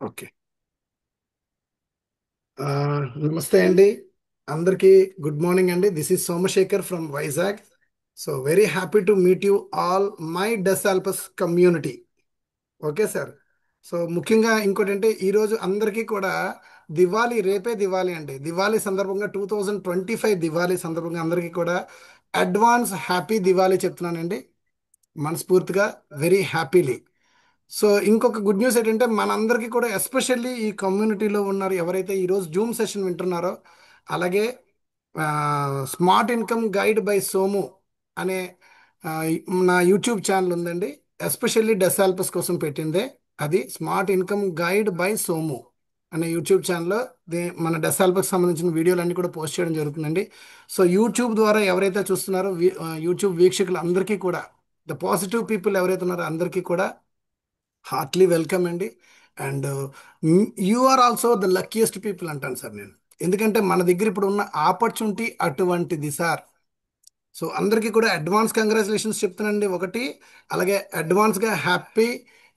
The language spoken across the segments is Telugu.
ఓకే. ఆ, నమస్తే అండి. అందరికీ గుడ్ మార్నింగ్ అండి. This is Somasekhar from Vizag. So very happy to meet you all my డెసాల్పస్ కమ్యూనిటీ. Okay sir. సో ముఖ్యంగా ఇంకోటి అంటే ఈరోజు అందరికీ కూడా దివాళీ, రేపే దివాళీ అండి. దివాళీ సందర్భంగా 2025 దివాళీ సందర్భంగా అందరికీ కూడా అడ్వాన్స్ హ్యాపీ దివాళీ చెప్తున్నానండి, మనస్ఫూర్తిగా, వెరీ హ్యాపీలీ. సో ఇంకొక గుడ్ న్యూస్ ఏంటంటే మనందరికీ కూడా ఎస్పెషల్లీ ఈ కమ్యూనిటీలో ఉన్నారు ఎవరైతే ఈరోజు జూమ్ సెషన్ వింటున్నారో, అలాగే smart income guide by Somu అనే ఆ, నా యూట్యూబ్ ఛానల్ ఉందండి. ఎస్పెషల్లీ డెసాల్పస్ కోసం పెట్టిందే అది. Smart income guide by Somu అనే యూట్యూబ్ ఛానల్లో మన డెసాల్పస్ సంబంధించిన వీడియోలన్నీ కూడా పోస్ట్ చేయడం జరుగుతుందండి. సో యూట్యూబ్ ద్వారా ఎవరైతే చూస్తున్నారో యూట్యూబ్ వీక్షకులు అందరికీ కూడా, ద పాజిటివ్ పీపుల్ ఎవరైతే ఉన్నారో అందరికీ కూడా హార్ట్లీ వెల్కమ్ అండి. And you are also the luckiest people అంటాను సార్ నేను. ఎందుకంటే మన దగ్గర ఇప్పుడు ఉన్న ఆపర్చునిటీ అటువంటిది సార్. సో అందరికీ కూడా అడ్వాన్స్ కంగ్రాచులేషన్స్ చెప్తానండి ఒకటి. అలాగే అడ్వాన్స్గా హ్యాపీ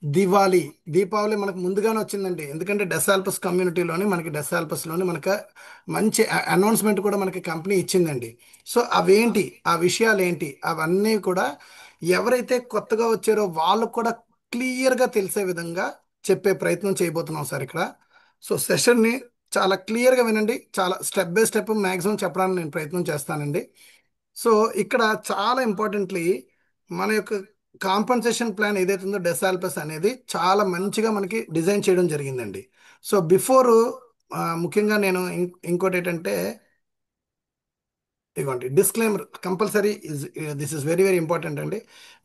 దివాళీ. దీపావళి మనకు ముందుగానే వచ్చిందండి, ఎందుకంటే డెసాల్పస్ కమ్యూనిటీలోని మనకి డెసాల్పస్లోని మనకు మంచి అనౌన్స్మెంట్ కూడా మనకి కంపెనీ ఇచ్చిందండి. సో అవేంటి, ఆ విషయాలు ఏంటి, అవన్నీ కూడా ఎవరైతే కొత్తగా వచ్చారో వాళ్ళకు కూడా క్లియర్గా తెలిసే విధంగా చెప్పే ప్రయత్నం చేయబోతున్నాం సార్ ఇక్కడ. సో సెషన్ని చాలా క్లియర్గా వినండి. చాలా స్టెప్ బై స్టెప్ మ్యాక్సిమం చెప్పడానికి నేను ప్రయత్నం చేస్తానండి. సో ఇక్కడ చాలా ఇంపార్టెంట్లీ మన యొక్క కాంపన్సేషన్ ప్లాన్ ఏదైతే ఉందో డెసాల్పస్ అనేది చాలా మంచిగా మనకి డిజైన్ చేయడం జరిగిందండి. సో బిఫోర్ ముఖ్యంగా నేను ఇంకోటి ఏంటంటే, ఇదిగోండి disclaimer compulsory this is very very important అండి.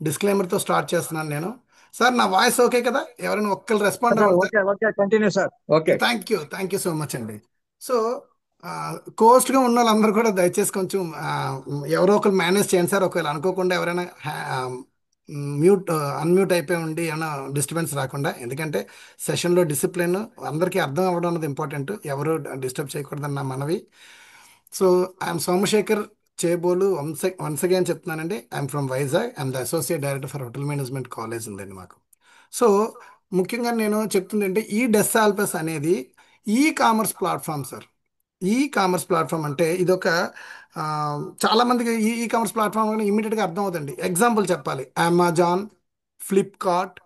డిస్క్లైమర్తో స్టార్ట్ చేస్తున్నాను నేను. సార్ నా వాయిస్ ఓకే కదా? ఎవరైనా ఒక్కరు రెస్పాండ్ సార్ అవ్వండి. Okay okay continue sir. Okay. Thank you so much అండి. సో కోస్ట్గా ఉన్న వాళ్ళందరూ కూడా దయచేసి కొంచెం ఎవరో ఒకరు మేనేజ్ చేయండి సార్. ఒకవేళ అనుకోకుండా ఎవరైనా మ్యూట్ అన్మ్యూట్ అయిపోయి ఉండి ఏమైనా డిస్టర్బెన్స్ రాకుండా, ఎందుకంటే సెషన్లో డిసిప్లిన్ అందరికీ అర్థం అవ్వడం అన్నది ఇంపార్టెంట్. ఎవరు డిస్టర్బ్ చేయకూడదని నా మనవి. So I'm Somasekhar Chebolu once again చెప్తున్నానండి. I'm from Vizag. I'm the associate director for hotel management college ఉందండి మాకు. సో ముఖ్యంగా నేను చెప్తుంది అంటే ఈ డెస్సాల్పస్ అనేది e commerce platform sir. E commerce platform అంటే ఇదొక ఆ, చాలా మందికి ఈ ఈ కామర్స్ ప్లాట్ఫామ్ అని ఇమీడియట్గా అర్థం అవుతుంది. ఎగ్జాంపుల్ చెప్పాలి, అమెజాన్, ఫ్లిప్కార్ట్,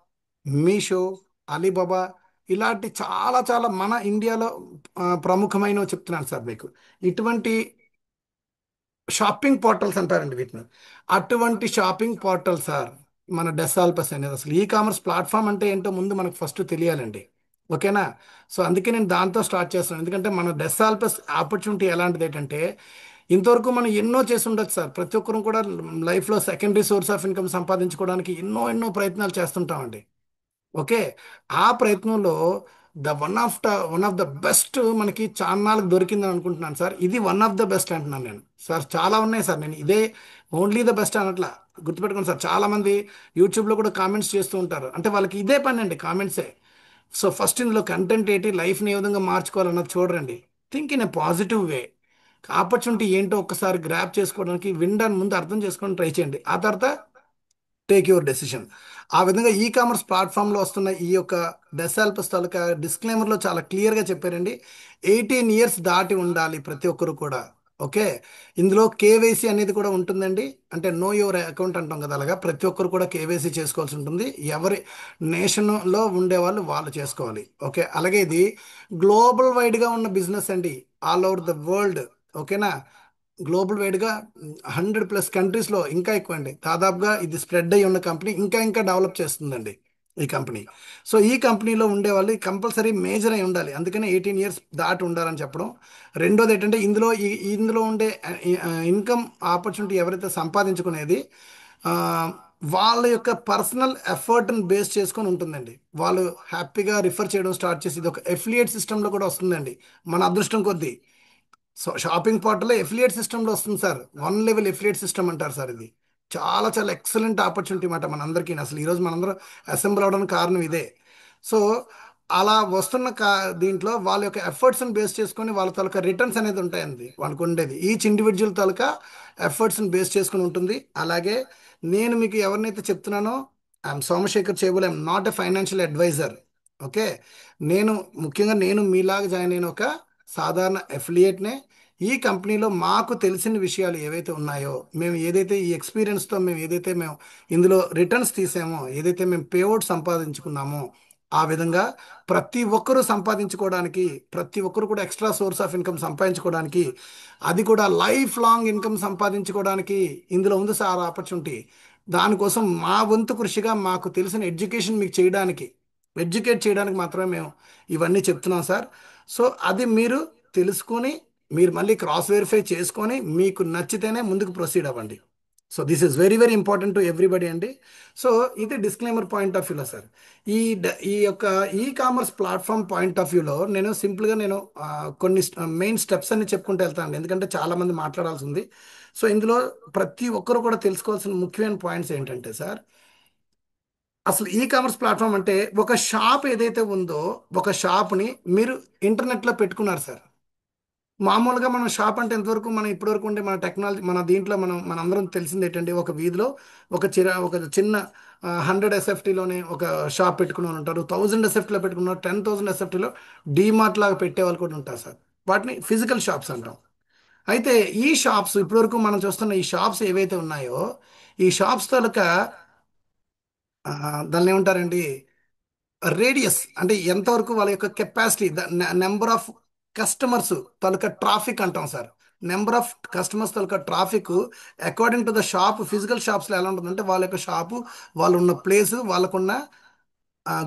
మీషో, అలీబాబా, ఇలాంటి చాలా చాలా మన ఇండియాలో ప్రముఖమైనవి చెప్తున్నాను సార్ మీకు. ఇటువంటి షాపింగ్ పోర్టల్స్ అంటారండి వీటిని. అటువంటి షాపింగ్ పోర్టల్ సార్ మన డెసాల్పస్ అనేది. అసలు ఈ కామర్స్ ప్లాట్ఫామ్ అంటే ఏంటో ముందు మనకు ఫస్ట్ తెలియాలండి. ఓకేనా? సో అందుకే నేను దాంతో స్టార్ట్ చేస్తున్నాను. ఎందుకంటే మన డెసాల్పస్ ఆపర్చునిటీ ఎలాంటిది ఏంటంటే, ఇంతవరకు మనం ఎన్నో చేసి ఉండొచ్చు సార్. ప్రతి ఒక్కరు కూడా లైఫ్లో సెకండరీ సోర్స్ ఆఫ్ ఇన్కమ్ సంపాదించుకోవడానికి ఎన్నో ఎన్నో ప్రయత్నాలు చేస్తుంటామండి. ఓకే. ఆ ప్రయత్నంలో వన్ ఆఫ్ ద బెస్ట్ మనకి చాన్నాళ్ళకి దొరికిందని అనుకుంటున్నాను సార్. ఇది వన్ ఆఫ్ ద బెస్ట్ అంటున్నాను నేను సార్. చాలా ఉన్నాయి సార్, నేను ఇదే ఓన్లీ ద బెస్ట్ అనట్లా. గుర్తుపెట్టుకోండి సార్. చాలా మంది యూట్యూబ్లో కూడా కామెంట్స్ చేస్తూ ఉంటారు, అంటే వాళ్ళకి ఇదే పని అండి, కామెంట్సే. సో ఫస్ట్ ఇందులో కంటెంట్ ఏంటి, లైఫ్ని ఏ విధంగా మార్చుకోవాలన్నది చూడరండి. Think in a positive way. Opportunity ఏంటో ఒక్కసారి గ్రాప్ చేసుకోవడానికి వినడానికి ముందు అర్థం చేసుకొని ట్రై చేయండి. ఆ తర్వాత టేక్ యువర్ డెసిషన్. ఆ విధంగా ఈ కామర్స్ ప్లాట్ఫామ్లో వస్తున్న ఈ యొక్క డెసాల్పస్ తాలూకా డిస్క్లైమర్లో చాలా క్లియర్గా చెప్పారండి. 18 ఇయర్స్ దాటి ఉండాలి ప్రతి ఒక్కరు కూడా. ఓకే. ఇందులో కేవైసీ అనేది కూడా ఉంటుందండి. అంటే నో యువర్ అకౌంట్ అంటాం కదా, అలాగా ప్రతి ఒక్కరు కూడా కేవైసీ చేసుకోవాల్సి ఉంటుంది. ఎవరి నేషన్లో ఉండే వాళ్ళు చేసుకోవాలి. ఓకే. అలాగే ఇది గ్లోబల్ వైడ్గా ఉన్న బిజినెస్ అండి, ఆల్ ఓవర్ ద వరల్డ్. ఓకేనా? గ్లోబల్ వైడ్గా 100+ కంట్రీస్లో, ఇంకా ఎక్కువ అండి, దాదాపుగా ఇది స్ప్రెడ్ అయ్యి ఉన్న కంపెనీ. ఇంకా ఇంకా డెవలప్ చేస్తుందండి ఈ కంపెనీ. సో ఈ కంపెనీలో ఉండే వాళ్ళు కంపల్సరీ మేజర్ అయి ఉండాలి, అందుకనే 18 ఇయర్స్ దాటి ఉండాలని చెప్పడం. రెండోది ఏంటంటే ఇందులో ఉండే ఇన్కమ్ ఆపర్చునిటీ ఎవరైతే సంపాదించుకునేది ఆ, వాళ్ళ యొక్క పర్సనల్ ఎఫర్ట్ని బేస్ చేసుకొని ఉంటుందండి. వాళ్ళు హ్యాపీగా రిఫర్ చేయడం స్టార్ట్ చేసి ఇది ఒక ఎఫిలియేట్ సిస్టంలో కూడా వస్తుందండి, మన అదృష్టం కొద్దీ. సో షాపింగ్ పోర్టల్ ఎఫిలియేట్ సిస్టంలో వస్తుంది sir. One level affiliate system అంటారు సార్ ఇది. చాలా చాలా ఎక్సలెంట్ ఆపర్చునిటీ మాట మనందరికీ. అసలు ఈరోజు మనందరం అసెంబ్ల్ అవడానికి కారణం ఇదే. సో అలా వస్తున్న దీంట్లో వాళ్ళ యొక్క ఎఫర్ట్స్ని బేస్ చేసుకొని వాళ్ళ తాలూకా రిటర్న్స్ అనేది ఉంటాయండి వాళ్ళకు ఉండేది. ఈచ్ ఇండివిజువల్ తాలూకా ఎఫర్ట్స్ని బేస్ చేసుకొని ఉంటుంది. అలాగే నేను మీకు ఎవరినైతే చెప్తున్నానో, I'm Somasekhar Chebolu, I'm not a financial adviser. Okay. నేను ముఖ్యంగా నేను మీలాగా జాయిన్ అయిన ఒక సాధారణ అఫిలియేట్నే. ఈ కంపెనీలో మాకు తెలిసిన విషయాలు ఏవైతే ఉన్నాయో, మేము ఏదైతే ఈ ఎక్స్పీరియన్స్తో మేము ఏదైతే మేము ఇందులో రిటర్న్స్ తీసామో, ఏదైతే మేము పేఅవుట్ సంపాదించుకున్నామో, ఆ విధంగా ప్రతి ఒక్కరూ సంపాదించుకోవడానికి, ప్రతి ఒక్కరు కూడా ఎక్స్ట్రా సోర్స్ ఆఫ్ ఇన్కమ్ సంపాదించుకోవడానికి, అది కూడా లైఫ్ లాంగ్ ఇన్కమ్ సంపాదించుకోవడానికి ఇందులో ఉంది సార్ ఆపర్చునిటీ. దానికోసం మా వంతు కృషిగా మాకు తెలిసిన ఎడ్యుకేషన్ మీకు చేయడానికి, ఎడ్యుకేట్ చేయడానికి మాత్రమే మేము ఇవన్నీ చెప్తున్నాం సార్. సో అది మీరు తెలుసుకొని, మీరు మళ్ళీ క్రాస్ వెరిఫై చేసుకొని మీకు నచ్చితేనే ముందుకు ప్రొసీడ్ అవ్వండి. So this is very very important to everybody అండి. సో ఇది డిస్క్లైమర్ పాయింట్ ఆఫ్ వ్యూలో సార్. ఈ యొక్క e commerce platform point of వ్యూలో నేను సింపుల్గా నేను కొన్ని మెయిన్ స్టెప్స్ అన్ని చెప్పుకుంటూ వెళ్తాను, ఎందుకంటే చాలా మంది మాట్లాడాల్సి ఉంది. సో ఇందులో ప్రతి ఒక్కరు కూడా తెలుసుకోవాల్సిన ముఖ్యమైన పాయింట్స్ ఏంటంటే సార్, అసలు ఈ కామర్స్ ప్లాట్ఫామ్ అంటే ఒక షాప్ ఏదైతే ఉందో, ఒక షాప్ని మీరు ఇంటర్నెట్లో పెట్టుకున్నారు సార్. మామూలుగా మనం షాప్ అంటే ఎంతవరకు మనం ఇప్పటివరకు ఉండే మన టెక్నాలజీ మన దీంట్లో మనందరం తెలిసింది ఏంటంటే, ఒక వీధిలో ఒక చిన్న 100 SFTలోనే ఒక షాప్ పెట్టుకునే వాళ్ళు ఉంటారు, 1000 SFTలో పెట్టుకున్నారు, 10,000 SFTలో డీమార్ట్ లాగా పెట్టే వాళ్ళు కూడా ఉంటారు సార్. వాటిని ఫిజికల్ షాప్స్ అంటాం. అయితే ఈ షాప్స్ ఇప్పటివరకు మనం చూస్తున్న ఈ షాప్స్ ఏవైతే ఉన్నాయో, ఈ షాప్స్ తాలూకా దాన్ని ఏమంటారండి, రేడియస్ అంటే ఎంతవరకు వాళ్ళ యొక్క capacity, the number of customers తాలూకా ట్రాఫిక్ అంటాం సార్. నెంబర్ ఆఫ్ కస్టమర్స్ తాలూకా traffic according to the shop, physical షాప్స్లో ఎలా ఉంటుందంటే, వాళ్ళ యొక్క షాపు, వాళ్ళు ఉన్న ప్లేసు, వాళ్ళకున్న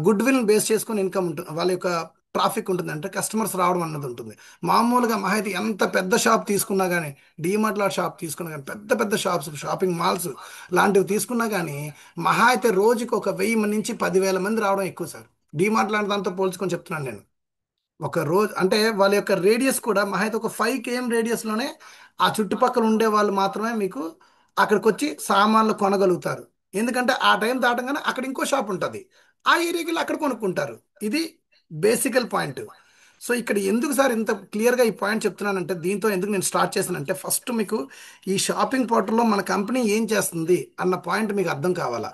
గుడ్ విల్ బేస్ చేసుకొని ఇన్కమ్ ఉంటుంది, వాళ్ళ యొక్క ట్రాఫిక్ ఉంటుంది, అంటే కస్టమర్స్ రావడం అన్నది ఉంటుంది. మామూలుగా మహా అయితే ఎంత పెద్ద షాప్ తీసుకున్నా కానీ, డీమార్ట్ లాంటి షాప్ తీసుకున్నా కానీ, పెద్ద పెద్ద షాప్స్, షాపింగ్ మాల్స్ లాంటివి తీసుకున్నా కానీ, మహా అయితే రోజుకి ఒక 1000 నుంచి 10,000 మంది రావడం ఎక్కువ సార్. డీమార్ట్ లాంటి దాంతో పోల్చుకొని చెప్తున్నాను నేను. ఒక రోజు అంటే వాళ్ళ యొక్క రేడియస్ కూడా మహా అయితే ఒక 5 km రేడియస్లోనే ఆ చుట్టుపక్కల ఉండే వాళ్ళు మాత్రమే మీకు అక్కడికి వచ్చి సామాన్లు కొనగలుగుతారు. ఎందుకంటే ఆ టైం దాటంగానే అక్కడ ఇంకో షాప్ ఉంటుంది, ఆ ఏరియాకి వెళ్ళి అక్కడ కొనుక్కుంటారు. ఇది బేసికల్ పాయింట్. సో ఇక్కడ ఎందుకు సార్ ఇంత క్లియర్గా ఈ పాయింట్ చెప్తున్నానంటే, దీంతో ఎందుకు నేను స్టార్ట్ చేశానంటే, ఫస్ట్ మీకు ఈ షాపింగ్ పోర్టల్లో మన కంపెనీ ఏం చేస్తుంది అన్న పాయింట్ మీకు అర్థం కావాలా.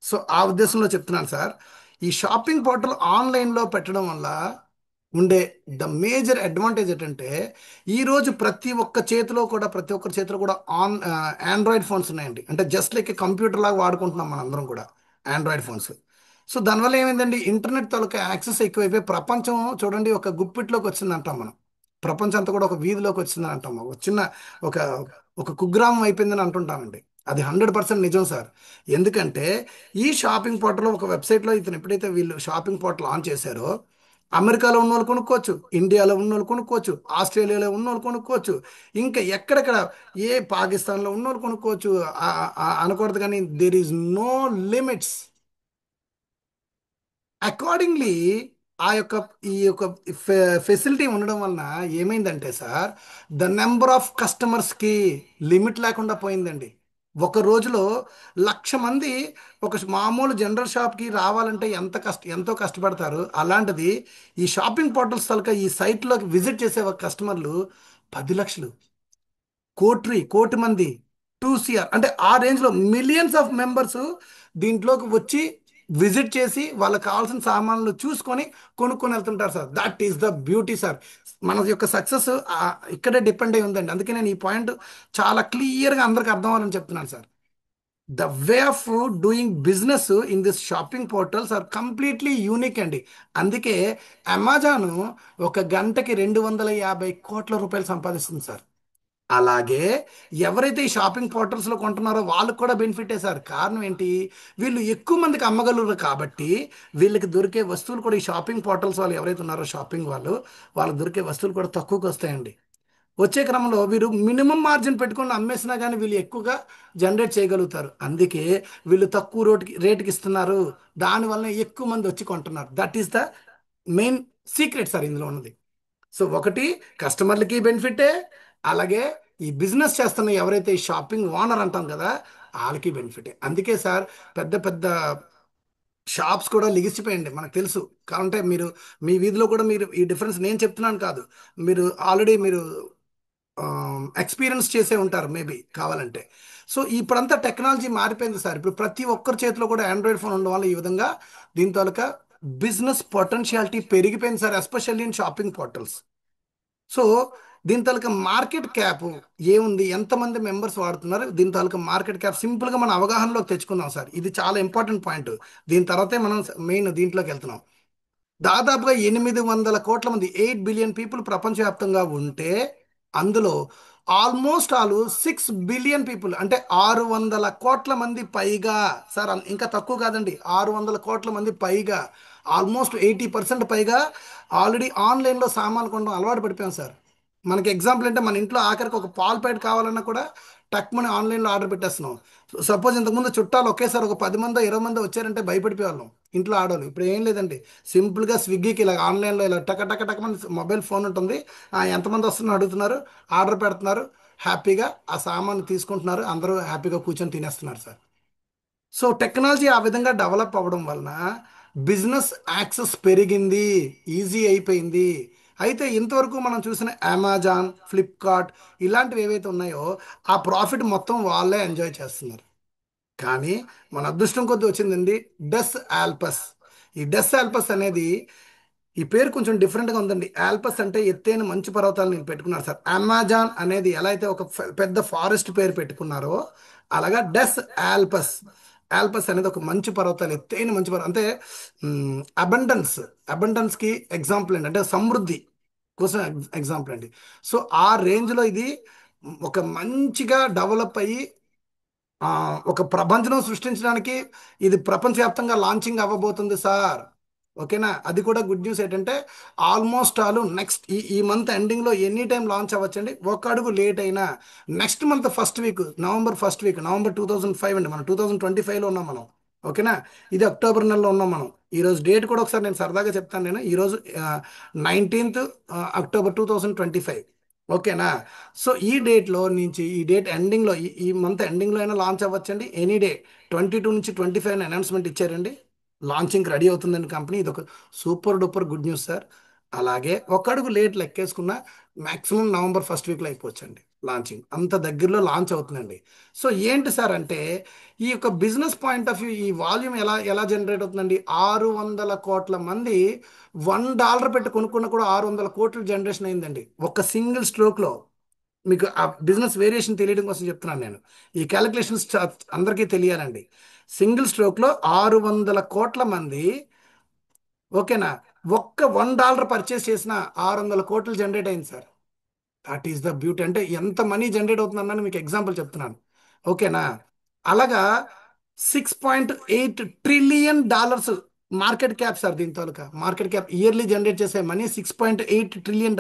సో ఆ ఉద్దేశంలో చెప్తున్నాను సార్. ఈ షాపింగ్ పోర్టల్ ఆన్లైన్లో పెట్టడం వల్ల ఉండే ద మేజర్ అడ్వాంటేజ్ ఏంటంటే, ఈరోజు ప్రతి ఒక్కరి చేతిలో కూడా ఆండ్రాయిడ్ ఫోన్స్ ఉన్నాయండి. అంటే జస్ట్ లైక్ కంప్యూటర్ లాగా వాడుకుంటున్నాం మనందరం కూడా ఆండ్రాయిడ్ ఫోన్స్. సో దానివల్ల ఏమైందండి, ఇంటర్నెట్ తాలూకా యాక్సెస్ ఎక్కువైపోయి ప్రపంచం చూడండి ఒక గుప్పిట్లోకి వచ్చింది అంటాం మనం. ప్రపంచం అంతా కూడా ఒక వీధిలోకి వచ్చిందని అంటాం, ఒక చిన్న ఒక ఒక కుగ్రామం అయిపోయిందని అంటుంటామండి. అది 100% నిజం సార్. ఎందుకంటే ఈ షాపింగ్ పోర్టల్ ఒక వెబ్సైట్లో ఇతను ఎప్పుడైతే వీళ్ళు షాపింగ్ పోర్టల్ ఆన్ చేశారో, అమెరికాలో ఉన్న వాళ్ళు కొనుక్కోవచ్చు, ఇండియాలో ఉన్న వాళ్ళు కొనుక్కోవచ్చు, ఆస్ట్రేలియాలో ఉన్న వాళ్ళు కొనుక్కోవచ్చు, ఇంకా ఎక్కడెక్కడ పాకిస్తాన్లో ఉన్న వాళ్ళు కొనుక్కోవచ్చు. అనకూడదు కానీ there is no limits. Accordingly ఆ యొక్క ఈ యొక్క ఫెసిలిటీ ఉండడం వలన ఏమైందంటే సార్, ద నెంబర్ ఆఫ్ కస్టమర్స్కి లిమిట్ లేకుండా పోయిందండి. ఒక రోజులో 1,00,000 మంది ఒక మామూలు జనరల్ షాప్కి రావాలంటే ఎంతో కష్టపడతారు. అలాంటిది ఈ షాపింగ్ పోర్టల్స్ తలక ఈ సైట్లోకి విజిట్ చేసే ఒక కస్టమర్లు 10 లక్షలు, కోటి మంది, 2 CR, అంటే ఆ రేంజ్లో మిలియన్స్ ఆఫ్ మెంబర్స్ దీంట్లోకి వచ్చి విజిట్ చేసి వాళ్ళకి కావాల్సిన సామాన్లు చూసుకొని కొనుక్కొని వెళ్తుంటారు sir. That is the beauty sir. మన యొక్క సక్సెస్ ఇక్కడే డిపెండ్ అయి ఉందండి. అందుకే నేను ఈ పాయింట్ చాలా క్లియర్గా అందరికి అర్థం అవ్వాలని చెప్తున్నాను sir. The way of doing business in this shopping portals are completely unique అండి. అందుకే అమెజాన్ ఒక గంటకి 250 కోట్ల రూపాయలు సంపాదిస్తుంది సార్. అలాగే ఎవరైతే ఈ షాపింగ్ పోర్టల్స్లో కొంటున్నారో వాళ్ళకి కూడా బెనిఫిట్ సార్. కారణం ఏంటి, వీళ్ళు ఎక్కువ మందికి అమ్మగలరు కాబట్టి వీళ్ళకి దొరికే వస్తువులు కూడా, ఈ షాపింగ్ పోర్టల్స్ వాళ్ళు ఎవరైతే ఉన్నారో షాపింగ్ వాళ్ళు, వాళ్ళకి దొరికే వస్తువులు కూడా తక్కువకి వస్తాయండి. వచ్చే క్రమంలో వీరు మినిమం మార్జిన్ పెట్టుకొని అమ్మేసినా కానీ వీళ్ళు ఎక్కువగా జనరేట్ చేయగలుగుతారు. అందుకే వీళ్ళు తక్కువ రేటుకి ఇస్తున్నారు, దానివల్ల ఎక్కువ మంది వచ్చి కొంటున్నారు. That is the main secret sir ఇందులో ఉన్నది. సో ఒకటి, కస్టమర్లకి బెనిఫిటే, అలాగే ఈ బిజినెస్ చేస్తున్న ఎవరైతే ఈ షాపింగ్ ఓనర్ అంటాం కదా, వాళ్ళకి బెనిఫిటే. అందుకే సార్ పెద్ద పెద్ద షాప్స్ కూడా లిగిసిపోయండి మనకు తెలుసు. కావాలంటే మీరు మీ వీధిలో కూడా మీరు ఈ డిఫరెన్స్ నేను చెప్తున్నాను కాదు, మీరు ఆల్రెడీ మీరు ఎక్స్పీరియన్స్ చేసే ఉంటారు మేబీ కావాలంటే. సో ఇప్పుడంతా టెక్నాలజీ మారిపోయింది సార్. ఇప్పుడు ప్రతి ఒక్కరి చేతిలో కూడా ఆండ్రాయిడ్ ఫోన్ ఉండడం వల్ల ఈ విధంగా దీని తాలూకా బిజినెస్ పొటెన్షియాలిటీ పెరిగిపోయింది sir, especially in shopping portals. So దీని తాలూకా మార్కెట్ క్యాప్ ఏముంది, ఎంతమంది మెంబర్స్ వాడుతున్నారు, దీని తాలూకా మార్కెట్ క్యాప్ సింపుల్గా మన అవగాహనలోకి తెచ్చుకుందాం సార్. ఇది చాలా ఇంపార్టెంట్ పాయింట్. దీని తర్వాతే మనం మెయిన్ దీంట్లోకి వెళ్తున్నాం. దాదాపుగా 800 కోట్ల మంది, 8 బిలియన్ పీపుల్ ప్రపంచవ్యాప్తంగా ఉంటే అందులో ఆల్మోస్ట్ ఆల్ 6 బిలియన్ పీపుల్ అంటే 600 కోట్ల మంది పైగా, సార్ ఇంకా తక్కువ కాదండి, 600 కోట్ల మంది పైగా, ఆల్మోస్ట్ 80% పైగా ఆల్రెడీ ఆన్లైన్లో సామాన్లు కొనడం అలవాటు పడిపోయాం సార్. మనకి ఎగ్జాంపుల్ అంటే మన ఇంట్లో ఆఖరికి ఒక పాలు ప్యాకెట్ కావాలన్నా కూడా టక్మని ఆన్లైన్లో ఆర్డర్ పెట్టేస్తున్నాం. సపోజ్ ఇంతకుముందు చుట్టాలు ఒకేసారి ఒక 10 మందో 20 మందో వచ్చారంటే భయపడిపోయేవాళ్ళం ఇంట్లో ఆడవాళ్ళు. ఇప్పుడు ఏం లేదండి, సింపుల్గా స్విగ్గీకి ఇలా ఆన్లైన్లో ఇలా టక టక టక మన మొబైల్ ఫోన్ ఉంటుంది. ఎంతమంది వస్తున్నారు అడుగుతున్నారు, ఆర్డర్ పెడుతున్నారు, హ్యాపీగా ఆ సామాన్ తీసుకుంటున్నారు, అందరూ హ్యాపీగా కూర్చొని తినేస్తున్నారు సార్. సో టెక్నాలజీ ఆ విధంగా డెవలప్ అవ్వడం వలన బిజినెస్ యాక్సెస్ పెరిగింది, ఈజీ అయిపోయింది. అయితే ఇంతవరకు మనం చూసిన అమెజాన్, ఫ్లిప్కార్ట్ ఇలాంటివి ఏవైతే ఉన్నాయో ఆ ప్రాఫిట్ మొత్తం వాళ్ళే ఎంజాయ్ చేస్తున్నారు. కానీ మన అదృష్టం కొద్ది వచ్చిందండి డెస్ ఆల్పస్. ఈ డెస్ ఆల్పస్ అనేది, ఈ పేరు కొంచెం డిఫరెంట్గా ఉందండి. ఆల్పస్ అంటే ఎత్తైన మంచు పర్వతాలు నేను పెట్టుకున్నారు సార్. అమెజాన్ అనేది ఎలా అయితే ఒక పెద్ద ఫారెస్ట్ పేరు పెట్టుకున్నారో అలాగా డెస్ ఆల్పస్. ఆల్పస్ అనేది ఒక మంచు పర్వతాలు, ఎత్తైన మంచు పర్వతం అంటే అబండెన్స్, అబండెన్స్కి ఎగ్జాంపుల్ అండి, అంటే సమృద్ధి కోసం ఎగ్జాంపుల్ అండి. సో ఆ రేంజ్లో ఇది ఒక మంచిగా డెవలప్ అయ్యి ఒక ప్రపంచం సృష్టించడానికి ఇది ప్రపంచవ్యాప్తంగా లాంచింగ్ అవ్వబోతుంది సార్. ఓకేనా, అది కూడా గుడ్ న్యూస్. ఏంటంటే ఆల్మోస్ట్ ఆల్ నెక్స్ట్ ఈ మంత్ ఎండింగ్లో ఎనీ టైం లాంచ్ అవ్వచ్చండి. ఒక అడుగు లేట్ అయినా next month first week, November 1 November 2005 అండి, మనం 2025లో ఉన్నాం మనం. ఓకేనా, ఇది అక్టోబర్ నెలలో ఉన్నాం మనం. ఈరోజు డేట్ కూడా ఒకసారి నేను సరదాగా చెప్తాను. నేను ఈరోజు 19th అక్టోబర్ 2025. ఓకేనా, సో ఈ డేట్లో నుంచి ఈ డేట్ ఎండింగ్లో, ఈ మంత్ ఎండింగ్లో అయినా లాంచ్ అవ్వచ్చండి. ఎనీ డే 22 నుంచి 25 అనౌన్స్మెంట్ ఇచ్చారండి. లాంచింగ్ రెడీ అవుతుందండి కంపెనీ. ఇది ఒక super duper good news sir. అలాగే ఒక అడుగు లేట్ లెక్కేసుకున్న మాక్సిమం నవంబర్ 1 వీక్లో అయిపోవచ్చండి లాంచింగ్. అంత దగ్గరలో లాంచ్ అవుతుందండి. సో ఏంటి సార్ అంటే ఈ యొక్క బిజినెస్ పాయింట్ ఆఫ్ వ్యూ ఈ వాల్యూమ్ ఎలా ఎలా జనరేట్ అవుతుందండి. 600 కోట్ల మంది $1 పెట్టి కొనుక్కున్న కూడా 600 కోట్లు జనరేషన్ అయిందండి ఒక సింగిల్ స్ట్రోక్లో. మీకు ఆ బిజినెస్ వేరియేషన్ తెలియడం కోసం చెప్తున్నాను నేను. ఈ క్యాలిక్యులేషన్స్ అందరికీ తెలియాలండి. సింగిల్ స్ట్రోక్లో 600 కోట్ల మంది, ఓకేనా, ఒక్క $1 పర్చేస్ చేసిన 600 కోట్లు జనరేట్ అయింది sir. That is the beauty. అంటే ఎంత మనీ జనరేట్ అవుతుందన్నాను మీకు ఎగ్జాంపుల్ చెప్తున్నాను. ఓకేనా, అలాగా $6.8 ట్రిలియన్ మార్కెట్ క్యాప్ సార్. దీని తాలూకా మార్కెట్ క్యాప్ ఇయర్లీ జనరేట్ చేసే మనీ $6.8 ట్రిలియన్.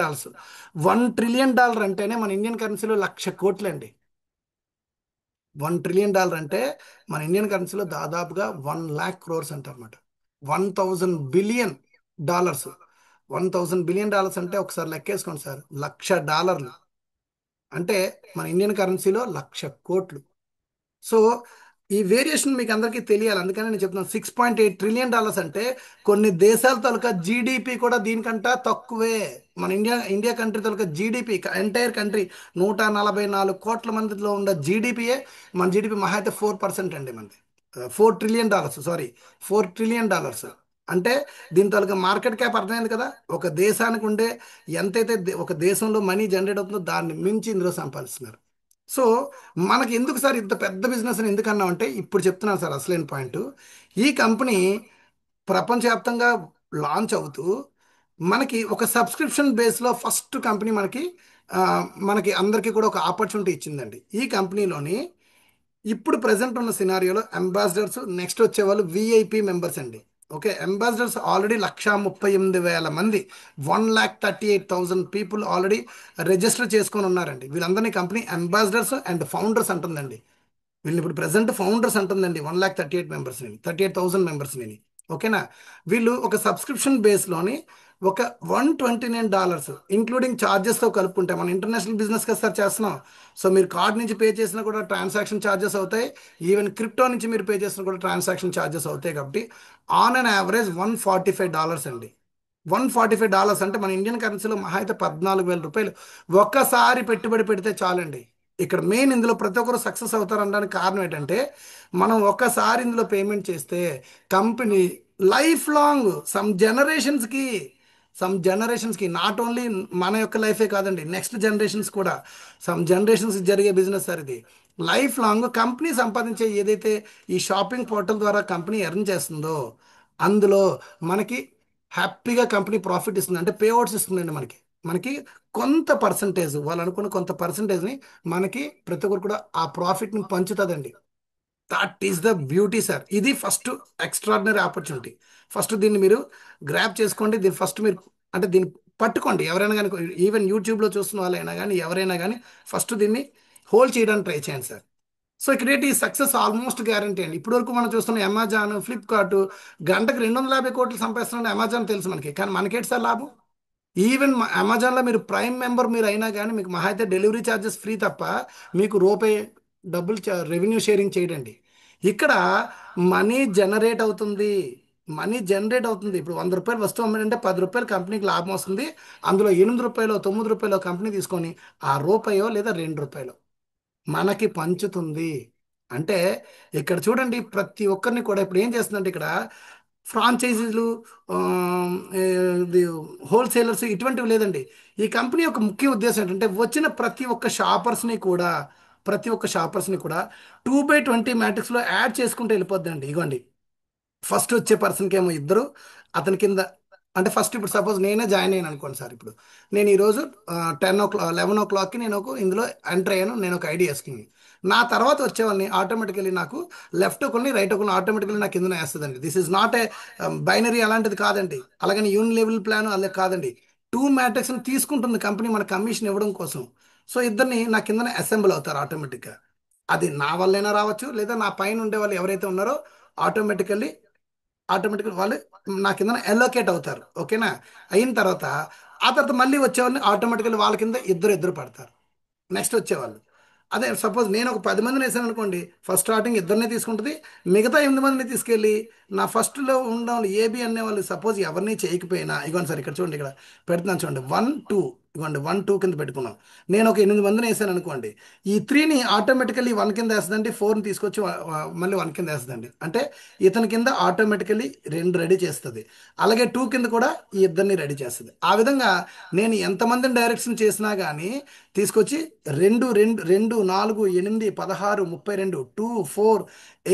$1 ట్రిలియన్ అంటేనే మన ఇండియన్ కరెన్సీలో 1,00,000 కోట్లు అండి. $1 ట్రిలియన్ అంటే మన ఇండియన్ కరెన్సీలో దాదాపుగా 1,00,000 crores అంటారన్నమాట. 1,000 billion dollars. 1,000 billion dollars అంటే ఒకసారి లెక్కేసుకోండి సార్, $1,00,000 అంటే మన ఇండియన్ కరెన్సీలో 1,00,000 కోట్లు. సో ఈ వేరియేషన్ మీకు అందరికీ తెలియాలి, అందుకని నేను చెప్తున్నాను. $6.8 ట్రిలియన్ అంటే కొన్ని దేశాల తాలూకా జీడిపి కూడా దీనికంటే తక్కువే. మన ఇండియా కంట్రీ తాలూకా జీడిపి, ఎంటైర్ కంట్రీ 144 కోట్ల మందిలో ఉన్న జీడిపియే, మన జీడిపి మహా అయితే 4% అండి మనది. $4 ట్రిలియన్, సారీ, $4 ట్రిలియన్. అంటే దీని తాలూకా మార్కెట్ క్యాప్ అర్థమైంది కదా. ఒక దేశానికి ఉండే ఎంతైతే ఒక దేశంలో మనీ జనరేట్ అవుతుందో దాన్ని మించి ఇందులో సంపాదిస్తున్నారు. సో మనకి ఎందుకు సార్ ఇంత పెద్ద బిజినెస్ అని ఎందుకన్నా అంటే ఇప్పుడు చెప్తున్నాను సార్ అసలైన పాయింట్. ఈ కంపెనీ ప్రపంచవ్యాప్తంగా లాంచ్ అవుతూ మనకి ఒక సబ్స్క్రిప్షన్ బేస్లో ఫస్ట్ కంపెనీ ఆ, మనకి అందరికీ కూడా ఒక ఆపర్చునిటీ ఇచ్చిందండి. ఈ కంపెనీలోని ఇప్పుడు ప్రజెంట్ ఉన్న సినారియోలో అంబాసిడర్స్, నెక్స్ట్ వచ్చే వాళ్ళు విఐపి మెంబర్స్ అండి. ఓకే, అంబాసిడర్స్ ఆల్రెడీ 138,000 మంది, 138,000 పీపుల్ ఆల్రెడీ రిజిస్టర్ చేసుకొని ఉన్నారండి. వీళ్ళందరినీ కంపెనీ అంబాసిడర్స్ అండ్ ఫౌండర్స్ అంటుందండి. వీళ్ళు ఇప్పుడు ప్రెసెంట్ ఫౌండర్స్ అంటుందండి. 138,000 మెంబర్స్ని. ఓకేనా, వీళ్ళు ఒక సబ్స్క్రిప్షన్ బేస్లోని ఒక $129 ఇంక్లూడింగ్ ఛార్జెస్తో కలుపుకుంటే, మనం ఇంటర్నేషనల్ బిజినెస్ కదా సార్ చేస్తున్నాం. సో మీరు కార్డ్ నుంచి పే చేసినా కూడా ట్రాన్సాక్షన్ ఛార్జెస్ అవుతాయి. ఈవెన్ క్రిప్టో నుంచి మీరు పే చేసినా కూడా ట్రాన్సాక్షన్ ఛార్జెస్ అవుతాయి. కాబట్టి ఆన్ అండ్ యావరేజ్ $145 అండి. $145 అంటే మన ఇండియన్ కరెన్సీలో మహా అయితే 14,000 రూపాయలు. ఒక్కసారి పెట్టుబడి పెడితే చాలండి. ఇక్కడ మెయిన్ ఇందులో ప్రతి ఒక్కరు సక్సెస్ అవుతారు అనడానికి కారణం ఏంటంటే మనం ఒక్కసారి ఇందులో పేమెంట్ చేస్తే కంపెనీ లైఫ్ లాంగ్ సమ్ జనరేషన్స్కి నాట్ ఓన్లీ మన యొక్క లైఫే కాదండి, నెక్స్ట్ జనరేషన్స్ కూడా, సమ్ జనరేషన్స్ జరిగే బిజినెస్ సార్ ఇది. లైఫ్ లాంగ్ కంపెనీ సంపాదించే ఏదైతే ఈ షాపింగ్ పోర్టల్ ద్వారా కంపెనీ ఎర్న్ చేస్తుందో అందులో మనకి హ్యాపీగా కంపెనీ ప్రాఫిట్ ఇస్తుంది, అంటే పే అవుట్స్ ఇస్తుందండి మనకి. మనకి కొంత పర్సంటేజ్, వాళ్ళు అనుకున్న కొంత పర్సంటేజ్ని మనకి ప్రతి ఒక్కరు కూడా ఆ ప్రాఫిట్ని పంచుతుందండి. That is the beauty sir. ఇది ఫస్ట్ ఎక్స్ట్రాడినరీ ఆపర్చునిటీ. ఫస్ట్ దీన్ని మీరు గ్రాప్ చేసుకోండి. దీన్ని ఫస్ట్ మీరు అంటే దీన్ని పట్టుకోండి. ఎవరైనా కానీ, ఈవెన్ యూట్యూబ్లో చూస్తున్న వాళ్ళైనా కానీ ఎవరైనా కానీ ఫస్ట్ దీన్ని హోల్డ్ చేయడానికి ట్రై చేయండి సార్. సో ఇక్కడ ఏంటి, సక్సెస్ ఆల్మోస్ట్ గ్యారంటీ అండి. ఇప్పటి వరకు మనం చూస్తున్న అమెజాన్, ఫ్లిప్కార్ట్ గంటకు 250 కోట్లు సంపాదిస్తున్నాడు అమెజాన్, తెలుసు మనకి. కానీ మనకేంటి సార్ లాభం? ఈవెన్ అమెజాన్లో మీరు ప్రైమ్ మెంబర్ మీరు అయినా కానీ మీకు మహా అయితే డెలివరీ ఛార్జెస్ ఫ్రీ తప్ప మీకు రూపాయి డబ్బులు రెవెన్యూ షేరింగ్ చేయడండి. ఇక్కడ మనీ జనరేట్ అవుతుంది. ఇప్పుడు 100 రూపాయలు వస్తువు అమ్మాడంటే 10 రూపాయలు కంపెనీకి లాభం వస్తుంది. అందులో 8 రూపాయలు 9 రూపాయలు కంపెనీ తీసుకొని ఆ రూపాయో లేదా 2 రూపాయలు మనకి పంచుతుంది. అంటే ఇక్కడ చూడండి, ప్రతి ఒక్కరిని కూడా ఇప్పుడు ఏం చేస్తుందంటే ఇక్కడ ఫ్రాంచైజీలు, ఇది హోల్సేలర్స్ ఇటువంటివి లేదండి. ఈ కంపెనీ యొక్క ముఖ్య ఉద్దేశం ఏంటంటే వచ్చిన ప్రతి ఒక్క షాపర్స్ని కూడా 2/20 మ్యాట్రిక్స్లో యాడ్ చేసుకుంటూ వెళ్ళిపోద్దండి. ఇగోండి, ఫస్ట్ వచ్చే పర్సన్కి ఏమో ఇద్దరు, అతని కింద, అంటే ఫస్ట్ ఇప్పుడు సపోజ్ నేనే జాయిన్ అయ్యాను అనుకోండి సార్. ఇప్పుడు నేను ఈరోజు 11 o'clockకి నేను ఇందులో ఎంటర్ అయ్యాను, నేను ఒక ఐడి వేసుకుని. నా తర్వాత వచ్చే వాళ్ళని ఆటోమేటికలీ నాకు లెఫ్ట్ ఒకరిని రైట్ ఒకరిని ఆటోమేటికలీ నాకు కింద వేస్తుందండి. This is not a binary, అలాంటిది కాదండి. అలాగని యూన్ లెవెల్ ప్లాన్ అలా కాదండి. 2 మ్యాట్రిక్స్ని తీసుకుంటుంది కంపెనీ మన కమిషన్ ఇవ్వడం కోసం. సో ఇద్దరిని నా కిందనే అసెంబుల్ అవుతారు ఆటోమేటిక్గా. అది నా వల్లైనా రావచ్చు, లేదా నా పైన ఉండే వాళ్ళు ఎవరైతే ఉన్నారో ఆటోమేటికల్లీ ఆటోమేటిక్గా వాళ్ళు నా కింద ఎలోకేట్ అవుతారు. ఓకేనా? అయిన తర్వాత ఆ తర్వాత మళ్ళీ వచ్చేవాళ్ళని ఆటోమేటికల్లీ వాళ్ళ కింద ఇద్దరు ఇద్దరు పడతారు నెక్స్ట్ వచ్చేవాళ్ళు. అదే సపోజ్ నేను ఒక 10 మందిని వేసాను అనుకోండి, ఫస్ట్ స్టార్టింగ్ ఇద్దరినే తీసుకుంటుంది. మిగతా 8 మందిని తీసుకెళ్ళి నా ఫస్ట్లో ఉన్న వాళ్ళు ఏబి అనే వాళ్ళు సపోజ్ ఎవరిని చేయకపోయినా, ఇగోండి సార్ ఇక్కడ చూడండి, ఇక్కడ పెడుతున్నాను చూడండి, 1 2, ఇవ్వండి 1 2 కింద పెట్టుకున్నాం. నేను ఒక 8 మందిని వేసాను అనుకోండి, ఈ 3ని ఆటోమేటికల్లీ 1 కింద వేస్తుందండి, 4ని తీసుకొచ్చి మళ్ళీ 1 కింద వేస్తుందండి. అంటే ఇతని కింద ఆటోమేటికల్లీ 2 రెడీ చేస్తుంది. అలాగే 2 కింద కూడా ఈ ఇద్దరిని రెడీ చేస్తుంది. ఆ విధంగా నేను ఎంతమందిని డైరెక్షన్ చేసినా కానీ తీసుకొచ్చి 2 2 2 4 8 16 32 2 4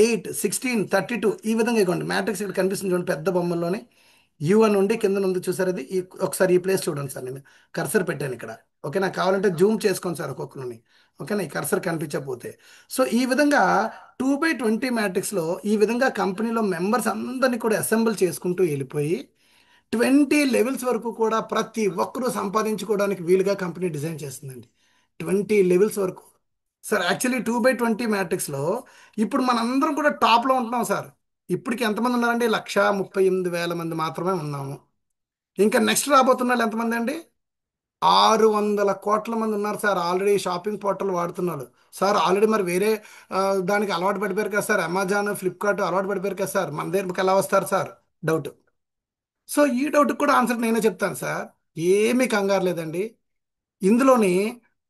8 16 32 ఈ విధంగా ఇవ్వండి. మ్యాట్రిక్స్ ఇక్కడ కనిపిస్తుంది చూడండి పెద్ద బొమ్మల్లోనే. యూ అని ఉండి కింద ఉంది చూసారు, అది ఒకసారి ఈ ప్లేస్ చూడండి సార్. నేను కర్సర్ పెట్టాను ఇక్కడ. ఓకే, నాకు కావాలంటే జూమ్ చేసుకోండి సార్ ఒక్కొక్కరిని. ఓకేనా? ఈ కర్సర్ కనిపించకపోతే. సో ఈ విధంగా 2/20 మ్యాట్రిక్స్లో ఈ విధంగా కంపెనీలో మెంబర్స్ అందరినీ కూడా అసెంబుల్ చేసుకుంటూ వెళ్ళిపోయి 20 లెవెల్స్ వరకు కూడా ప్రతి ఒక్కరూ సంపాదించుకోవడానికి వీలుగా కంపెనీ డిజైన్ చేస్తుందండి. 20 లెవెల్స్ వరకు. సార్ యాక్చువల్లీ 2/20 మ్యాట్రిక్స్లో ఇప్పుడు మనందరం కూడా టాప్లో ఉంటున్నాం సార్. ఇప్పటికి ఎంతమంది ఉన్నారండి? 1,38,000 మంది మాత్రమే ఉన్నాము. ఇంకా నెక్స్ట్ రాబోతున్న వాళ్ళు ఎంతమంది అండి? 600 కోట్ల మంది ఉన్నారు సార్ ఆల్రెడీ షాపింగ్ పోర్టల్ వాడుతున్నారు. సార్ ఆల్రెడీ మరి వేరే దానికి అలవాటు పడిపోయారు కదా సార్, అమెజాన్ ఫ్లిప్కార్ట్ అలవాటు పడిపోయారు కదా సార్, మన దగ్గరికి ఎలా వస్తారు సార్? డౌట్. సో ఈ డౌట్కి కూడా ఆన్సర్ నేనే చెప్తాను సార్. ఏమీ కంగారు లేదండి. ఇందులోని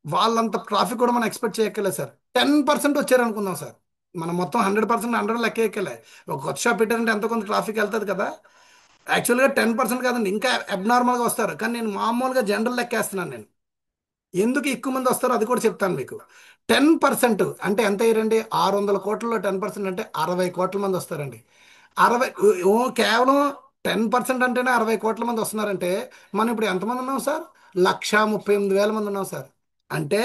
వాళ్ళంత ట్రాఫిక్ కూడా మనం ఎక్స్పెక్ట్ చేయక్కర్లేదు సార్. 10% వచ్చారు అనుకుందాం సార్. మనం మొత్తం 100% 100 లెక్క ఎక్కలే. ఒక కొత్త షాప్ పెట్టారంటే ఎంతో కొంత ట్రాఫిక్ వెళ్తుంది కదా. యాక్చువల్గా 10% కాదండి, ఇంకా అబ్నార్మల్గా వస్తారు. కానీ నేను మామూలుగా జనరల్ లెక్కేస్తున్నాను నేను. ఎందుకు ఎక్కువ మంది వస్తారో అది కూడా చెప్తాను మీకు. 10% అంటే ఎంత అయ్యారండి? 600 కోట్లలో 10% అంటే 60 కోట్ల మంది వస్తారండి. 60 కేవలం 10% అంటేనే 60 కోట్ల మంది వస్తున్నారంటే మనం ఇప్పుడు ఎంతమంది ఉన్నాం సార్? 1,38,000 మంది ఉన్నాం సార్. అంటే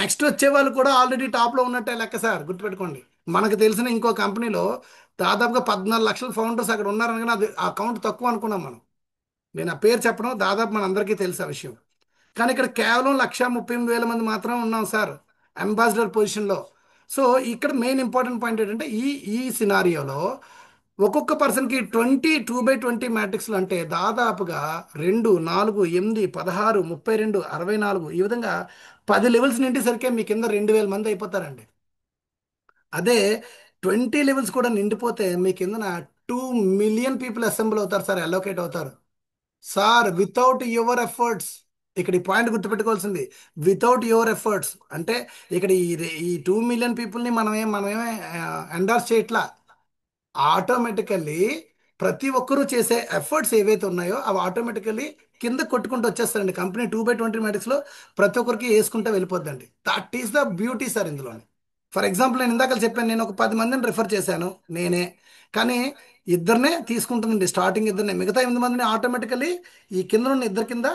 నెక్స్ట్ వచ్చే వాళ్ళు కూడా ఆల్రెడీ టాప్లో ఉన్నట్టే లెక్క సార్, గుర్తుపెట్టుకోండి. మనకు తెలిసిన ఇంకో కంపెనీలో దాదాపుగా 14 లక్షల ఫౌండర్స్ అక్కడ ఉన్నారని, కానీ అది ఆ కౌంట్ తక్కువ అనుకున్నాం మనం. నేను ఆ పేరు చెప్పడం దాదాపు మనందరికీ తెలుసు ఆ విషయం. కానీ ఇక్కడ కేవలం 1,38,000 మంది మాత్రమే ఉన్నాం సార్ అంబాసిడర్ పొజిషన్లో. సో ఇక్కడ మెయిన్ ఇంపార్టెంట్ పాయింట్ ఏంటంటే ఈ ఈ సినారియోలో ఒక్కొక్క పర్సన్కి 2/20 మ్యాట్రిక్స్లు అంటే దాదాపుగా 2 4 8 16 32 64 ఈ విధంగా 10 లెవెల్స్ నిండేసరికి మీ కింద 2,000 మంది అయిపోతారండి. అదే 20 లెవెల్స్ కూడా నిండిపోతే మీ కిందన 2 మిలియన్ పీపుల్ అసెంబుల్ అవుతారు సార్, అలోకేట్ అవుతారు సార్, వితౌట్ యువర్ ఎఫర్ట్స్. ఇక్కడ ఈ పాయింట్ గుర్తుపెట్టుకోవాల్సింది, వితౌట్ యువర్ ఎఫర్ట్స్. అంటే ఇక్కడ ఈ 2 మిలియన్ పీపుల్ని మనమే ఎండార్స్ చేయట్లా. ఆటోమేటికల్లీ ప్రతి ఒక్కరూ చేసే ఎఫర్ట్స్ ఏవైతే ఉన్నాయో అవి ఆటోమేటికల్లీ కింద కొట్టుకుంటూ వచ్చేస్తారండి. కంపెనీ 2/20 మ్యాట్రిక్స్లో ప్రతి ఒక్కరికి వేసుకుంటూ వెళ్ళిపోద్దండి. That is the beauty sir ఇందులోని. ఫర్ ఎగ్జాంపుల్ నేను ఇందాక చెప్పాను, నేను ఒక 10 మందిని రిఫర్ చేశాను నేనే, కానీ ఇద్దరినే తీసుకుంటుందండి. స్టార్టింగ్ ఇద్దరినే, మిగతా 8 మందిని ఆటోమేటికల్లీ ఈ కింద ఉన్న ఇద్దరి కింద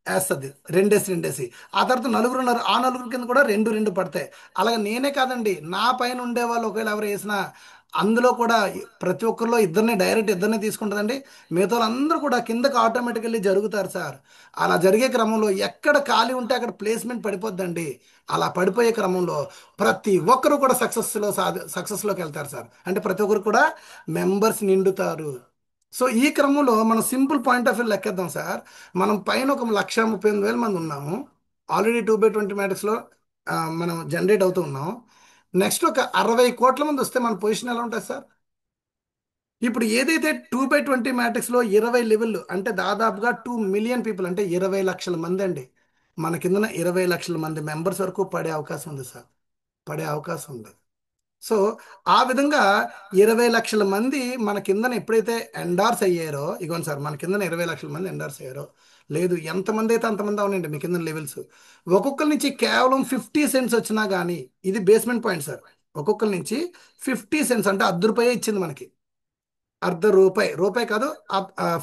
వేస్తుంది, రెండేసి రెండేసి. ఆ తర్వాత నలుగురు ఉన్నారు, ఆ నలుగురు కింద కూడా రెండు రెండు పడతాయి. అలాగే నేనే కాదండి, నా పైన ఉండే వాళ్ళు ఒకవేళ ఎవరు వేసినా అందులో కూడా ప్రతి ఒక్కరిలో ఇద్దరిని డైరెక్ట్ ఇద్దరిని తీసుకుంటుందండి. మిగతా వాళ్ళందరూ కూడా కిందకి ఆటోమేటికల్లీ జరుగుతారు సార్. అలా జరిగే క్రమంలో ఎక్కడ ఖాళీ ఉంటే అక్కడ ప్లేస్మెంట్ పడిపోద్దండి. అలా పడిపోయే క్రమంలో ప్రతి ఒక్కరు కూడా సక్సెస్లోకి వెళ్తారు సార్. అంటే ప్రతి ఒక్కరు కూడా మెంబర్స్ నిండుతారు. సో ఈ క్రమంలో మనం సింపుల్ పాయింట్ ఆఫ్ వ్యూ లెక్కేద్దాం సార్. మనం పైన ఒక 1,38,000 మంది ఉన్నాము. ఆల్రెడీ 2/20 మ్యాట్రిక్స్లో మనం జనరేట్ అవుతూ ఉన్నాం. నెక్స్ట్ ఒక 60 కోట్ల మంది వస్తే మన పొజిషన్ ఎలా ఉంటుంది సార్? ఇప్పుడు ఏదైతే 2/20 మ్యాట్రిక్స్లో 20 లెవెల్ అంటే దాదాపుగా 2 మిలియన్ పీపుల్, అంటే 20 లక్షల మంది అండి. మన కిందన 20 లక్షల మంది మెంబర్స్ వరకు పడే అవకాశం ఉంది సార్. పడే అవకాశం ఉంది. సో ఆ విధంగా 20 లక్షల మంది మన కిందన ఎప్పుడైతే ఎండార్స్ అయ్యారో, ఇగోండి సార్, మన కిందన 20 లక్షల మంది ఎండార్స్ అయ్యారో, లేదు ఎంతమంది అయితే అంతమంది అవునండి మీ కింద లెవెల్స్. ఒక్కొక్కరి నుంచి కేవలం 50 సెంట్స్ వచ్చినా కానీ, ఇది బేస్మెంట్ పాయింట్ సార్. ఒక్కొక్కరి నుంచి 50 సెంట్స్ అంటే ₹1 ఇచ్చింది మనకి. ₹1 రూపాయి కాదు,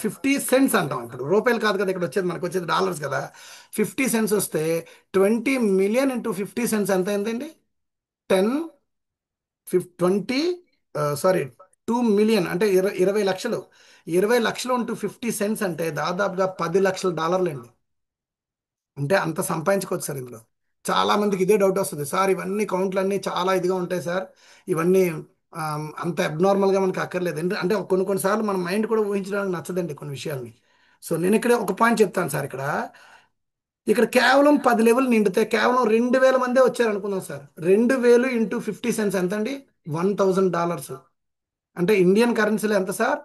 50 సెంట్స్ అంటాం. ఇప్పుడు రూపాయలు కాదు కదా ఇక్కడ వచ్చేది, మనకు వచ్చేది డాలర్స్ కదా. 50 సెంట్స్ వస్తే 20 మిలియన్ ఇంటూ 50 సెంట్స్ ఎంత అయిందండి? 20, సారీ, 2 మిలియన్ అంటే 20 లక్షలు. 20 లక్షలు ఇంటూ 50 సెంట్స్ అంటే దాదాపుగా $10 లక్షల అండి. అంటే అంత సంపాదించుకోవచ్చు సార్ ఇందులో. చాలా మందికి ఇదే డౌట్ వస్తుంది, సార్ ఇవన్నీ కౌంట్లు అన్నీ చాలా ఇదిగా ఉంటాయి సార్, ఇవన్నీ అంత అబ్నార్మల్గా మనకి అక్కర్లేదు అంటే కొన్ని కొన్నిసార్లు మన మైండ్ కూడా ఊహించడానికి నచ్చదండి కొన్ని విషయాల్ని. సో నేను ఇక్కడ ఒక పాయింట్ చెప్తాను సార్. ఇక్కడ ఇక్కడ కేవలం 10 లెవెల్ నిండితే కేవలం 2,000 మందే వచ్చారు అనుకుందాం సార్. 2,000 ఇంటూ 50 సెంట్స్ ఎంత అండి? $1,000. అంటే ఇండియన్ కరెన్సీలో ఎంత సార్?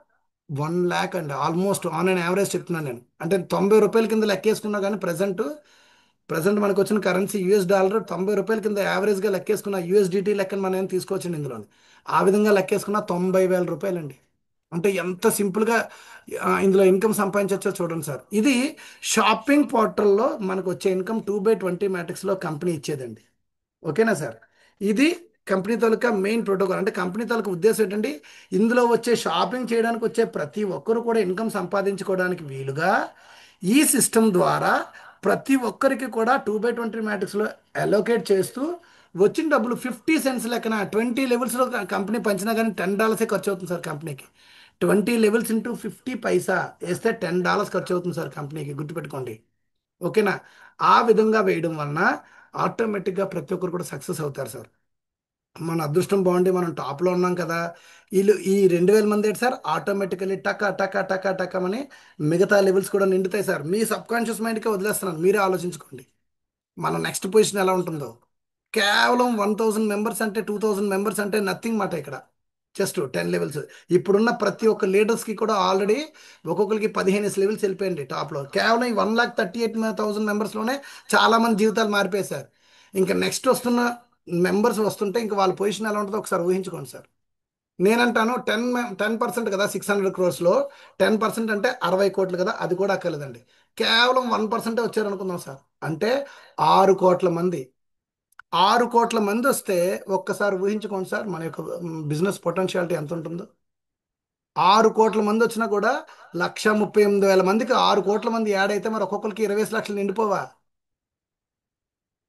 1 lakh అండి. ఆల్మోస్ట్ ఆన్ అండ్ యావరేజ్ చెప్తున్నాను నేను. అంటే ₹90 కింద లెక్కేసుకున్నా కానీ ప్రజెంట్ మనకు వచ్చిన కరెన్సీ US డాలర్ ₹90 కింద యావరేజ్గా లెక్కేసుకున్న, యూఎస్డిటీ లెక్కన మనం ఏం తీసుకోవచ్చండి ఇందులో. ఆ విధంగా లెక్కేసుకున్న ₹90,000 అండి. అంటే ఎంత సింపుల్గా ఇందులో ఇన్కమ్ సంపాదించవచ్చో చూడండి సార్. ఇది షాపింగ్ పోర్టల్లో మనకు వచ్చే ఇన్కమ్ 2/20 మ్యాట్రిక్స్లో కంపెనీ ఇచ్చేదండి. ఓకేనా సార్? ఇది కంపెనీ తాలూకా మెయిన్ ప్రోటోకాల్. అంటే కంపెనీ తాలూకా ఉద్దేశం ఏంటంటే ఇందులో వచ్చే షాపింగ్ చేయడానికి వచ్చే ప్రతి ఒక్కరు కూడా ఇన్కమ్ సంపాదించుకోవడానికి వీలుగా ఈ సిస్టమ్ ద్వారా ప్రతి ఒక్కరికి కూడా 2/20 మ్యాట్రిక్స్లో అలోకేట్ చేస్తూ వచ్చిన డబ్బులు 50 సెంట్స్ లెక్కన 20 లెవెల్స్లో కంపెనీ పంచినా కానీ $10 ఖర్చు అవుతుంది సార్ కంపెనీకి. 20 లెవెల్స్ ఇంటూ 50 పైసా వేస్తే $10 ఖర్చు అవుతుంది సార్ కంపెనీకి, గుర్తుపెట్టుకోండి. ఓకేనా? ఆ విధంగా వేయడం వలన ఆటోమేటిక్గా ప్రతి ఒక్కరు కూడా సక్సెస్ అవుతారు సార్. మన అదృష్టం బాగుండి మనం టాప్లో ఉన్నాం కదా. వీళ్ళు ఈ 2,000 మంది ఏంటి సార్, ఆటోమేటికలీ టక టక టక టకమని మిగతా లెవెల్స్ కూడా నిండుతాయి సార్. మీ సబ్ కాన్షియస్ మైండ్కే వదిలేస్తున్నాను, మీరే ఆలోచించుకోండి మన నెక్స్ట్ పొజిషన్ ఎలా ఉంటుందో. కేవలం 1,000 మెంబర్స్ అంటే 2,000 మెంబర్స్ అంటే నథింగ్ మాట ఇక్కడ. Just 10 levels. ఇప్పుడున్న ప్రతి ఒక్క లీడర్స్కి కూడా ఆల్రెడీ ఒక్కొక్కరికి 15 లెవెల్స్ వెళ్ళిపోయింది టాప్లో. కేవలం ఈ 1,38,000 మెంబర్స్లోనే చాలామంది జీవితాలు మారిపోయాయి సార్. ఇంకా నెక్స్ట్ వస్తున్న మెంబర్స్ వస్తుంటే ఇంకా వాళ్ళ పొజిషన్ ఎలా ఉంటుందో ఒకసారి ఊహించుకోండి సార్. నేనంటాను 10% కదా 600 crores, 10% అంటే 60 కోట్లు కదా, అది కూడా అక్కర్లేదండి. కేవలం 1% వచ్చారనుకుందాం సార్. అంటే 6 కోట్ల మంది. 6 కోట్ల మంది వస్తే ఒక్కసారి ఊహించుకోండి సార్ మన యొక్క బిజినెస్ పొటెన్షియాలిటీ ఎంత ఉంటుందో. 6 కోట్ల మంది వచ్చినా కూడా 1,38,000 మందికి 6 కోట్ల మంది యాడ్ అయితే మరి ఒక్కొక్కరికి 20 లక్షలు నిండిపోవా?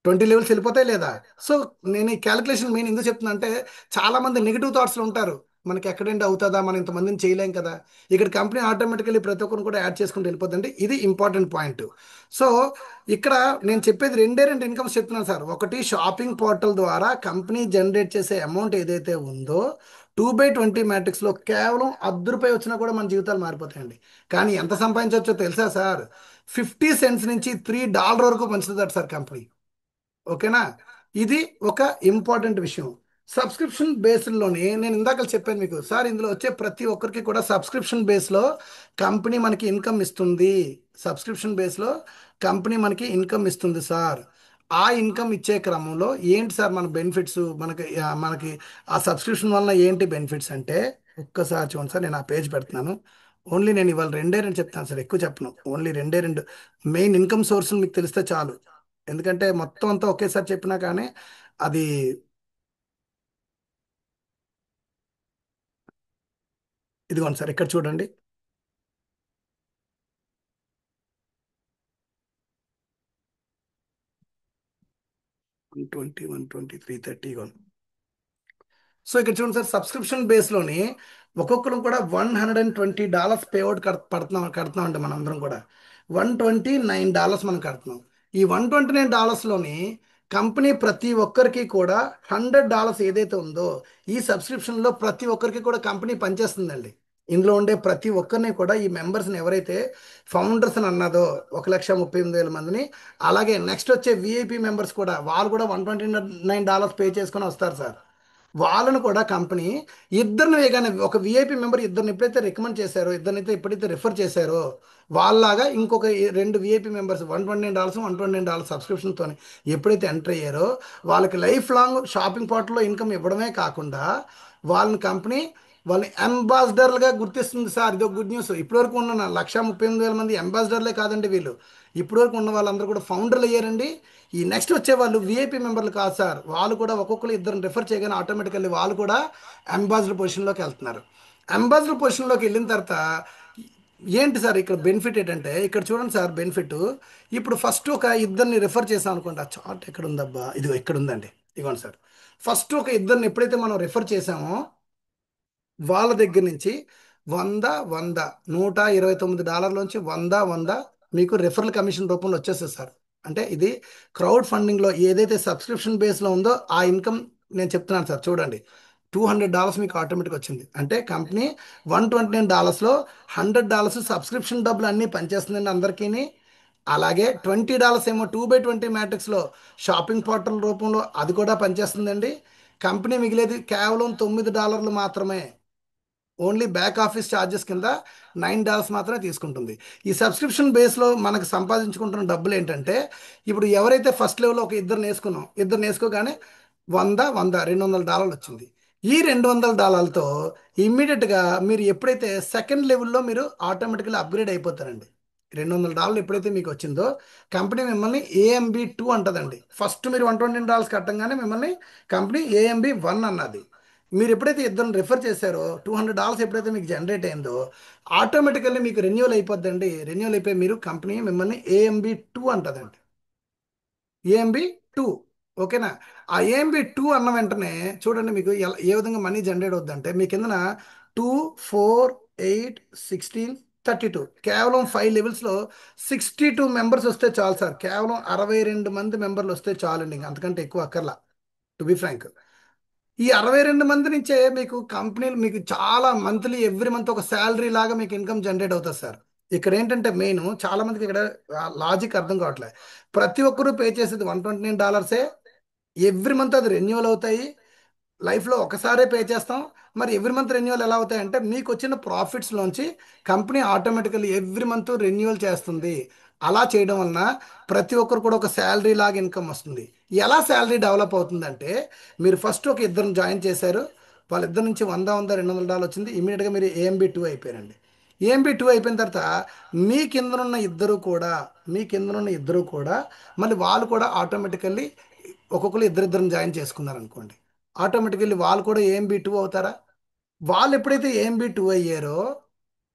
20 లెవెల్స్ వెళ్ళిపోతాయి లేదా? సో నేను ఈ క్యాలిక్యులేషన్ మెయిన్ ఎందుకు చెప్తున్నా అంటే చాలా మంది నెగిటివ్ థాట్స్లో ఉంటారు. మనకి ఎక్కడేంటి అవుతుందా, మనం ఇంతమందిని చేయలేం కదా. ఇక్కడ కంపెనీ ఆటోమేటికల్లీ ప్రతి ఒక్కరిని కూడా యాడ్ చేసుకుంటూ వెళ్ళిపోద్దండి. ఇది ఇంపార్టెంట్ పాయింట్. సో ఇక్కడ నేను చెప్పేది రెండు ఇన్కమ్స్ చెప్తున్నాను సార్. ఒకటి, షాపింగ్ పోర్టల్ ద్వారా కంపెనీ జనరేట్ చేసే అమౌంట్ ఏదైతే ఉందో 2/20 మ్యాట్రిక్స్లో కేవలం ₹1 వచ్చినా కూడా మన జీవితాలు మారిపోతాయండి. కానీ ఎంత సంపాదించవచ్చో తెలుసా సార్? 50 సెంట్స్ నుంచి $3 వరకు పంచుతుందట సార్ కంపెనీ. ఓకేనా? ఇది ఒక ఇంపార్టెంట్ విషయం. సబ్స్క్రిప్షన్ బేస్డ్లోనే నేను ఇందాక చెప్పాను మీకు సార్, ఇందులో వచ్చే ప్రతి ఒక్కరికి కూడా సబ్స్క్రిప్షన్ బేస్లో కంపెనీ మనకి ఇన్కమ్ ఇస్తుంది. సబ్స్క్రిప్షన్ బేస్లో కంపెనీ మనకి ఇన్కమ్ ఇస్తుంది సార్. ఆ ఇన్కమ్ ఇచ్చే క్రమంలో ఏంటి సార్ మన బెనిఫిట్స్, మనకి ఆ సబ్స్క్రిప్షన్ వలన ఏంటి బెనిఫిట్స్ అంటే ఒక్కసారి చూడండి సార్, నేను ఆ పేజ్ పెడుతున్నాను. ఓన్లీ నేను ఇవాళ రెండే రెండు చెప్తాను సార్, ఎక్కువ చెప్పను. ఓన్లీ రెండే రెండు మెయిన్ ఇన్కమ్ సోర్స్ మీకు తెలిస్తే చాలు. ఎందుకంటే మొత్తం అంతా ఒకేసారి చెప్పినా కానీ అది, ఇదిగోండి సార్ ఇక్కడ చూడండి. 120, 120, 330. సో ఇక్కడ చూడండి సార్, సబ్స్క్రిప్షన్ బేస్లోని ఒక్కొక్కరు కూడా $120 పేఅవుట్ కడుతున్నాం అంటే మనందరం కూడా $129 మనం కడుతున్నాం. ఈ $129లోని కంపెనీ ప్రతి ఒక్కరికి కూడా $100 ఏదైతే ఉందో ఈ సబ్స్క్రిప్షన్లో ప్రతి ఒక్కరికి కూడా కంపెనీ పనిచేస్తుందండి. ఇందులో ఉండే ప్రతి ఒక్కరిని కూడా, ఈ మెంబర్స్ని ఎవరైతే ఫౌండర్స్ అని అన్నదో 1,38,000 మందిని, అలాగే నెక్స్ట్ వచ్చే విఐపి మెంబర్స్ కూడా, వాళ్ళు కూడా $129 పే చేసుకొని వస్తారు సార్. వాళ్ళను కూడా కంపెనీ ఇద్దరిని వేయగానే, ఒక విఐపి మెంబర్ ఇద్దరిని ఎప్పుడైతే రికమెండ్ చేశారో, ఇద్దరినైతే ఎప్పుడైతే రిఫర్ చేశారో, వాళ్ళలాగా ఇంకొక రెండు విఐపి మెంబర్స్ $129 సబ్స్క్రిప్షన్తో ఎప్పుడైతే ఎంటర్ అయ్యారో, వాళ్ళకి లైఫ్ లాంగ్ షాపింగ్ పార్ట్లో ఇన్కమ్ ఇవ్వడమే కాకుండా వాళ్ళని కంపెనీ వాళ్ళని అంబాసిడర్లుగా గుర్తిస్తుంది సార్. ఇది ఒక గుడ్ న్యూస్. ఇప్పటివరకు ఉన్న 1,38,000 మంది అంబాసిడర్లే కాదండి వీళ్ళు. ఇప్పటివరకు ఉన్న వాళ్ళందరూ కూడా ఫౌండర్లు అయ్యారండి. ఈ నెక్స్ట్ వచ్చే వాళ్ళు విఐపి మెంబర్లు కాదు సార్, వాళ్ళు కూడా ఒక్కొక్కరు ఇద్దరిని రిఫర్ చేయగానే ఆటోమేటికల్లీ వాళ్ళు కూడా అంబాసిడర్ పొజిషన్లోకి వెళ్తున్నారు. అంబాసిడర్ పొజిషన్లోకి వెళ్ళిన తర్వాత ఏంటి సార్ ఇక్కడ బెనిఫిట్ ఏంటంటే, ఇక్కడ చూడండి సార్ బెనిఫిట్. ఇప్పుడు ఫస్ట్ ఒక ఇద్దరిని రిఫర్ చేసాం అనుకోండి, ఆ చార్ట్ ఎక్కడ ఉందబ్బా, ఇదిగో ఇక్కడ ఉందండి. ఇదిగోండి సార్, ఫస్ట్ ఒక ఇద్దరిని ఎప్పుడైతే మనం రిఫర్ చేసామో వాళ్ళ దగ్గర నుంచి 100 100 $129 100 మీకు రిఫరల్ కమిషన్ రూపంలో వచ్చేస్తుంది సార్. అంటే ఇది క్రౌడ్ ఫండింగ్లో ఏదైతే సబ్స్క్రిప్షన్ బేస్లో ఉందో ఆ ఇన్కమ్ నేను చెప్తున్నాను సార్. చూడండి, $200 మీకు ఆటోమేటిక్ వచ్చింది. అంటే కంపెనీ $129లో $100 సబ్స్క్రిప్షన్ డబ్బులు అన్నీ పనిచేస్తుందండి అందరికీ. అలాగే $20 ఏమో 2/20 మ్యాట్రిక్స్లో షాపింగ్ పోర్టల్ రూపంలో అది కూడా పనిచేస్తుందండి. కంపెనీ మిగిలేది కేవలం $9 మాత్రమే. ఓన్లీ బ్యాక్ ఆఫీస్ ఛార్జెస్ కింద $9 మాత్రమే తీసుకుంటుంది. ఈ సబ్స్క్రిప్షన్ బేస్లో మనకు సంపాదించుకుంటున్న డబ్బులు ఏంటంటే, ఇప్పుడు ఎవరైతే ఫస్ట్ లెవెల్లో ఒక ఇద్దరు వేసుకున్నాం, ఇద్దరు వేసుకోగానే 100 100 $200 వచ్చింది. ఈ $200తో ఇమ్మీడియట్గా మీరు ఎప్పుడైతే సెకండ్ లెవెల్లో మీరు ఆటోమేటిక్గా అప్గ్రేడ్ అయిపోతారండి. $200 ఎప్పుడైతే మీకు వచ్చిందో కంపెనీ మిమ్మల్ని AMB2 అంటదండి. ఫస్ట్ మీరు $120 కట్టంగానే మిమ్మల్ని కంపెనీ AMB1 అన్నది. మీరు ఎప్పుడైతే ఇద్దరిని రిఫర్ చేశారో $200 ఎప్పుడైతే మీకు జనరేట్ అయిందో ఆటోమేటికల్లీ మీకు రెన్యువల్ అయిపోద్దండి. రెన్యువల్ అయిపోయి మీరు కంపెనీ మిమ్మల్ని AMB2 అంటదండి. AMB2, ఓకేనా? ఆ AMB2 అన్న వెంటనే చూడండి మీకు ఏ విధంగా మనీ జనరేట్ అవుద్దంటే, మీ కిందన 2 4 8 16 32 కేవలం 5 లెవెల్స్లో 62 మెంబర్స్ వస్తే చాలు సార్. కేవలం 62 మంది మెంబర్లు వస్తే చాలండి, ఇంక అంతకంటే ఎక్కువ అక్కర్లా, టు బి ఫ్రాంక్. ఈ 62 మంది నుంచే మీకు కంపెనీలు మీకు చాలా మంత్లీ ఎవ్రీ మంత్ ఒక శాలరీ లాగా మీకు ఇన్కమ్ జనరేట్ అవుతుంది సార్. ఇక్కడ ఏంటంటే మెయిన్, చాలా మందికి ఇక్కడ లాజిక్ అర్థం కావట్లేదు. ప్రతి ఒక్కరూ పే చేసేది $129. ఎవ్రీ మంత్ అది రెన్యువల్ అవుతాయి. లైఫ్లో ఒకసారే పే చేస్తాం. మరి ఎవ్రీ మంత్ రెన్యువల్ ఎలా అవుతాయంటే, మీకు వచ్చిన ప్రాఫిట్స్లోంచి company automatically every month renewal చేస్తుంది. అలా చేయడం వలన ప్రతి ఒక్కరు కూడా ఒక శాలరీ లాగా ఇన్కమ్ వస్తుంది. ఎలా శాలరీ డెవలప్ అవుతుందంటే, మీరు ఫస్ట్ ఒక ఇద్దరిని జాయిన్ చేశారు, వాళ్ళిద్దరి నుంచి 100 $200 వచ్చింది. ఇమీడియట్గా మీరు AMB2 అయిపోయారండి. AMB2 అయిపోయిన తర్వాత మీ కిందనున్న ఇద్దరు కూడా, మీ కిందనున్న ఇద్దరు కూడా మళ్ళీ వాళ్ళు కూడా ఆటోమేటికల్లీ ఒక్కొక్కరు ఇద్దరిద్దరిని జాయిన్ చేసుకున్నారు అనుకోండి, ఆటోమేటికల్లీ వాళ్ళు కూడా AMB2 అవుతారా? వాళ్ళు ఎప్పుడైతే AMB2 అయ్యారో,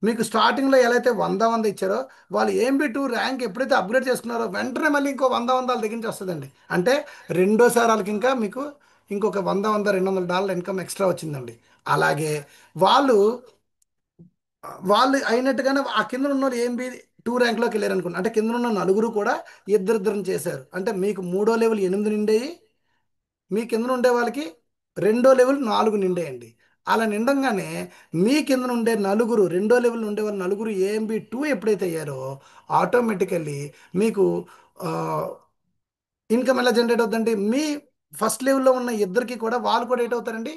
మీకు స్టార్టింగ్లో ఎలా అయితే 100 ఇచ్చారో, వాళ్ళు AMB2 ర్యాంక్ ఎప్పుడైతే అప్గ్రేడ్ చేసుకున్నారో వెంటనే మళ్ళీ ఇంకో 100 దగ్గర నుంచి వస్తుందండి. అంటే రెండోసారి వాళ్ళకి ఇంకా మీకు ఇంకొక 100 $200 ఇన్కమ్ ఎక్స్ట్రా వచ్చిందండి. అలాగే వాళ్ళు వాళ్ళు అయినట్టుగానే ఆ కింద ఉన్న వాళ్ళు AMB2 ర్యాంక్లోకి వెళ్ళారు అనుకోండి, అంటే కింద ఉన్న నలుగురు కూడా ఇద్దరిద్దరిని చేశారు. అంటే మీకు మూడో లెవెల్ 8 నిండేయి, మీ కింద ఉండే వాళ్ళకి రెండో లెవెల్ 4 నిండేయండి. అలా నిండంగానే మీ కింద ఉండే నలుగురు, రెండో లెవెల్ ఉండే వాళ్ళు నలుగురు AMB2 ఎప్పుడైతే అయ్యారో ఆటోమేటికల్లీ మీకు ఇన్కమ్ ఎలా జనరేట్ అవుతుందంటే, మీ ఫస్ట్ లెవెల్లో ఉన్న ఇద్దరికి కూడా వాళ్ళు కూడా ఏటవుతారండి,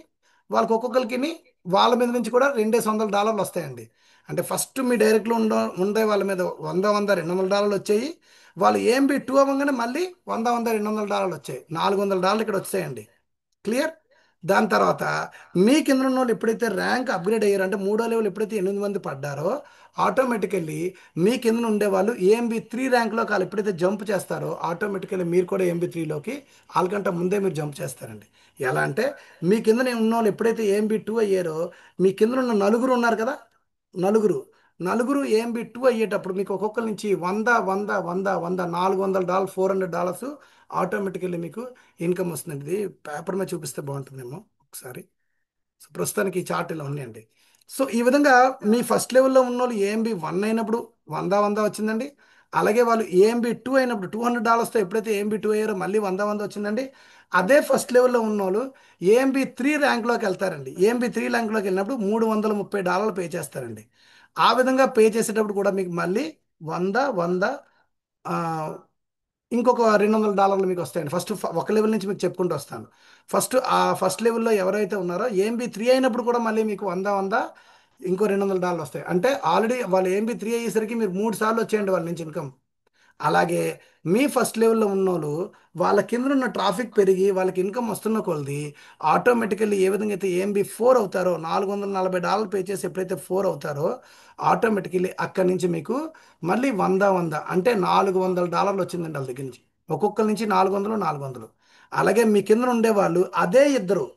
వాళ్ళకి ఒక్కొక్కరికి వాళ్ళ మీద నుంచి కూడా $200 వస్తాయండి. అంటే ఫస్ట్ మీ డైరెక్ట్లో ఉండే వాళ్ళ మీద 100 $200 వచ్చాయి. వాళ్ళు AMB2 అవ్వగానే మళ్ళీ 100 $200 వచ్చాయి. $400 ఇక్కడ వచ్చాయండి. క్లియర్? దాని తర్వాత మీ కింద ఉన్న వాళ్ళు ఎప్పుడైతే ర్యాంక్ అప్గ్రేడ్ అయ్యారో, అంటే మూడో లెవెల్ ఎప్పుడైతే 8 మంది పడ్డారో, ఆటోమేటికల్లీ మీ కింద ఉండే వాళ్ళు ఏఎంబి 3 ర్యాంక్లోకి వాళ్ళు ఎప్పుడైతే జంప్ చేస్తారో, ఆటోమేటికల్లీ మీరు కూడా ఏఎంబి 3లోకి వాళ్ళకంటే ముందే మీరు జంప్ చేస్తారండి. ఎలా అంటే మీ కింద ఉన్న వాళ్ళు ఎప్పుడైతే ఏఎంబి 2 అయ్యారో, మీ కింద ఉన్న నలుగురు ఉన్నారు కదా, నలుగురు నలుగురు ఏఎంబి 2 అయ్యేటప్పుడు మీకు ఒక్కొక్కరి నుంచి 100 100 100 100 $400 $400 ఆటోమేటికల్లీ మీకు ఇన్కమ్ వస్తుందండి. ఇది పేపర్ మీద చూపిస్తే బాగుంటుందేమో ఒకసారి. సో ప్రస్తుతానికి ఈ చార్ట్ ఇలా ఉన్నాయండి. సో ఈ విధంగా మీ ఫస్ట్ లెవెల్లో ఉన్న వాళ్ళు ఏఎంబి 1 అయినప్పుడు 100 100 వచ్చిందండి. అలాగే వాళ్ళు ఏఎంబి 2 అయినప్పుడు $200తో ఎప్పుడైతే ఏఎంబి 2 అయ్యారో మళ్ళీ 100 100 వచ్చిందండి. అదే ఫస్ట్ లెవెల్లో ఉన్న వాళ్ళు ఏఎంబి 3 ర్యాంక్లోకి వెళ్తారండి. ఏఎంబి 3 ర్యాంక్లోకి వెళ్ళినప్పుడు $330 పే చేస్తారండి. ఆ విధంగా పే చేసేటప్పుడు కూడా మీకు మళ్ళీ 100 100 ఇంకొక $200 మీకు వస్తాయండి. ఫస్ట్ ఒక లెవెల్ నుంచి మీకు చెప్పుకుంటూ వస్తాను. ఫస్ట్ లెవెల్లో ఎవరైతే ఉన్నారో ఏఎంబి 3 అయినప్పుడు కూడా మళ్ళీ మీకు 100 100 ఇంకో $200 వస్తాయి. అంటే ఆల్రెడీ వాళ్ళు ఏఎంబి 3 అయ్యేసరికి మీరు 3 సార్లు వచ్చేయండి వాళ్ళ నుంచి ఇన్కమ్. అలాగే మీ ఫస్ట్ లెవెల్లో ఉన్నోళ్ళు వాళ్ళ కింద ఉన్న ట్రాఫిక్ పెరిగి వాళ్ళకి ఇన్కమ్ వస్తున్న కొలది ఆటోమేటికల్లీ ఏ విధంగా అయితే ఏఎంబి 4 అవుతారో, $440 పే చేసి ఎప్పుడైతే 4 అవుతారో, ఆటోమేటికల్లీ అక్కడి నుంచి మీకు మళ్ళీ 100 100 అంటే $400 వచ్చిందండి వాళ్ళ దగ్గర నుంచి. ఒక్కొక్కరి నుంచి 400 400. అలాగే మీ కింద ఉండేవాళ్ళు అదే ఇద్దరు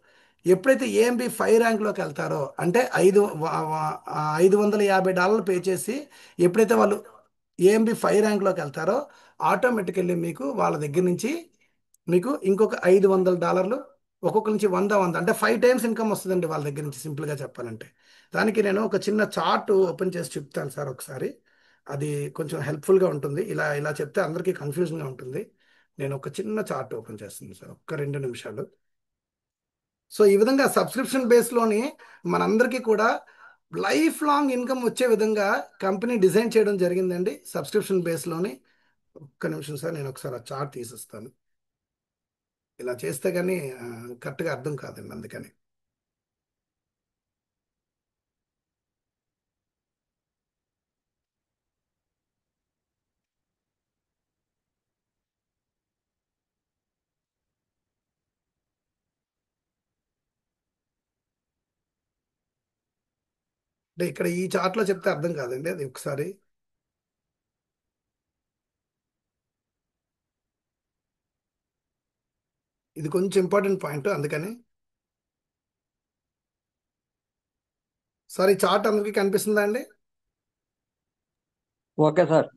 ఎప్పుడైతే ఏఎంబి 5 ర్యాంక్లోకి వెళ్తారో, అంటే 550 పే చేసి ఎప్పుడైతే వాళ్ళు ఏఎంబి 5 ర్యాంక్లోకి వెళ్తారో, ఆటోమేటికల్లీ మీకు వాళ్ళ దగ్గర నుంచి మీకు ఇంకొక $500 ఒక్కొక్క నుంచి 100 100 అంటే 5 టైమ్స్ ఇన్కమ్ వస్తుందండి వాళ్ళ దగ్గర నుంచి, సింపుల్గా చెప్పాలంటే. దానికి నేను ఒక చిన్న చార్ట్ ఓపెన్ చేసి చెప్తాను సార్ ఒకసారి. అది కొంచెం హెల్ప్ఫుల్గా ఉంటుంది. ఇలా ఇలా చెప్తే అందరికీ కన్ఫ్యూజన్గా ఉంటుంది. నేను ఒక చిన్న చార్ట్ ఓపెన్ చేస్తున్నాను సార్, ఒక్క 2 నిమిషాలు. సో ఈ విధంగా సబ్స్క్రిప్షన్ బేస్లోని మనందరికీ కూడా లైఫ్ లాంగ్ ఇన్కమ్ వచ్చే విధంగా కంపెనీ డిజైన్ చేయడం జరిగిందండి, సబ్స్క్రిప్షన్ బేస్లోని. ఒక్క నిమిషం సార్, నేను ఒకసారి ఆ చార్ట్ తీసిస్తాను. ఇలా చేస్తే కానీ కరెక్ట్గా అర్థం కాదండి, అందుకని. అంటే ఇక్కడ ఈ చార్ట్లో చెప్తే అర్థం కాదండి, అది ఒకసారి. ఇది కొంచెం ఇంపార్టెంట్ పాయింట్, అందుకని. సార్ ఈ చార్ట్ అందరికీ కనిపిస్తుందా అండి? Okay sir.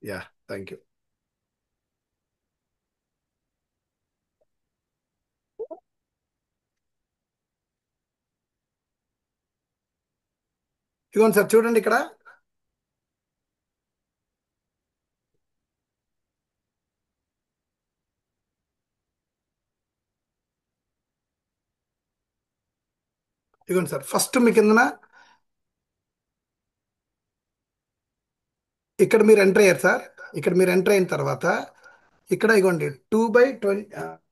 Yeah, thank you. ఇదిగోండి సార్, చూడండి ఇక్కడ. ఇదిగోండి సార్, ఫస్ట్ మీ కిందన ఇక్కడ మీరు ఎంటర్ అయ్యారు సార్. ఇక్కడ మీరు ఎంటర్ అయిన తర్వాత ఇక్కడ ఇగోండి 2/20.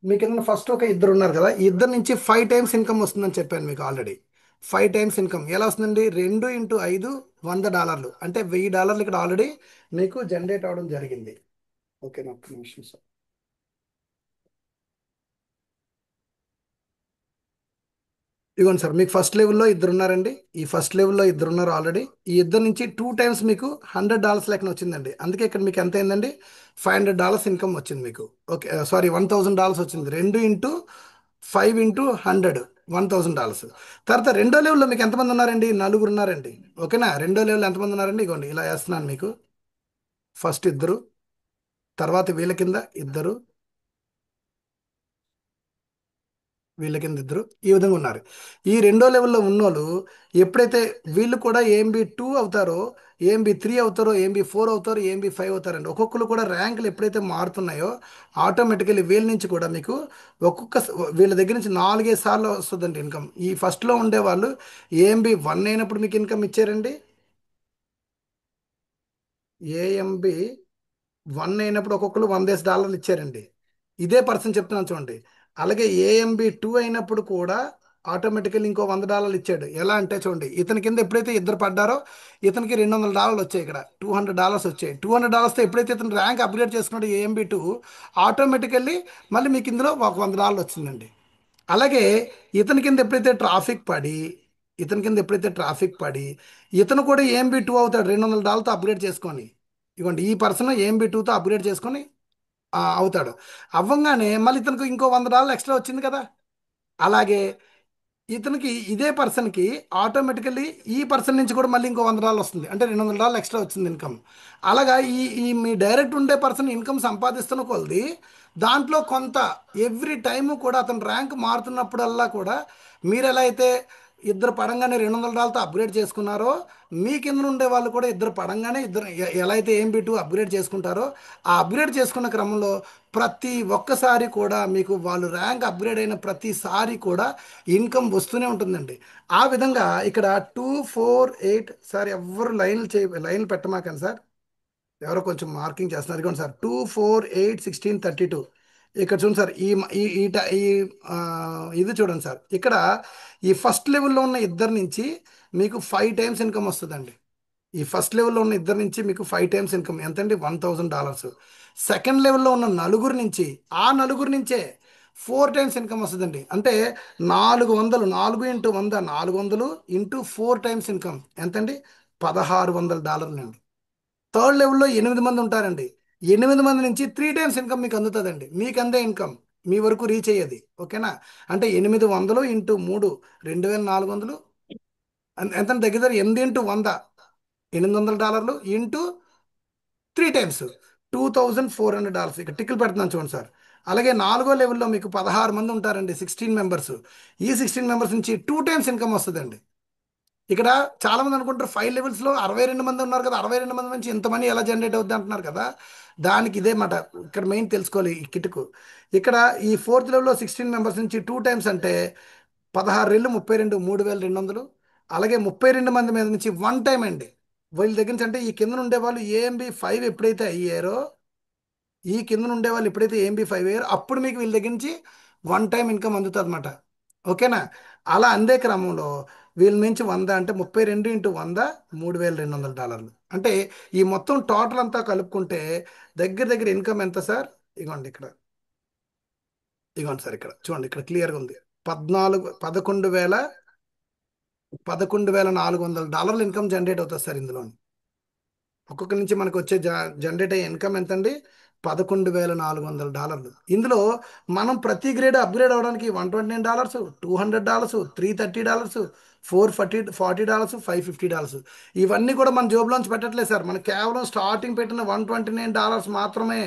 మీ కింద ఫస్ట్ ఒక ఇద్దరు ఉన్నారు కదా, ఈ ఇద్దరు నుంచి 5 టైమ్స్ ఇన్కమ్ వస్తుందని చెప్పాను మీకు ఆల్రెడీ. 5 టైమ్స్ ఇన్కమ్ ఎలా వస్తుందండి? 2 × 5 $100, అంటే $1000 ఇక్కడ ఆల్రెడీ మీకు జనరేట్ అవ్వడం జరిగింది. ఓకే, ఒక్క నిమిషం సార్. ఇదిగోండి సార్, మీకు ఫస్ట్ లెవెల్లో ఇద్దరు ఉన్నారండి. ఈ ఫస్ట్ లెవెల్లో ఇద్దరు ఉన్నారు ఆల్రెడీ. ఈ ఇద్దరు నుంచి 2 టైమ్స్ మీకు $100 లెక్కన వచ్చిందండి. అందుకే ఇక్కడ మీకు ఎంత అయిందండి? $500 ఇన్కమ్ వచ్చింది మీకు. ఓకే, సారీ, $1000 వచ్చింది. 2 × 5 × 100 $1000. తర్వాత రెండో లెవెల్లో మీకు ఎంతమంది ఉన్నారండి? నలుగురు ఉన్నారండి. ఓకేనా? రెండో లెవెల్లో ఎంతమంది ఉన్నారండి? ఇగోండి ఇలా వేస్తున్నాను మీకు. ఫస్ట్ ఇద్దరు, తర్వాత వీళ్ళ కింద ఇద్దరు, వీళ్ళ కింద ఇద్దరు, ఈ విధంగా ఉన్నారు. ఈ రెండో లెవెల్లో ఉన్నోళ్ళు ఎప్పుడైతే వీళ్ళు కూడా ఏఎంబి 2 అవుతారో, ఏఎంబి 3 అవుతారో, ఏఎంబి 4 అవుతారో, ఏఎంబి 5 అవుతారండి. ఒక్కొక్కరు కూడా ర్యాంకులు ఎప్పుడైతే మారుతున్నాయో, ఆటోమేటికల్లీ వీళ్ళ నుంచి కూడా మీకు వీళ్ళ దగ్గర నుంచి 4 5 సార్లు వస్తుందండి ఇన్కమ్. ఈ ఫస్ట్లో ఉండే వాళ్ళు ఏఎంబి 1 అయినప్పుడు మీకు ఇన్కమ్ ఇచ్చారండి. ఏఎంబి 1 అయినప్పుడు ఒక్కొక్కరు $100 ఇచ్చారండి. ఇదే పర్సన్ చెప్తున్నాను చూడండి. అలాగే ఏఎంబి 2 అయినప్పుడు కూడా ఆటోమేటికల్లీ ఇంకో $100 ఇచ్చాడు. ఎలా అంటే చూడండి, ఇతని కింద ఎప్పుడైతే ఇద్దరు పడ్డారో ఇతనికి $200 వచ్చాయి, ఇక్కడ $200 వచ్చాయి. $200తో ఎప్పుడైతే ఇతను ర్యాంక్ అప్గ్రేడ్ చేసుకున్నాడు AMB2, ఆటోమేటికల్లీ మళ్ళీ మీకు ఇందులో ఒక $100 వచ్చిందండి. అలాగే ఇతని కింద ఎప్పుడైతే ట్రాఫిక్ పడి ఇతని కింద ఎప్పుడైతే ట్రాఫిక్ పడి ఇతను కూడా AMB2 అవుతాడు $200తో అప్గ్రేడ్ చేసుకొని. ఇవ్వండి, ఈ పర్సన్ AMB2తో అప్గ్రేడ్ చేసుకొని అవుతాడు. అవ్వంగానే మళ్ళీ ఇతనికి ఇంకో $100 ఎక్స్ట్రా వచ్చింది కదా. అలాగే ఇతనికి ఇదే పర్సన్కి ఆటోమేటికల్లీ ఈ పర్సన్ నుంచి కూడా మళ్ళీ ఇంకో $100 వస్తుంది, అంటే $200 ఎక్స్ట్రా వచ్చింది ఇన్కమ్. అలాగా ఈ ఈ మీ డైరెక్ట్ ఉండే పర్సన్ ఇన్కమ్ సంపాదిస్తున్న కొలది దాంట్లో కొంత ఎవ్రీ టైము కూడా అతను ర్యాంక్ మారుతున్నప్పుడల్లా కూడా మీరు ఎలా అయితే ఇద్దరు పడంగానే $200తో అప్గ్రేడ్ చేసుకున్నారో, మీ కింద ఉండే వాళ్ళు కూడా ఇద్దరు పడంగానే ఇద్దరు ఎలా అయితే AMB2 అప్గ్రేడ్ చేసుకుంటారో, ఆ అప్గ్రేడ్ చేసుకున్న క్రమంలో ప్రతి ఒక్కసారి కూడా మీకు వాళ్ళు ర్యాంక్ అప్గ్రేడ్ అయిన ప్రతిసారి కూడా ఇన్కమ్ వస్తూనే ఉంటుందండి. ఆ విధంగా ఇక్కడ 248 సార్, ఎవరు లైన్లు పెట్టమాకండి సార్. ఎవరో కొంచెం మార్కింగ్ చేస్తున్నారు. ఇదిగోండి సార్, 248 16 32. ఇక్కడ చూడండి సార్, ఈ ఈ ఈ ట- ఈ, ఆ, ఇది చూడండి సార్. ఇక్కడ ఈ ఫస్ట్ లెవెల్లో ఉన్న ఇద్దరు నుంచి మీకు 5 టైమ్స్ ఇన్కమ్ వస్తుందండి. ఈ ఫస్ట్ లెవెల్లో ఉన్న ఇద్దరు నుంచి మీకు 5 టైమ్స్ ఇన్కమ్ ఎంతండి, $1000. సెకండ్ లెవెల్లో ఉన్న నలుగురు నుంచి, ఆ నలుగురు నుంచే 4 టైమ్స్ ఇన్కమ్ వస్తుందండి. అంటే 400, 4 × 100, 400 ఇంటూ 4 టైమ్స్ ఇన్కమ్ ఎంతండి, $1600 అండి. థర్డ్ లెవెల్లో 8 మంది ఉంటారండి. 8 మంది నుంచి 3 టైమ్స్ ఇన్కమ్ మీకు అందుతుందండి. మీకు అందే ఇన్కమ్ మీ వరకు రీచ్ అయ్యేది. ఓకేనా. అంటే 800 ఇంటూ 3 2400, ఎంత దగ్గర దగ్గర 8 × 100 $800 ఇంటూ 3 టైమ్స్ $2400. ఇక టిక్కులు పెడుతున్నాను చూడండి సార్. అలాగే నాలుగో లెవెల్లో మీకు 16 మంది ఉంటారండి, 16 మెంబర్స్. ఈ 16 మెంబర్స్ నుంచి 2 టైమ్స్ ఇన్కమ్ వస్తుందండి. ఇక్కడ చాలా మంది అనుకుంటారు 5 లెవెల్స్లో 62 మంది ఉన్నారు కదా, 62 మంది నుంచి ఇంత మనీ ఎలా జనరేట్ అవుద్ది అంటున్నారు కదా. దానికి ఇదే మాట ఇక్కడ మెయిన్ తెలుసుకోవాలి ఈ కిటుకు. ఇక్కడ ఈ ఫోర్త్ లెవెల్లో 16 మెంబర్స్ నుంచి 2 టైమ్స్ అంటే 16 32 3200. అలాగే 32 మంది మీద నుంచి 1 టైం అండి. వీళ్ళ దగ్గర నుంచి అంటే ఈ కింద ఉండే వాళ్ళు AMB5 ఎప్పుడైతే అయ్యారో, ఈ కింద ఉండే వాళ్ళు ఎప్పుడైతే AMB5 అయ్యారో అప్పుడు మీకు వీళ్ళ దగ్గర నుంచి 1 టైం ఇన్కమ్ అందుతుంది అనమాట. ఓకేనా. అలా అందే క్రమంలో వీళ్ళ నుంచి 100 అంటే 32 × 100 $3200. అంటే ఈ మొత్తం టోటల్ అంతా కలుపుకుంటే దగ్గర దగ్గర ఇన్కమ్ ఎంత సార్. ఇగోండి ఇక్కడ, ఇగోండి సార్, ఇక్కడ చూడండి, ఇక్కడ క్లియర్గా ఉంది. 11,400 ఇన్కమ్ జనరేట్ అవుతుంది సార్ ఇందులో. ఒక్కొక్క నుంచి మనకు వచ్చే జనరేట్ అయ్యే ఇన్కమ్ ఎంతండి, $11,400. ఇందులో మనం ప్రతి గ్రేడ్ అప్గ్రేడ్ అవ్వడానికి $129, $200, $330, $440, $550. ఇవన్నీ కూడా మన జోబులోంచి పెట్టట్లేదు సార్. మనం కేవలం స్టార్టింగ్ పెట్టిన $129 మాత్రమే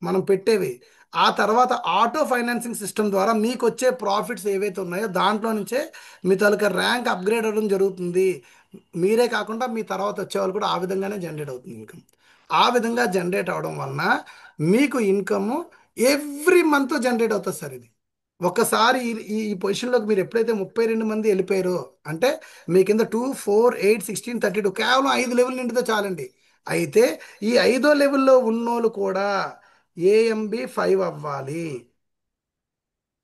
మనం పెట్టేవి. ఆ తర్వాత ఆటో ఫైనాన్సింగ్ సిస్టమ్ ద్వారా మీకు వచ్చే ప్రాఫిట్స్ ఏవైతే ఉన్నాయో దాంట్లో నుంచే మీ తాలూకా ర్యాంక్ అప్గ్రేడ్ అవ్వడం జరుగుతుంది. మీరే కాకుండా మీ తర్వాత వచ్చే వాళ్ళు కూడా ఆ విధంగానే జనరేట్ అవుతుంది ఇన్కమ్. ఆ విధంగా జనరేట్ అవడం వలన మీకు ఇన్కమ్ ఎవ్రీ మంత్ జనరేట్ అవుతుంది సార్. ఇది ఒకసారి ఈ ఈ ఈ పొజిషన్లోకి మీరు ఎప్పుడైతే 32 మంది వెళ్ళిపోయారో, అంటే మీ కింద 2 4 8 16 32 కేవలం 5 లెవెల్ నిండితే చాలండి. అయితే ఈ 5వ లెవెల్లో ఉన్నోళ్ళు కూడా AMB5 అవ్వాలి.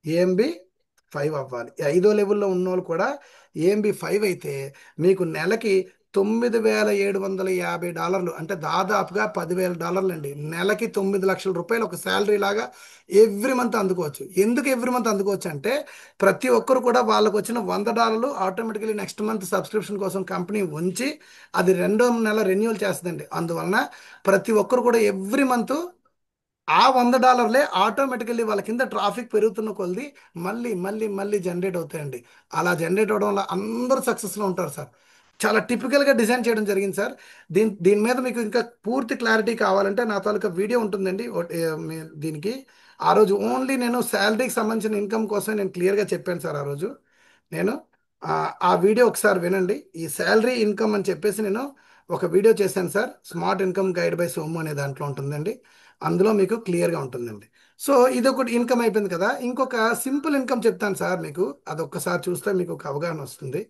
AMB5 అవ్వాలి. ఈ 5వ లెవెల్లో ఉన్నోళ్ళు కూడా AMB5 అయితే మీకు నెలకి $9,750, అంటే దాదాపుగా $10,000 అండి. నెలకి $9 లక్షల ఒక శాలరీ లాగా ఎవ్రీ మంత్ అందుకోవచ్చు. ఎందుకు ఎవ్రీ మంత్ అందుకోవచ్చు అంటే ప్రతి ఒక్కరు కూడా వాళ్ళకు వచ్చిన $100 ఆటోమేటికలీ నెక్స్ట్ మంత్ సబ్స్క్రిప్షన్ కోసం కంపెనీ ఉంచి అది రెండో నెల రెన్యూవల్ చేస్తుందండి. అందువలన ప్రతి ఒక్కరు కూడా ఎవ్రీ మంత్ ఆ $100 ఆటోమేటికల్లీ వాళ్ళ కింద ట్రాఫిక్ పెరుగుతున్న కొలది మళ్ళీ మళ్ళీ మళ్ళీ జనరేట్ అవుతాయండి. అలా జనరేట్ అవడం వల్ల అందరూ సక్సెస్లో ఉంటారు సార్. చాలా టిపికల్గా డిజైన్ చేయడం జరిగింది సార్. దీని మీద మీకు ఇంకా పూర్తి క్లారిటీ కావాలంటే నా తాలూకా వీడియో ఉంటుందండి. దీనికి ఆ రోజు ఓన్లీ నేను శాలరీకి సంబంధించిన ఇన్కమ్ కోసం నేను క్లియర్గా చెప్పాను సార్. ఆ రోజు నేను ఆ ఆ వీడియో ఒకసారి వినండి. ఈ శాలరీ ఇన్కమ్ అని చెప్పేసి నేను ఒక వీడియో చేశాను sir. Smart income guide by Somu అనే దాంట్లో ఉంటుందండి. అందులో మీకు క్లియర్గా ఉంటుందండి. సో ఇదొకటి ఇన్కమ్ అయిపోయింది కదా. ఇంకొక సింపుల్ ఇన్కమ్ చెప్తాను సార్ మీకు. అదొక్కసారి చూస్తే మీకు ఒక అవగాహన వస్తుంది.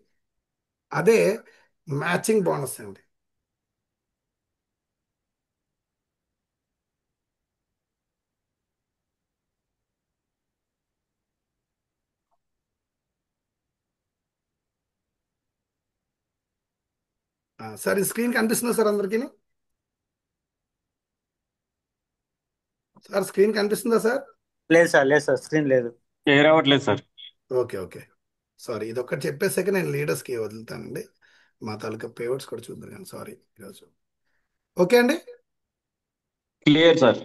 అదే మ్యాచింగ్ బోనస్ అండి. సార్ ఈ స్క్రీన్ కనిపిస్తుందా సార్ అందరికీ? సార్ స్క్రీన్ కనిపిస్తుందా సార్? లేదు సార్, లేదు సార్, స్క్రీన్ లేదు. క్లియర్ అవ్వట్లేదు సార్. Okay okay. సారీ, ఇది ఒక్కటి చెప్పేసాక నేను లీడర్స్కి వదులుతానండి. మా తాలూకా పేవర్స్ కూడా చూద్దరు కానీ సారీ ఈరోజు. ఓకే అండి. Clear sir.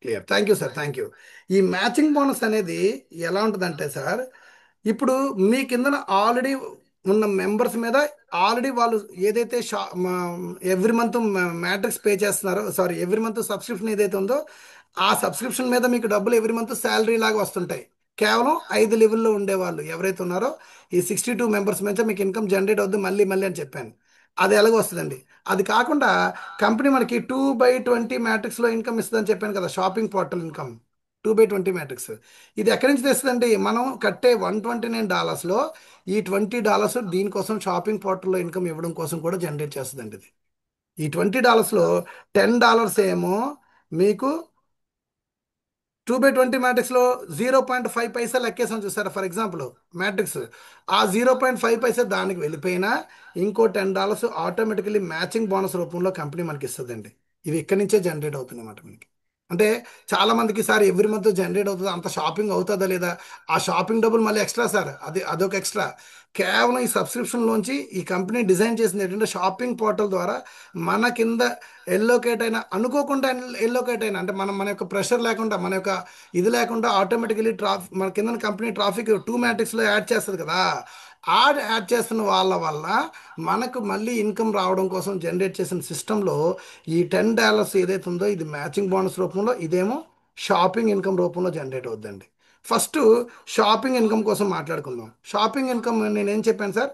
Clear. Thank you sir, thank you. ఈ మ్యాచింగ్ బోనస్ అనేది ఎలా ఉంటుందంటే సార్, ఇప్పుడు మీ కిందన ఆల్రెడీ ఉన్న మెంబర్స్ మీద ఆల్రెడీ వాళ్ళు ఏదైతే ఎవ్రీ మంత్ మ్యాట్రిక్స్ పే చేస్తున్నారో, సారీ ఎవ్రీ మంత్ సబ్స్క్రిప్షన్ ఏదైతే ఉందో ఆ సబ్స్క్రిప్షన్ మీద మీకు డబ్బులు ఎవ్రీ మంత్ శాలరీ లాగా వస్తుంటాయి. కేవలం 5 లెవెల్లో ఉండేవాళ్ళు ఎవరైతే ఉన్నారో ఈ 62 మెంబర్స్ మీద మీకు ఇన్కమ్ జనరేట్ అవుద్ది మళ్ళీ మళ్ళీ అని చెప్పాను. అది ఎలాగో వస్తుందండి. అది కాకుండా కంపెనీ మనకి 2/20 మ్యాట్రిక్స్లో ఇన్కమ్ ఇస్తుందని చెప్పాను కదా, షాపింగ్ పోర్టల్ ఇన్కమ్ 2/20 మ్యాట్రిక్స్. ఇది ఎక్కడి నుంచి తెస్తుందండి? మనం కట్టే $129లో ఈ $20 దీనికోసం షాపింగ్ పోర్టల్లో ఇన్కమ్ ఇవ్వడం కోసం కూడా జనరేట్ చేస్తుందండి ఇది. ఈ $20లో $10 ఏమో మీకు 2/20 మ్యాట్రిక్స్లో 0.5 పైసా లెక్కేసాం చూసారా, ఫర్ ఎగ్జాంపుల్ మ్యాట్రిక్స్. ఆ 0.5 పైసా దానికి వెళ్ళిపోయినా ఇంకో $10 ఆటోమేటికలీ మ్యాచింగ్ బోనస్ రూపంలో కంపెనీ మనకి ఇస్తుందండి. ఇవి ఇక్కడి నుంచే జనరేట్ అవుతుంది అన్నమాట మనకి. అంటే చాలా మందికి సార్ ఎవ్రీ మంత్ జనరేట్ అవుతుంది, అంత షాపింగ్ అవుతుందా లేదా? ఆ షాపింగ్ డబ్బులు మళ్ళీ ఎక్స్ట్రా సార్, అదొక ఎక్స్ట్రా. కేవలం ఈ సబ్స్క్రిప్షన్లోంచి ఈ కంపెనీ డిజైన్ చేసింది ఏంటంటే షాపింగ్ పోర్టల్ ద్వారా మన కింద ఎల్లోకేట్ అయినా అనుకోకుండా ఎల్లోకేట్ అయినా అంటే మనం మన యొక్క ప్రెషర్ లేకుండా మన యొక్క ఇది లేకుండా ఆటోమేటికలీ మన కింద కంపెనీ ట్రాఫిక్ 2 మ్యాట్రిక్స్లో యాడ్ చేస్తుంది కదా. యాడ్ చేస్తున్న వాళ్ళ వల్ల మనకు మళ్ళీ ఇన్కమ్ రావడం కోసం జనరేట్ చేసిన సిస్టంలో ఈ $10 ఏదైతే ఉందో ఇది మ్యాచింగ్ బోనస్ రూపంలో, ఇదేమో షాపింగ్ ఇన్కమ్ రూపంలో జనరేట్ అవుద్దండి. ఫస్ట్ షాపింగ్ ఇన్కమ్ కోసం మాట్లాడుకుందాం. షాపింగ్ ఇన్కమ్ నేనేం చెప్పాను సార్,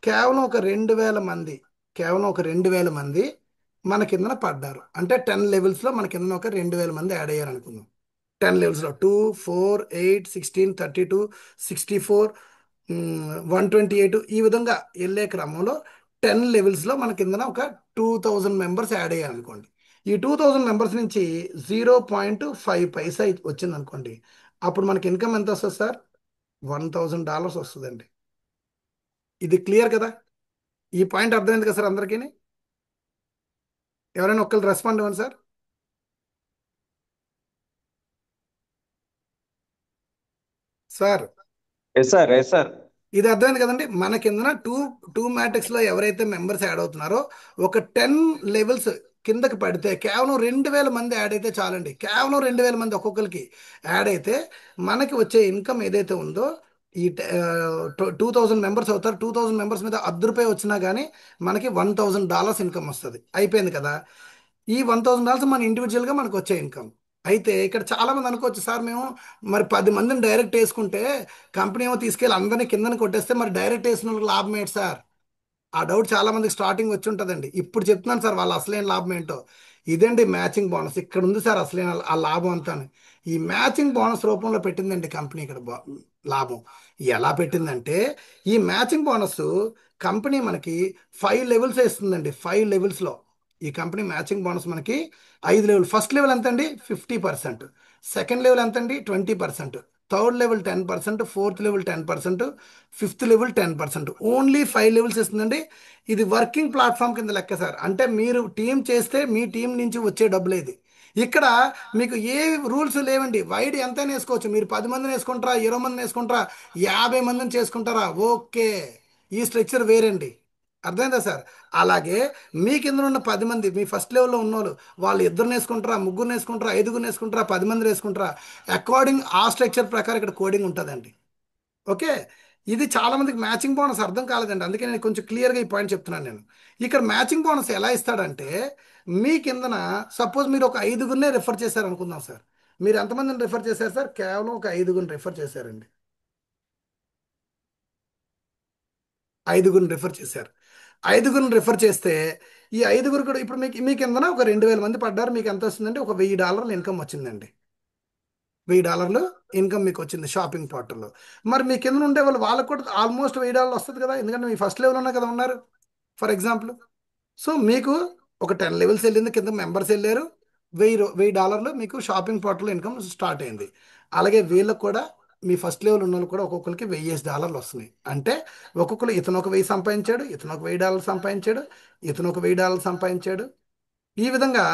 కేవలం ఒక 2,000 మంది, కేవలం ఒక 2,000 మంది మన కిందన పడ్డారు అంటే 10 లెవెల్స్లో మన కింద ఒక 2,000 మంది యాడ్ అయ్యారు అనుకుందాం. 10 లెవెల్స్లో 2, 4, 8, 16, 32, 64, 128 ఈ విధంగా వెళ్ళే క్రమంలో 10 లెవెల్స్లో మన కిందన ఒక 2,000 మెంబర్స్ యాడ్ అయ్యారు అనుకోండి. ఈ 2,000 మెంబర్స్ నుంచి 0.5 పైసా వచ్చింది అనుకోండి. అప్పుడు మనకి ఇన్కమ్ ఎంత వస్తుంది సార్? $1,000 వస్తుందండి. ఇది క్లియర్ కదా? ఈ పాయింట్ అర్థమైంది కదా సార్ అందరికీ? ఎవరైనా ఒక్కరు రెస్పాండ్ ఇవ్వండి sir. Sir yes sir, yes sir. ఇది అర్థమైంది కదండి? మన కిందన టూ మ్యాట్రిక్స్లో ఎవరైతే మెంబర్స్ యాడ్ అవుతున్నారో ఒక 10 లెవెల్స్ కిందకి పడితే కేవలం 2,000 మంది యాడ్ అయితే చాలండి. కేవలం 2,000 మంది ఒక్కొక్కరికి యాడ్ అయితే మనకి వచ్చే ఇన్కమ్ ఏదైతే ఉందో ఈ 2,000 మెంబర్స్ అవుతారు. 2,000 మెంబర్స్ మీద ₹10 వచ్చినా కానీ మనకి $1,000 ఇన్కమ్ వస్తుంది. అయిపోయింది కదా? ఈ $1,000 మన ఇండివిజువల్గా మనకు వచ్చే ఇన్కమ్. అయితే ఇక్కడ చాలా మంది అనుకోవచ్చు సార్, మేము మరి 10 మందిని డైరెక్ట్ వేసుకుంటే కంపెనీ ఏమో తీసుకెళ్ళి అందరినీ కిందని కొట్టేస్తే మరి డైరెక్ట్ వేసిన వాళ్ళకి లాభం ఏంటి సార్? ఆ డౌట్ చాలా మందికి స్టార్టింగ్ వచ్చి ఉంటుందండి. ఇప్పుడు చెప్తున్నాను సార్ వాళ్ళ అసలైన లాభం ఏంటో. ఇదండి మ్యాచింగ్ బోనస్. ఇక్కడ ఉంది సార్ అసలైన ఆ లాభం అంతా. ఈ మ్యాచింగ్ బోనస్ రూపంలో పెట్టిందండి కంపెనీ ఇక్కడ లాభం. ఎలా పెట్టిందంటే ఈ మ్యాచింగ్ బోనస్ కంపెనీ మనకి 5 లెవెల్స్ ఇస్తుందండి. 5 లెవెల్స్లో ఈ కంపెనీ మ్యాచింగ్ బోనస్ మనకి 5 లెవెల్. ఫస్ట్ లెవెల్ ఎంతండి? 50%. సెకండ్ లెవెల్ ఎంతండి? 20%. Third level 10%. Fourth level 10%. Fifth level 10%. Only 5 levels ఇస్తుందండి. ఇది వర్కింగ్ ప్లాట్ఫామ్ కింద లెక్క సార్. అంటే మీరు టీం చేస్తే మీ టీం నుంచి వచ్చే డబ్బులు ఇది. ఇక్కడ మీకు ఏ రూల్స్ లేవండి. వైడ్ ఎంతైనా వేసుకోవచ్చు. మీరు 10 మందిని వేసుకుంటారా, 20 మందిని వేసుకుంటారా, 50 మందిని చేసుకుంటారా, ఓకే. ఈ స్ట్రక్చర్ వేరండి. అర్థమైందా సార్? అలాగే మీ కింద ఉన్న 10 మంది మీ ఫస్ట్ లెవెల్లో ఉన్నోళ్ళు వాళ్ళు 2 వేసుకుంటారా, 3 వేసుకుంటారా, 5 వేసుకుంటారా, 10 మంది వేసుకుంటారా, అకార్డింగ్ ఆ స్ట్రక్చర్ ప్రకారం ఇక్కడ కోడింగ్ ఉంటుందండి. ఓకే. ఇది చాలా మందికి మ్యాచింగ్ బోనస్ అర్థం కాలేదండి. అందుకే నేను కొంచెం క్లియర్గా ఈ పాయింట్ చెప్తున్నాను నేను. ఇక్కడ మ్యాచింగ్ బోనస్ ఎలా ఇస్తాడంటే మీ కిందన సపోజ్ మీరు ఒక 5గురినే రిఫర్ చేశారు అనుకుందాం సార్. మీరు ఎంతమందిని రిఫర్ చేశారు సార్? కేవలం ఒక 5గురిని రిఫర్ చేశారండి. 5గురిని రిఫర్ చేశారు. 5గురిని రిఫర్ చేస్తే ఈ 5గురు కూడా ఇప్పుడు మీ కిందన ఒక 2,000 మంది పడ్డారు. మీకు ఎంత వస్తుందండి? ఒక $1,000 ఇన్కమ్ వచ్చిందండి. $1,000 ఇన్కమ్ మీకు వచ్చింది షాపింగ్ పోర్టల్లో. మరి మీ కింద ఉండే వాళ్ళకు కూడా ఆల్మోస్ట్ $1,000 వస్తుంది కదా, ఎందుకంటే మీ ఫస్ట్ లెవెల్ ఉన్నా కదా ఉన్నారు ఫర్ ఎగ్జాంపుల్. సో మీకు ఒక 10 లెవెల్స్ వెళ్ళింది, కింద మెంబర్స్ వెళ్ళారు, $1,000 మీకు షాపింగ్ పోర్టల్ ఇన్కమ్ స్టార్ట్ అయింది. అలాగే వీళ్ళకు కూడా మీ ఫస్ట్ లెవెల్ ఉన్న వాళ్ళు కూడా ఒక్కొక్కరికి $1000 వస్తున్నాయి. అంటే ఒక్కొక్కరు ఇతను ఒక 1000 సంపాదించాడు, ఇతను ఒక $1000 సంపాదించాడు, ఇతను ఒక $1000 సంపాదించాడు. ఈ విధంగా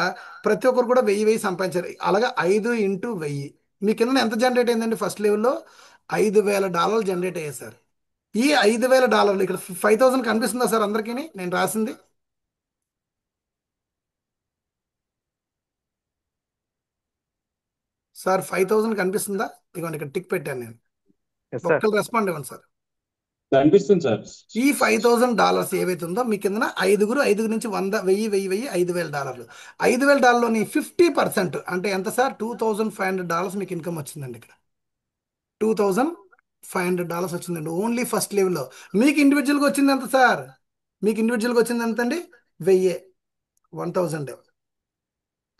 ప్రతి ఒక్కరు కూడా 1000 సంపాదించారు. అలాగా 5 × 1000 మీ కింద ఎంత జనరేట్ అయిందండి? ఫస్ట్ లెవెల్లో $5000 జనరేట్ అయ్యాయి సార్. ఈ $5000 ఇక్కడ 5000 కనిపిస్తుందా సార్ అందరికీ నేను రాసింది? సార్ 5000 కనిపిస్తుందా? ఇదిగోండి ఇక్కడ టిక్ పెట్టాను నేను. Yes sir. ఒక్కరు రెస్పాండ్ ఇవ్వండి సార్. కనిపిస్తుంది సార్. ఈ $5000 ఏవైతే ఉందో మీ కింద ఐదుగురు నుంచి 100 1000 $5000. $5000లోని 50% అంటే ఎంత సార్? $2500 మీకు ఇన్కమ్ వచ్చిందండి. ఇక్కడ $2500 వచ్చిందండి ఓన్లీ ఫస్ట్ లెవెల్లో. మీకు ఇండివిజువల్గా వచ్చింది ఎంత సార్? మీకు ఇండివిజువల్గా వచ్చింది ఎంత అండి? 1000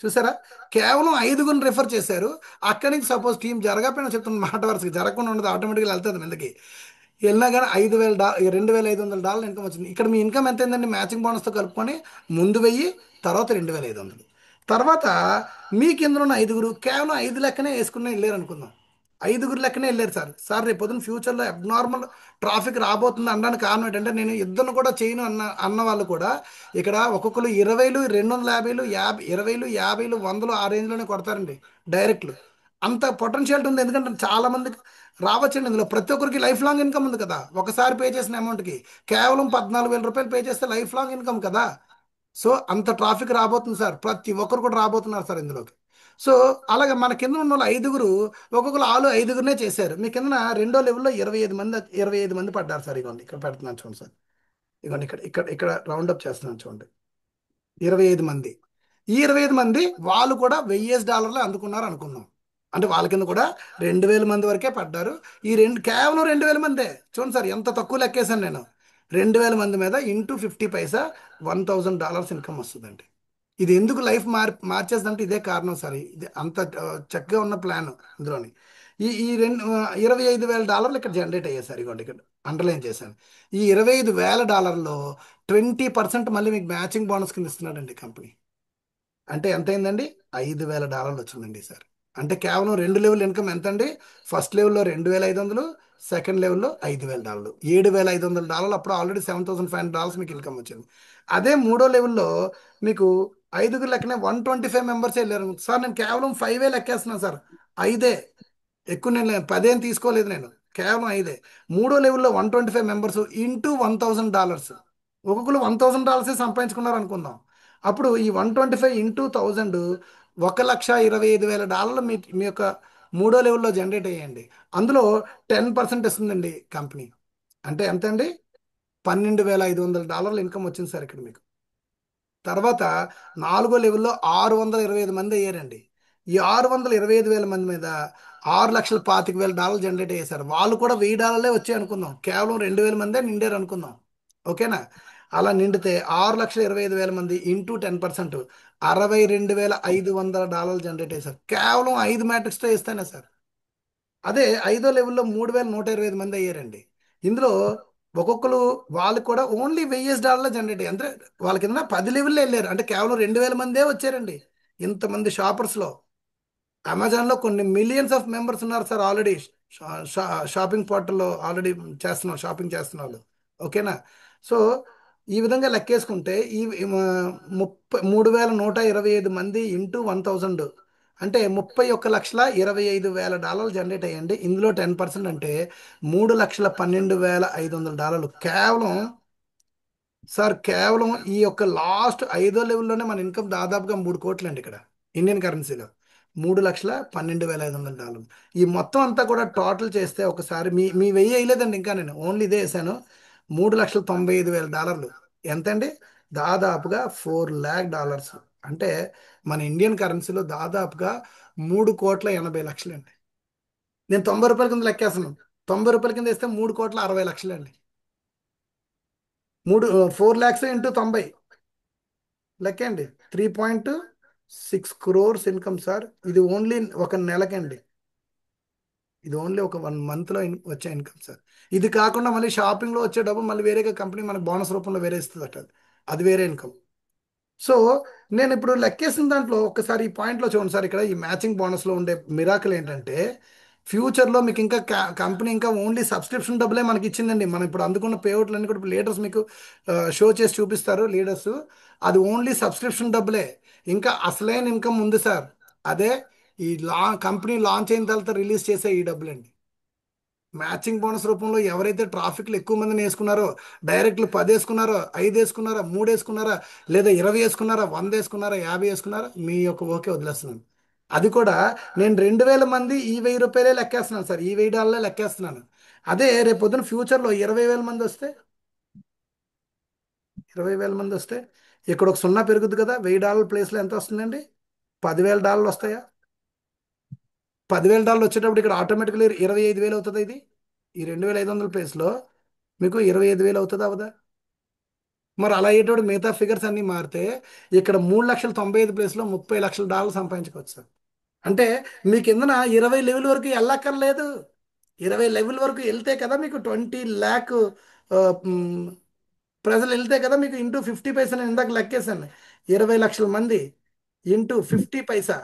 చూసారా? కేవలం ఐదుగురిని రిఫర్ చేశారు. అక్కడి నుంచి సపోజ్ టీం జరగకపోయినా చెప్తున్న మాట వరుసకి జరగకుండా ఉండదు, ఆటోమేటిక్గా వెళ్తుంది మీదకి. వెళ్ళినా కానీ $2500 ఇన్కమ్ వచ్చింది. ఇక్కడ మీ ఇన్కమ్ ఎంత అయిందండి? మ్యాచింగ్ బోనస్తో కలుపుకొని ముందు 1000, తర్వాత 2500. తర్వాత మీ కింద ఉన్న ఐదుగురు కేవలం 5 లెక్కనే వేసుకుని వెళ్ళారు అనుకుందాం. ఐదుగురు లెక్కనే వెళ్ళారు సార్. సార్ రేపు పొద్దున్న ఫ్యూచర్లో అబ్నార్మల్ ట్రాఫిక్ రాబోతుంది అనడానికి కారణం ఏంటంటే నేను ఇద్దరు కూడా చేయను అన్న వాళ్ళు కూడా ఇక్కడ ఒక్కొక్కరు 20లు, 250లు, 20లు, 50లు, 100లు ఆ రేంజ్లోనే కొడతారండి డైరెక్ట్లు. అంత పొటెన్షియల్ ఉంది. ఎందుకంటే చాలా మందికి రావచ్చండి ఇందులో. ప్రతి ఒక్కరికి లైఫ్ లాంగ్ ఇన్కమ్ ఉంది కదా. ఒకసారి పే చేసిన అమౌంట్కి కేవలం ₹14,000 పే చేస్తే లైఫ్ లాంగ్ ఇన్కమ్ కదా. సో అంత ట్రాఫిక్ రాబోతుంది సార్. ప్రతి ఒక్కరు కూడా రాబోతున్నారు సార్ ఇందులోకి. సో అలాగే మన కింద ఉన్న వాళ్ళు ఐదుగురు ఒక్కొక్కరు ఐదుగురినే చేశారు. మీ కింద రెండో లెవెల్లో 25 మంది పడ్డారు సార్. ఇవ్వండి ఇక్కడ పెడుతున్నాను చూడండి సార్. ఇవ్వండి ఇక్కడ ఇక్కడ ఇక్కడ రౌండ్ అప్ చేస్తున్నాను చూడండి. 25 మంది. ఈ 25 మంది వాళ్ళు కూడా $1000 అందుకున్నారు అనుకుందాం. అంటే వాళ్ళ కింద కూడా 2000 మంది వరకే పడ్డారు. కేవలం 2000 మందే. చూడండి సార్ ఎంత తక్కువ లెక్కేశాను నేను. 2000 మంది మీద ఇంటూ 50 పైసా $1000 ఇన్కమ్ వస్తుందండి. ఇది ఎందుకు లైఫ్ మార్చేస్తుందంటే ఇదే కారణం సార్. ఇది అంత చక్కగా ఉన్న ప్లాన్ ఇందులోని. ఈ 25,000 ఇక్కడ జనరేట్ అయ్యాయి సార్. ఇవ్వండి ఇక్కడ అండర్లైన్ చేశాను. ఈ $25,000లో 20% మళ్ళీ మీకు మ్యాచింగ్ బోనస్ కింద ఇస్తున్నాడండి కంపెనీ. అంటే ఎంత అయిందండి? $5,000 వచ్చిందండి సార్. అంటే కేవలం 2 లెవెల్ ఇన్కమ్ ఎంత అండి? ఫస్ట్ లెవెల్లో 2500, సెకండ్ లెవెల్లో $5,000, $7,500. అప్పుడు ఆల్రెడీ $7,500 మీకు ఇన్కమ్ వచ్చింది. అదే మూడో లెవెల్లో మీకు ఐదుగురు లెక్కనే 125 మెంబర్స్ వెళ్ళారు సార్. నేను కేవలం 5 లెక్కేస్తున్నాను సార్. 5 ఎక్కువ నేను 10 తీసుకోలేదు నేను, కేవలం 5. మూడో లెవెల్లో 125 మెంబర్స్ ఇంటూ $1,000. ఒక్కొక్కరు $1,000 సంపాదించుకున్నారు అనుకుందాం. అప్పుడు ఈ 125 ఇంటూ 1000 $1,25,000 మీ మీ యొక్క మూడో లెవెల్లో జనరేట్ అయ్యండి. అందులో 10% ఇస్తుందండి కంపెనీ. అంటే ఎంత అండి? $12,500 ఇన్కమ్ వచ్చింది సార్ ఇక్కడ మీకు. తర్వాత నాలుగో లెవెల్లో 625 మంది అయ్యారండి. ఈ 625,000 మంది మీద $6,25,000 జనరేట్ అయ్యారు. వాళ్ళు కూడా $1000 వచ్చాయి అనుకుందాం. కేవలం 2000 మందే నిండారు అనుకుందాం. ఓకేనా? అలా నిండితే 6,25,000 మంది ఇంటూ 10% $62,500 జనరేట్ అయ్యారు కేవలం 5 మ్యాట్రిక్స్తో ఇస్తేనే సార్. అదే ఐదో లెవెల్లో 3,125 మంది అయ్యారండి. ఇందులో ఒక్కొక్కరు వాళ్ళు కూడా ఓన్లీ $1000 జనరేట్ అయ్యారు. అంటే వాళ్ళ కింద 10 లెవెల్లో వెళ్ళారు. అంటే కేవలం 2000 మందే వచ్చారండి ఇంతమంది షాపర్స్లో. అమెజాన్లో కొన్ని మిలియన్స్ ఆఫ్ మెంబర్స్ ఉన్నారు సార్ ఆల్రెడీ. షాపింగ్ పోర్టల్లో ఆల్రెడీ షాపింగ్ చేస్తున్న వాళ్ళు. ఓకేనా? సో ఈ విధంగా లెక్కేసుకుంటే ఈ 3,125 మంది ఇంటూ 1000 అంటే $31,25,000 జనరేట్ అయ్యండి. ఇందులో 10% అంటే $3,12,500 కేవలం. సార్ కేవలం ఈ యొక్క లాస్ట్ ఐదో లెవెల్లోనే మన ఇన్కమ్ దాదాపుగా 3 కోట్లు అండి ఇక్కడ ఇండియన్ కరెన్సీలో. $3,12,500. ఈ మొత్తం అంతా కూడా టోటల్ చేస్తే ఒకసారి మీ మీ 1000 వేయలేదండి ఇంకా, నేను ఓన్లీ ఇదే వేసాను. $3,95,000 ఎంతండి? దాదాపుగా $4,00,000. అంటే మన ఇండియన్ కరెన్సీలో దాదాపుగా 3,80,00,000 అండి. నేను ₹90 కింద లెక్కేస్తున్నాను. ₹90 కింద వేస్తే 3,60,00,000 అండి. 4 lakhs into 90 లెక్కండి. 3.6 crores income sir. ఇది ఓన్లీ ఒక నెలకండి. ఇది ఓన్లీ ఒక 1 monthలో వచ్చే ఇన్కమ్ సార్. ఇది కాకుండా మళ్ళీ షాపింగ్లో వచ్చే డబ్బు మళ్ళీ వేరేగా కంపెనీ మనకు బోనస్ రూపంలో వేరే ఇస్తుంది అట. అది వేరే ఇన్కమ్. సో నేను ఇప్పుడు లెక్కేసిన దాంట్లో ఒక్కసారి ఈ పాయింట్లో చూడండి సార్. ఇక్కడ ఈ మ్యాచింగ్ బోనస్లో ఉండే మిరాకిల్ ఏంటంటే ఫ్యూచర్లో మీకు ఇంకా కంపెనీ ఇంకా ఓన్లీ సబ్స్క్రిప్షన్ డబ్బులే మనకి ఇచ్చిందండి. మనం ఇప్పుడు అందుకున్న పేఅవుట్లు అన్ని కూడా లీడర్స్ మీకు షో చేసి చూపిస్తారు లీడర్స్. అది ఓన్లీ సబ్స్క్రిప్షన్ డబ్బులే. ఇంకా అసలైన ఇన్కమ్ ఉంది సార్. అదే ఈ కంపెనీ లాంచ్ అయిన తర్వాత రిలీజ్ చేసే ఈ డబ్బులండి. మ్యాచింగ్ బోనస్ రూపంలో ఎవరైతే ట్రాఫిక్లు ఎక్కువ మందిని వేసుకున్నారో, డైరెక్ట్లు 10 వేసుకున్నారో, 5 వేసుకున్నారా, 3 వేసుకున్నారా, లేదా 20 వేసుకున్నారా, 100 వేసుకున్నారా, 50 వేసుకున్నారా, మీ యొక్క ఓకే వదిలేస్తున్నాను. అది కూడా నేను 2000 మంది ఈ ₹1000 లెక్కేస్తున్నాను సార్, ఈ $1000 లెక్కేస్తున్నాను. అదే రేపు పొద్దున ఫ్యూచర్లో 20,000 మంది వస్తే, 20,000 మంది వస్తే ఇక్కడ ఒక సున్నా పెరుగుద్ది కదా. $1000 ప్లేస్లో ఎంత వస్తుందండి? $10,000 వస్తాయా? $10,000 వచ్చేటప్పుడు ఇక్కడ ఆటోమేటిక్లీ 25,000 అవుతుంది. ఇది ఈ 2,500 ప్లేస్లో మీకు 25,000 అవుతుందా అవదా? మరి అలా అయ్యేటప్పుడు మిగతా ఫిగర్స్ అన్ని మారితే ఇక్కడ 3,95,000 ప్లేస్లో $30,00,000 సంపాదించుకోవచ్చు సార్. అంటే మీ కిందన 20 లెవెల్ వరకు వెళ్ళక్కర్లేదు. 20 లెవెల్ వరకు వెళ్తే కదా మీకు 20 lakh ప్రజలు వెళ్తే కదా మీకు ఇంటూ 50 పైసా. నేను ఇందాక లెక్కేశాను. 20 లక్షల మంది ఇంటూ 50 పైసా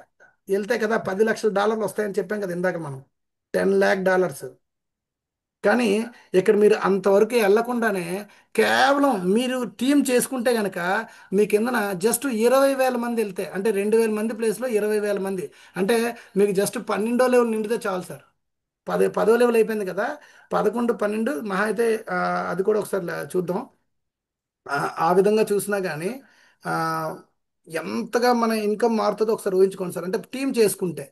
వెళ్తే కదా $10,00,000 వస్తాయని చెప్పాం కదా ఇందాక మనం. $10 lakh. కానీ ఇక్కడ మీరు అంతవరకు వెళ్లకుండానే కేవలం మీరు టీం చేసుకుంటే గనక మీ కిందన జస్ట్ 20,000 మంది వెళ్తే, అంటే 2,000 మంది ప్లేస్లో 20,000 మంది, అంటే మీకు జస్ట్ 12వ లెవెల్ నిండితే చాలు సార్. 10వ లెవెల్ అయిపోయింది కదా. 11, 12 మహా అయితే అది కూడా ఒకసారి చూద్దాం. ఆ విధంగా చూసినా కానీ ఆ, ఎంతగా మన ఇన్కమ్ మారుతుందో ఒకసారి ఊహించుకోండి సార్. అంటే టీం చేసుకుంటే.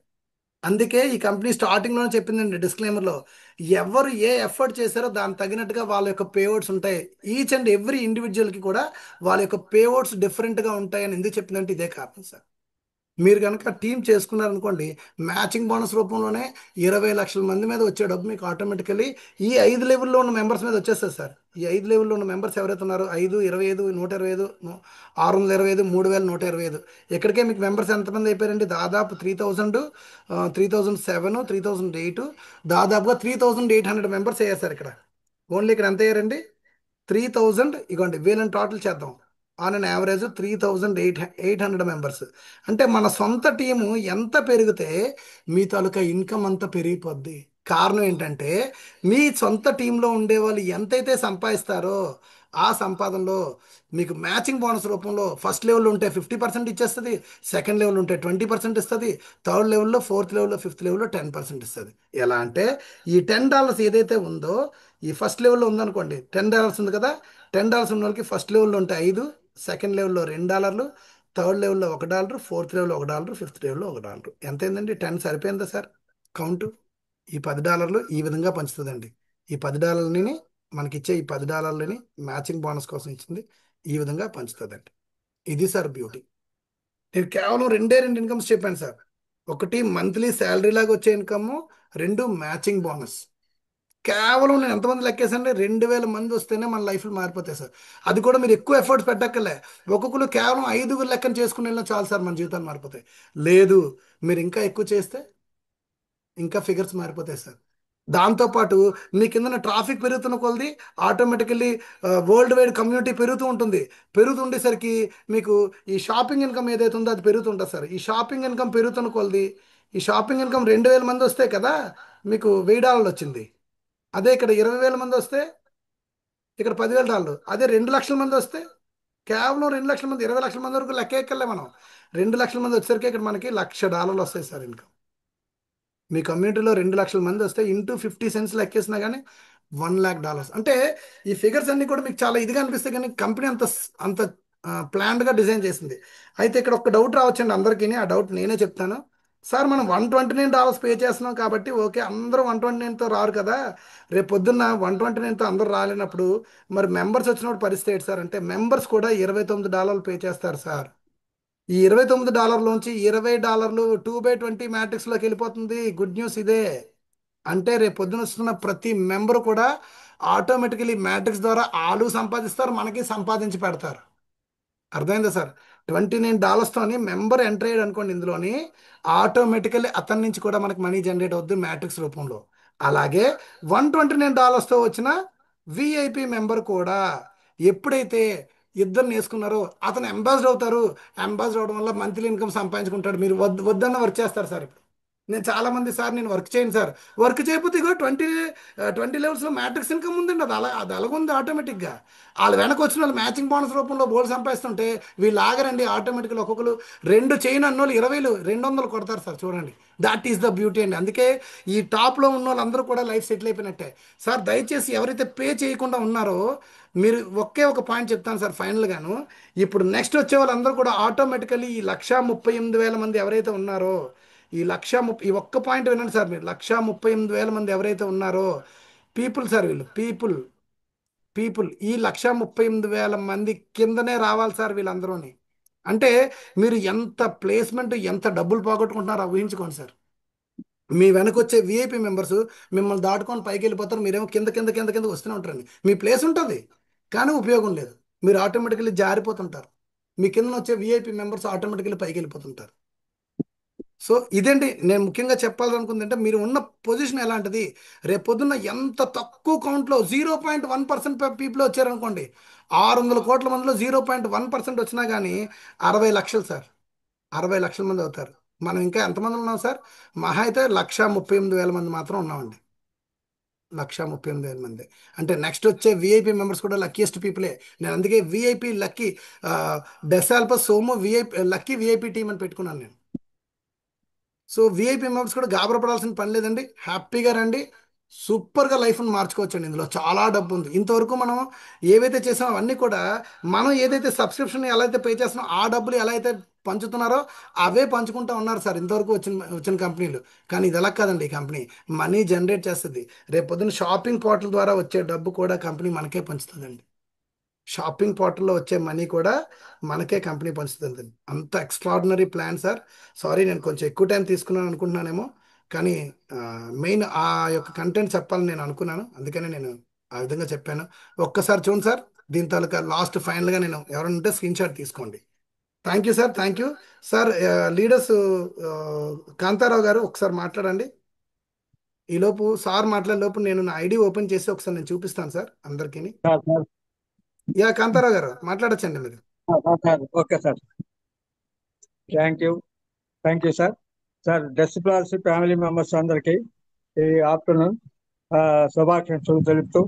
అందుకే ఈ కంపెనీ స్టార్టింగ్లోనే చెప్పిందండి డిస్క్లైమర్లో, ఎవరు ఏ ఎఫర్ట్ చేశారో దానికి తగినట్టుగా వాళ్ళ యొక్క పేఅవుట్స్ ఉంటాయి. ఈచ్ అండ్ ఎవ్రీ ఇండివిజువల్కి కూడా వాళ్ళ యొక్క పేఅవుట్స్ డిఫరెంట్గా ఉంటాయని ఎందుకు చెప్పిందంటే ఇదే కారణం సార్. మీరు కనుక టీం చేసుకున్నారనుకోండి, మ్యాచింగ్ బోనస్ రూపంలోనే 20 లక్షల మంది మీద వచ్చే డబ్బు మీకు ఆటోమేటికలీ ఈ 5 లెవెల్లో ఉన్న మెంబర్స్ మీద వచ్చేస్తుంది సార్. ఈ 5 లెవెల్లో ఉన్న మెంబర్స్ ఎవరైతే ఉన్నారో 5, 25, 125, 625, 3,125, ఇక్కడికే మీకు మెంబర్స్ ఎంతమంది అయిపోయారండి? దాదాపు 3,000, 3,007, 3,008, దాదాపుగా 3,800 మెంబర్స్ అయ్యారు సార్ ఇక్కడ. ఓన్లీ ఇక్కడ ఎంత అయ్యారండి? 3,000. ఇగోండి వీళ్ళని టోటల్ చేద్దాం. On an average 3,800 members. అంటే మన సొంత టీము ఎంత పెరిగితే మీ తాలూకా ఇన్కమ్ అంత పెరిగిపోద్ది. కారణం ఏంటంటే మీ సొంత టీంలో ఉండే వాళ్ళు ఎంతైతే సంపాదిస్తారో ఆ సంపాదనలో మీకు మ్యాచింగ్ బోనస్ రూపంలో ఫస్ట్ లెవెల్లో ఉంటే 50% ఇచ్చేస్తుంది, సెకండ్ లెవెల్ ఉంటే 20% ఇస్తుంది, థర్డ్ లెవెల్లో, ఫోర్త్ లెవెల్లో, ఫిఫ్త్ లెవెల్లో 10% ఇస్తుంది. ఎలా అంటే ఈ $10 ఏదైతే ఉందో, ఈ ఫస్ట్ లెవెల్లో ఉందనుకోండి, $10 ఉంది కదా. $10 ఉన్న వాళ్ళకి ఫస్ట్ లెవెల్లో ఉంటే 5, సెకండ్ లెవెల్లో $2, థర్డ్ లెవెల్లో $1, ఫోర్త్ లెవెల్లో $1, ఫిఫ్త్ లెవెల్లో $1. ఎంత అయిందండి? 10 సరిపోయిందా సార్ కౌంట్? ఈ $10 ఈ విధంగా పంచుతుందండి. ఈ $10ని మనకిచ్చే ఈ $10ని మ్యాచింగ్ బోనస్ కోసం ఇచ్చింది ఈ విధంగా పంచుతుందండి. ఇది సార్ బ్యూటీ. నేను కేవలం రెండు ఇన్కమ్స్ చెప్పాను సార్. ఒకటి మంత్లీ శాలరీ లాగా వచ్చే ఇన్కమ్, రెండు మ్యాచింగ్ బోనస్. కేవలం నేను ఎంతమంది లెక్కేసండి? 2,000 మంది వస్తేనే మన లైఫ్లు మారిపోతాయి సార్. అది కూడా మీరు ఎక్కువ ఎఫర్ట్స్ పెట్టక్కర్లే. ఒక్కొక్కరు కేవలం 5గురు లెక్కన చేసుకుని వెళ్ళినా చాలు సార్, మన జీవితాలు మారిపోతాయి. లేదు, మీరు ఇంకా ఎక్కువ చేస్తే ఇంకా ఫిగర్స్ మారిపోతాయి సార్. దాంతోపాటు మీ కిందన ట్రాఫిక్ పెరుగుతున్న కొలది ఆటోమేటికల్లీ వరల్డ్ వైడ్ కమ్యూనిటీ పెరుగుతూ ఉంటుంది. పెరుగుతుండేసరికి మీకు ఈ షాపింగ్ ఇన్కమ్ ఏదైతే ఉందో అది పెరుగుతుంటుంది సార్. ఈ షాపింగ్ ఇన్కమ్ పెరుగుతున్న కొలది, ఈ షాపింగ్ ఇన్కమ్ 2,000 మంది వస్తే కదా మీకు $1,000 వచ్చింది. అదే ఇక్కడ 20,000 మంది వస్తే ఇక్కడ $10,000. అదే 2 లక్షల మంది వస్తే కేవలం 2 లక్షల మంది, 20 లక్షల మంది వరకు లెక్క ఎక్కర్లే మనం. 2 లక్షల మంది వచ్చేసరికి ఇక్కడ మనకి $1,00,000 వస్తాయి సార్ ఇన్కమ్. మీ కమ్యూనిటీలో 2 లక్షల మంది వస్తే ఇంటూ 50 సెంట్స్ లెక్కేసినా కానీ $1,00,000. అంటే ఈ ఫిగర్స్ అన్ని కూడా మీకు చాలా ఇదిగా అనిపిస్తాయి, కానీ కంపెనీ అంత ప్లాన్డ్గా డిజైన్ చేసింది. అయితే ఇక్కడ ఒక డౌట్ రావచ్చండి అందరికీ. ఆ డౌట్ నేనే చెప్తాను. సార్ మనం $129 పే చేస్తున్నాం కాబట్టి ఓకే, అందరూ 129తో రారు కదా. రేపు పొద్దున్న 129తో అందరూ రాలేనప్పుడు మరి మెంబర్స్ వచ్చినప్పుడు పరిస్థితి ఏంటి సార్ అంటే, మెంబర్స్ కూడా $29 పే చేస్తారు సార్. ఈ $29లోంచి $20 2/20 మ్యాట్రిక్స్లోకి వెళ్ళిపోతుంది. గుడ్ న్యూస్ ఇదే. అంటే రేపు పొద్దున వస్తున్న ప్రతి మెంబర్ కూడా ఆటోమేటికలీ మ్యాట్రిక్స్ ద్వారా ఆలు సంపాదిస్తారు, మనకి సంపాదించి పెడతారు. అర్థమైందా సార్? $29తోని మెంబర్ ఎంటర్ అయ్యాడు అనుకోండి ఇందులోని, ఆటోమేటికల్లీ అతని నుంచి కూడా మనకి మనీ జనరేట్ అవుద్ది మ్యాట్రిక్స్ రూపంలో. అలాగే $129తో వచ్చిన విఐపి మెంబర్ కూడా ఎప్పుడైతే ఇద్దరిని వేసుకున్నారో అతను అంబాసిడర్ అవుతారు. అంబాసిడర్ అవడం వల్ల మంత్లీ ఇన్కమ్ సంపాదించుకుంటాడు. మీరు వద్దన్న వర్క్ చేస్తారు సార్. ఇప్పుడు నేను చాలా మంది సార్ నేను వర్క్ చేయను సార్, వర్క్ చేయకపోతే ఇగో 20 లెవెల్స్లో మ్యాట్రిక్స్ ఇన్కమ్ ఉందండి, అది అలాగుంది ఆటోమేటిక్గా. వాళ్ళు వెనక వచ్చిన వాళ్ళు మ్యాచింగ్ బోనస్ రూపంలో బోర్డు సంపాదిస్తుంటే వీళ్ళు ఆగరండి, ఆటోమేటిక్గా ఒక్కొక్కరు 2 చేయని అన్నోళ్ళు 20,000 200 కొడతారు సార్. చూడండి, దాట్ ఈస్ ద బ్యూటీ అండి. అందుకే ఈ టాప్లో ఉన్న వాళ్ళందరూ కూడా లైఫ్ సెటిల్ అయిపోయినట్టే సార్. దయచేసి ఎవరైతే పే చేయకుండా ఉన్నారో మీరు ఒకే ఒక పాయింట్ చెప్తాను సార్ ఫైనల్గాను. ఇప్పుడు నెక్స్ట్ వచ్చే వాళ్ళందరూ కూడా ఆటోమేటికలీ ఈ 138,000 మంది ఎవరైతే ఉన్నారో, ఈ ఒక్క పాయింట్ వినండి సార్ మీరు. 138,000 మంది ఎవరైతే ఉన్నారో పీపుల్ సార్, వీళ్ళు పీపుల్ ఈ 138,000 మంది కిందనే రావాలి సార్ వీళ్ళందరూని. అంటే మీరు ఎంత ప్లేస్మెంట్ ఎంత డబ్బులు పోగొట్టుకుంటున్నారో ఊహించుకోండి సార్. మీ వెనక వచ్చే విఐపి మెంబర్స్ మిమ్మల్ని దాటుకొని పైకి వెళ్ళిపోతారు, మీరేమో కింద కింద కింద కింద వస్తూనే ఉంటారండి. మీ ప్లేస్ ఉంటుంది కానీ ఉపయోగం లేదు, మీరు ఆటోమేటికల్లీ జారిపోతుంటారు. మీ కింద వచ్చే విఐపి మెంబర్స్ ఆటోమేటికల్లీ పైకి వెళ్ళిపోతుంటారు. సో ఇదేంటి నేను ముఖ్యంగా చెప్పాలనుకుంది అంటే, మీరు ఉన్న పొజిషన్ ఎలాంటిది. రేపు పొద్దున్న ఎంత తక్కువ కౌంట్లో 0.1% పీపుల్ వచ్చారనుకోండి, 600 కోట్ల మందిలో 0.1% వచ్చినా కానీ 60 లక్షలు సార్, 60 లక్షల మంది అవుతారు. మనం ఇంకా ఎంతమంది ఉన్నాం సార్? మహా అయితే 138,000 మంది మాత్రం ఉన్నామండి. 138,000 మంది అంటే నెక్స్ట్ వచ్చే విఐపి మెంబర్స్ కూడా లక్కీయెస్ట్ పీపులే. నేను అందుకే విఐపి లక్కీ, డెసాల్పస్ Somu VIP lucky VIP team అని పెట్టుకున్నాను నేను. సో విఐపి మెంబర్స్ కూడా గాబరపడాల్సిన పని లేదండి, హ్యాపీగా రండి. సూపర్గా లైఫ్ని మార్చుకోవచ్చండి. ఇందులో చాలా డబ్బు ఉంది. ఇంతవరకు మనం ఏవైతే చేసామో అవన్నీ కూడా, మనం ఏదైతే సబ్స్క్రిప్షన్ ఎలా అయితే పే చేస్తున్నామో ఆ డబ్బులు ఎలా అయితే పంచుతున్నారో అవే పంచుకుంటూ ఉన్నారు సార్ ఇంతవరకు వచ్చిన వచ్చిన కంపెనీలు. కానీ ఇది ఎలా కాదండి, ఈ కంపెనీ మనీ జనరేట్ చేస్తుంది. రేపు పొద్దున్న షాపింగ్ పోర్టల్ ద్వారా వచ్చే డబ్బు కూడా కంపెనీ మనకే పంచుతుందండి. షాపింగ్ పోర్టల్లో వచ్చే మనీ కూడా మనకే కంపెనీ పంచుతుంది. అంత ఎక్స్ట్రాడినరీ ప్లాన్ సార్. సారీ నేను కొంచెం ఎక్కువ టైం తీసుకున్నాను అనుకుంటున్నానేమో, కానీ మెయిన్ ఆ యొక్క కంటెంట్ చెప్పాలని నేను అనుకున్నాను, అందుకనే నేను ఆ విధంగా చెప్పాను. ఒక్కసారి చూడండి సార్, దీని తాలూకా లాస్ట్ ఫైనల్గా నేను ఎవరైనా ఉంటే స్క్రీన్ షాట్ తీసుకోండి. Thank you sir, thank you sir. Leaders Kantharao గారు ఒకసారి మాట్లాడండి. ఈలోపు సార్ మాట్లాడే లోపు నేను నా ఐడి ఓపెన్ చేసి ఒకసారి నేను చూపిస్తాను సార్ అందరికీ. సార్ సార్ యా కాంతారావు గారు మాట్లాడచ్చండి మీరు. Sir okay sir, thank you sir. Sir డెస్ ప్లాస్ ఫ్యామిలీ మెంబర్స్ అందరికీ ఈ ఆఫ్టర్నూన్ శుభాకాంక్షలు తెలుపుతూ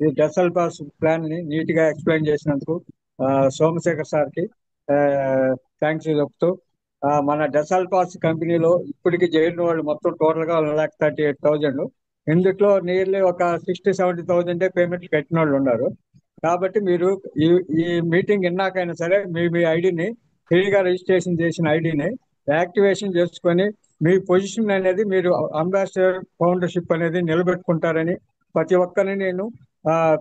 ఈ డెసల్ పాస్ ప్లాన్ ని నీట్ గా ఎక్స్ప్లెయిన్ చేసినందుకు సోమశేఖర్ సార్కి థ్యాంక్స్ చెప్తూ, మన డెసల్ పాస్ కంపెనీలో ఇప్పటికి చేరిన వాళ్ళు మొత్తం టోటల్ గా 1,38,000. ఇందులో నియర్లీ ఒక 60-70,000 పేమెంట్లు కట్టిన వాళ్ళు ఉన్నారు. కాబట్టి మీరు ఈ ఈ మీటింగ్ విన్నాకైనా సరే మీ ఐడిని ఫ్రీగా రిజిస్ట్రేషన్ చేసిన ఐడిని యాక్టివేషన్ చేసుకొని మీ పొజిషన్ అనేది మీరు అంబాసిడర్ ఫౌండర్షిప్ అనేది నిలబెట్టుకుంటారని ప్రతి ఒక్కరిని నేను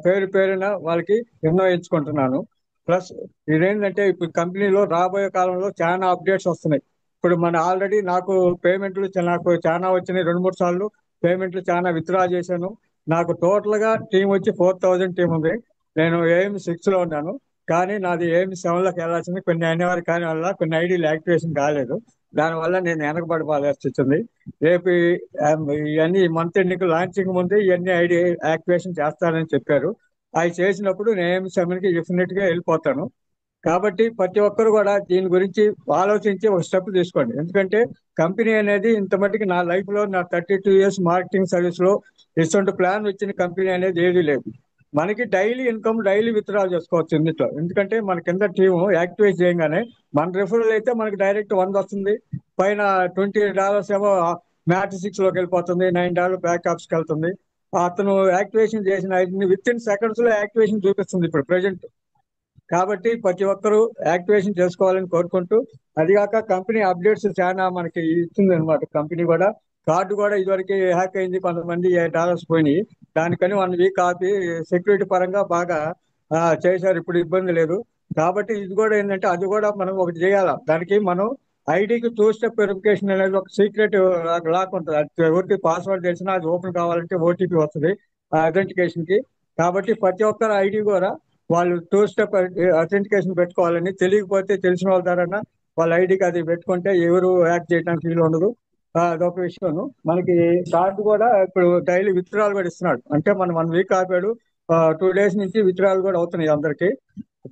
పేరు పేరున వాళ్ళకి నిర్ణయించుకుంటున్నాను. ప్లస్ ఇదేంటంటే ఇప్పుడు కంపెనీలో రాబోయే కాలంలో చాలా అప్డేట్స్ వస్తున్నాయి. ఇప్పుడు మన ఆల్రెడీ నాకు పేమెంట్లు నాకు చాలా వచ్చినాయి, 2-3 సార్లు పేమెంట్లు చాలా విత్డ్రా చేశాను. నాకు టోటల్ గా టీం వచ్చి 4,000 టీం ఉంది. నేను ఏఎం 6 లో ఉన్నాను, కానీ నాది ఏఎం 7 లోకి వెళ్ళాల్సింది. కొన్ని అనివార్య కాని వల్ల కొన్ని ఐడీలు యాక్టివేషన్ కాలేదు, దానివల్ల నేను వెనకబడిపోవాల్సి వచ్చింది. రేపు ఇవన్నీ మంత్ ఎండింగ్ లాంచింగ్ ముందు ఇవన్నీ ఐడి యాక్టివేషన్ చేస్తానని చెప్పారు. అవి చేసినప్పుడు నేను ఏఎం 7 కి డెఫినెట్ గా వెళ్ళిపోతాను. కాబట్టి ప్రతి ఒక్కరు కూడా దీని గురించి ఆలోచించి ఒక స్టెప్ తీసుకోండి. ఎందుకంటే కంపెనీ అనేది ఇంత మట్టికి నా లైఫ్ లో, నా 32 years మార్కెటింగ్ సర్వీస్ లో ఇటువంటి ప్లాన్ వచ్చిన కంపెనీ అనేది ఏది లేదు. మనకి డైలీ ఇన్కమ్ డైలీ విత్డ్రా చేసుకోవచ్చు ఇందులో. ఎందుకంటే మన కింద టీము యాక్టివేట్ చేయగానే మన రిఫరల్ అయితే మనకి డైరెక్ట్ 100 వస్తుంది, పైన $20 ఏమో మ్యాట్రిక్స్ లోకి వెళ్ళిపోతుంది, $9 బ్యాక్ ఆప్స్కి వెళ్తుంది. అతను యాక్టివేషన్ చేసిన విత్ ఇన్ సెకండ్స్ లో యాక్టివేషన్ చూపిస్తుంది ఇప్పుడు ప్రెజెంట్. కాబట్టి ప్రతి ఒక్కరూ యాక్టివేషన్ చేసుకోవాలని కోరుకుంటూ, అదిగాక కంపెనీ అప్డేట్స్ చాలా మనకి ఇస్తుంది అనమాట. కంపెనీ కూడా కార్డు కూడా ఇదివరకు హ్యాక్ అయింది, కొంతమంది డాలర్స్ పోయినాయి. దానికని 1 వీక్ ఆపి సెక్యూరిటీ పరంగా బాగా చేశారు, ఇప్పుడు ఇబ్బంది లేదు. కాబట్టి ఇది కూడా ఏంటంటే అది కూడా మనం ఒకటి చేయాలి. దానికి మనం ఐడికి 2 స్టెప్ వెరిఫికేషన్ అనేది ఒక సీక్రెట్ లాక్ ఉంటుంది. అది ఎవరికి పాస్వర్డ్ తెలిసినా అది ఓపెన్ కావాలంటే ఓటీపీ వస్తుంది అథెంటికేషన్ కి. కాబట్టి ప్రతి ఒక్కరు ఐడి కూడా వాళ్ళు 2 స్టెప్ అథెంటికేషన్ పెట్టుకోవాలని, తెలియకపోతే తెలిసిన వాళ్ళ ద్వారా వాళ్ళ ఐడికి అది పెట్టుకుంటే ఎవరు హ్యాక్ చేయడానికి వీలు ఉండదు. అదొక విషయం. మనకి కార్డు కూడా ఇప్పుడు డైలీ విత్డ్రాల్ కూడా ఇస్తున్నాడు. అంటే మనం 1 వీక్ ఆపాడు, 2 days నుంచి విత్డ్రాల్ కూడా అవుతున్నాయి అందరికి.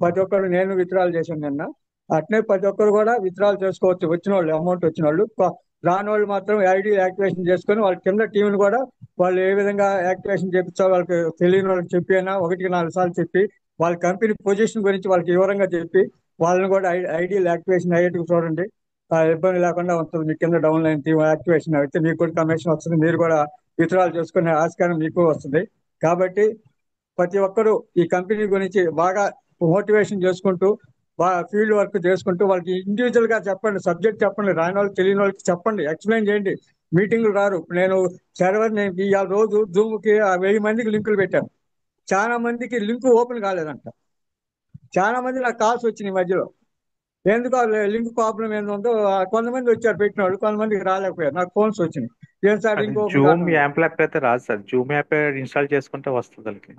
ప్రతి ఒక్కరు, నేను విత్డ్రాల్ చేశాను నిన్న. అట్నే ప్రతి ఒక్కరు కూడా విత్డ్రాల్ చేసుకోవచ్చు, వచ్చిన వాళ్ళు అమౌంట్ వచ్చిన వాళ్ళు. రాని వాళ్ళు మాత్రం ఐడి యాక్టివేషన్ చేసుకొని వాళ్ళ కింద టీంని కూడా వాళ్ళు ఏ విధంగా యాక్టివేషన్ చేపించాలో వాళ్ళకి తెలియని వాళ్ళకి చెప్పి అయినా 1-4 సార్లు చెప్పి వాళ్ళ కంపెనీ పొజిషన్ గురించి వాళ్ళకి వివరంగా చెప్పి వాళ్ళని కూడా ఐడీలు యాక్టివేషన్ అయ్యేట్టుగా చూడండి. ఇబ్బంది లేకుండా ఉంటుంది. మీ కింద డౌన్ లైన్ టీం యాక్టివేషన్ అయితే మీకు కూడా కమిషన్ వస్తుంది, మీరు కూడా విత్డ్రాల్ చేసుకునే ఆస్కారం మీకు వస్తుంది. కాబట్టి ప్రతి ఒక్కరూ ఈ కంపెనీ గురించి బాగా మోటివేషన్ చేసుకుంటూ బాగా ఫీల్డ్ వర్క్ చేసుకుంటూ వాళ్ళకి ఇండివిజువల్ గా చెప్పండి, సబ్జెక్ట్ చెప్పండి, రాని వాళ్ళకి తెలియని వాళ్ళకి చెప్పండి, ఎక్స్ప్లెయిన్ చేయండి. మీటింగ్లు రారు. నేను నేను ఇవాళ రోజు జూమ్ కి 1000 మందికి లింకులు పెట్టాను. చాలా మందికి లింక్ ఓపెన్ కాలేదంట. చాలా మంది నాకు కాల్స్ వచ్చినాయి ఈ మధ్యలో. ఎందుకు లింక్ ప్రాబ్లం ఏందో కొంతమంది వచ్చారు పెట్టిన వాళ్ళు, కొంతమందికి రాలేకపోయారు. నాకు ఫోన్స్ వచ్చినాయి, ఏం సార్ అది లింక్ ఓపెన్ జూమ్ కావట్లేదు. యాప్ లేకపోతే రాదు సార్. జూమ్ యాప్ ఇన్స్టాల్ చేసుకుంటే వస్తుంది వాళ్ళకి.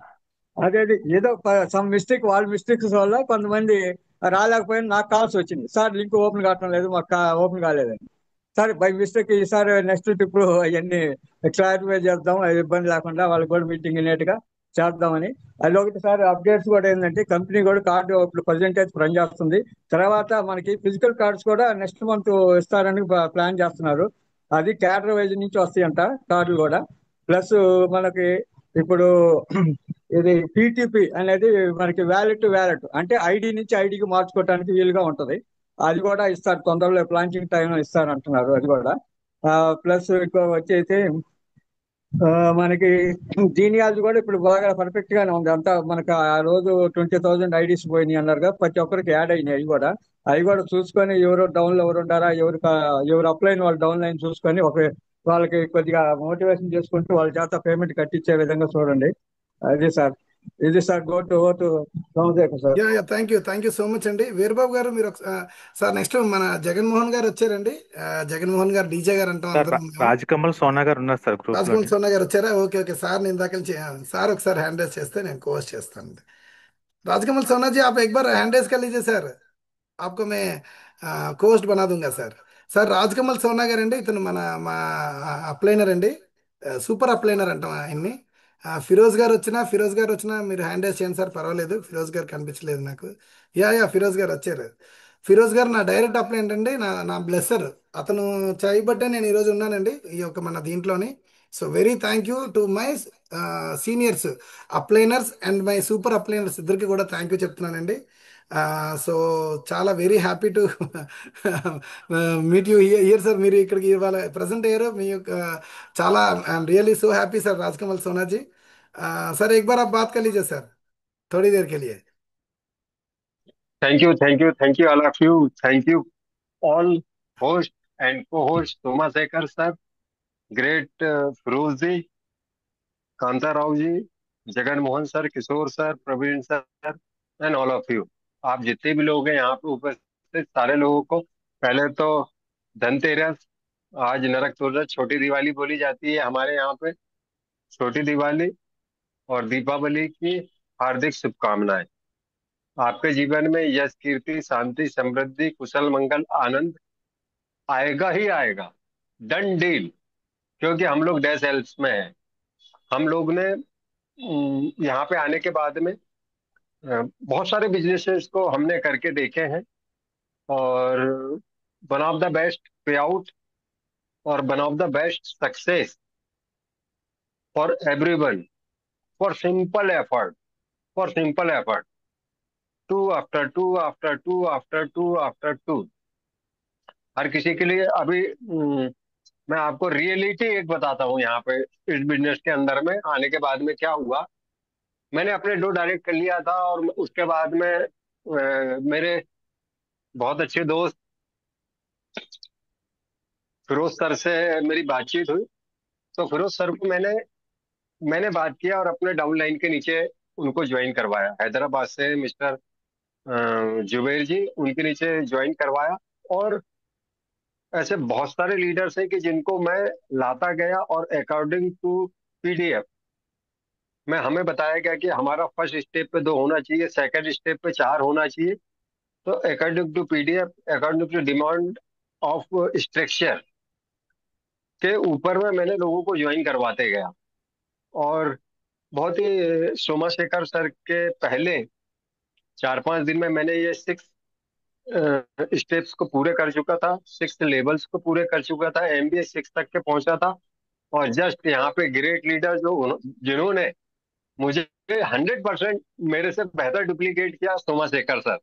అదే ఏదో సమ్ మిస్టేక్, వాళ్ళ మిస్టేక్స్ వల్ల కొంతమంది రాలేకపోయినా నాకు కాల్స్ వచ్చింది, సార్ లింక్ ఓపెన్ కావటం లేదు, మాకు ఓపెన్ కాలేదని. సరే బై మిస్టేక్ ఈసారి నెక్స్ట్ ట్రిప్ అవన్నీ క్లారిఫై చేద్దాం, అది ఇబ్బంది లేకుండా వాళ్ళకి కూడా మీటింగ్ గా చేద్దామని. అది ఒకటి సార్. అప్డేట్స్ కూడా ఏంటంటే కంపెనీ కూడా కార్డు ఇప్పుడు పర్సెంటేజ్ రన్ చేస్తుంది. తర్వాత మనకి ఫిజికల్ కార్డ్స్ కూడా నెక్స్ట్ మంత్ ఇస్తారని ప్లాన్ చేస్తున్నారు. అది క్యాడర్ వైజ్ నుంచి వస్తాయంట కార్డులు కూడా. ప్లస్ మనకి ఇప్పుడు ఇది పిటిపి అనేది మనకి వ్యాలెట్ టు వ్యాలెట్ అంటే ఐడి నుంచి ఐడికి మార్చుకోవడానికి వీలుగా ఉంటది. అది కూడా ఇస్తారు తొందరలో, ప్లాంచింగ్ టైం ఇస్తారు అంటున్నారు. అది కూడా ప్లస్ ఇంకో వచ్చేసి మనకి జీనియాలజీ కూడా ఇప్పుడు బాగా పర్ఫెక్ట్ గానే ఉంది అంతా. మనకి ఆ రోజు 20,000 ఐడీస్ పోయినాయి అన్నారుగా, ప్రతి ఒక్కరికి యాడ్ అయినాయి. అవి కూడా చూసుకొని ఎవరు డౌన్ లో ఎవరు ఉండారా, ఎవరు అప్లైన్ వాళ్ళు డౌన్ లైన్ చూసుకొని వాళ్ళకి కొద్దిగా మోటివేషన్ చేసుకుంటూ వాళ్ళ చేత పేమెంట్ కట్టించే విధంగా చూడండి. అది సార్. ఇది sir. Go to Somashekar sir. Yeah thank you so much అండి. వీరబాబు గారు మీరు సార్ నెక్స్ట్ మన జగన్మోహన్ గారు వచ్చారండి. జగన్మోహన్ గారు డీజే గారు అంటాం సార్ అందరం మేము. రాజకమల్ సోనా గారు ఉన్నారు సార్ గ్రూప్ రాజమౌళి లోని. సోనా గారు వచ్చారా? ఓకే ఓకే సార్, నేను ఇందాక నుంచి సార్ ఒకసారి హ్యాండ్ రేస్ చేస్తే నేను కోస్ట్ చేస్తాను. राजकमल सोना जी, आप एक बार हैंड रेस कर लीजिए सर, आपको मैं కోస్ట్ బనా దూంగా సార్. సార్ రాజ్కమల్ సోనా గారు అండి, ఇతను మా అప్లైనర్ అండి, సూపర్ అప్లైనర్ అంటాం ఆయన్ని. ఫిరోజ్ గారు వచ్చినా మీరు హ్యాండ్ రైస్ చేయండి సార్, పర్వాలేదు. ఫిరోజ్ గారు కనిపించలేదు నాకు. యా ఫిరోజ్ గారు వచ్చారు. ఫిరోజ్ గారు నా డైరెక్ట్ అప్లైంట్ అండి, నా బ్లెస్సర్. అతను చేయబట్టే నేను ఈరోజు ఉన్నానండి ఈ యొక్క మన దీంట్లోని. So very thank you to my seniors upliners and my super upliners ఇద్దరికి కూడా థ్యాంక్ యూ చెప్తున్నానండి. సో చాలా very happy to meet you here sir. మీరు ఇక్కడికి ఇవాళ ప్రజెంట్ అయ్యారు. మీ యొక్క చాలా I'm really so happy sir Rajkamal Sona ji. Sir एक बार आप बात कर लीजिए सर, थोड़ी देर के लिए. Thank you, all of you. Thank you, all host and co-host, Soma Sekar sir, great Firoz ji, Kanta Rao ji, Jagan Mohan sir, Kishore sir, Praveen sir, and all of you. आप जितने भी लोग हैं यहाँ पे उपस्थित सारे लोगों को पहले तो धनतेरस, आज नरक चतुर्दशी, छोटी दिवाली बोली जाती है हमारे यहाँ पे, छोटी दिवाली और दीपावली की हार्दिक शुभकामनाएं। आपके जीवन में यश, कीर्ति, शांति, समृद्धि, कुशल, मंगल, आनंद आएगा ही आएगा, डन डील। क्योंकि हम लोग डैश हेल्प्स में हैं। हम लोग ने यहाँ पे आने के बाद में बहुत सारे बिजनेसेस को हमने करके देखे हैं और one of the best payout और one of the best success for everyone, for simple effort, for simple effort, two after two after two after two after two, हर किसी के लिए। अभी मैं आपको रियलिटी एक बताता हूँ यहाँ पे इस बिजनेस के अंदर में आने के बाद में क्या हुआ। मैंने अपने डो डायरेक्ट कर लिया था और उसके बाद में मेरे बहुत अच्छे दोस्त फिरोज सर से मेरी बातचीत हुई। तो फिरोज सर को मैंने बात किया और अपने डाउन लाइन के नीचे उनको ज्वाइन करवाया। हैदराबाद से मिस्टर जुबेर जी, उनके नीचे ज्वाइन करवाया। और ऐसे बहुत सारे लीडर्स हैं कि जिनको मैं लाता गया और अकॉर्डिंग टू पीडीएफ में हमें बताया गया कि हमारा फर्स्ट स्टेप पे 2 होना चाहिए, सेकंड स्टेप पे 4 होना चाहिए। तो according to PDF, according to demand of structure के ऊपर में मैंने लोगों को ज्वाइन करवाते गया। और बहुत ही सोमा शेखर सर के पहले 4-5 दिन में मैंने ये 6 स्टेप्स को पूरे कर चुका था, 6 लेवल्स को पूरे कर चुका था, एमबीए 6 तक के पहुंचा था। और जस्ट यहाँ पे ग्रेट लीडर जिन्होंने मुझे 100% मेरे से बेहतर डुप्लीकेट किया, Soma Shekar sir,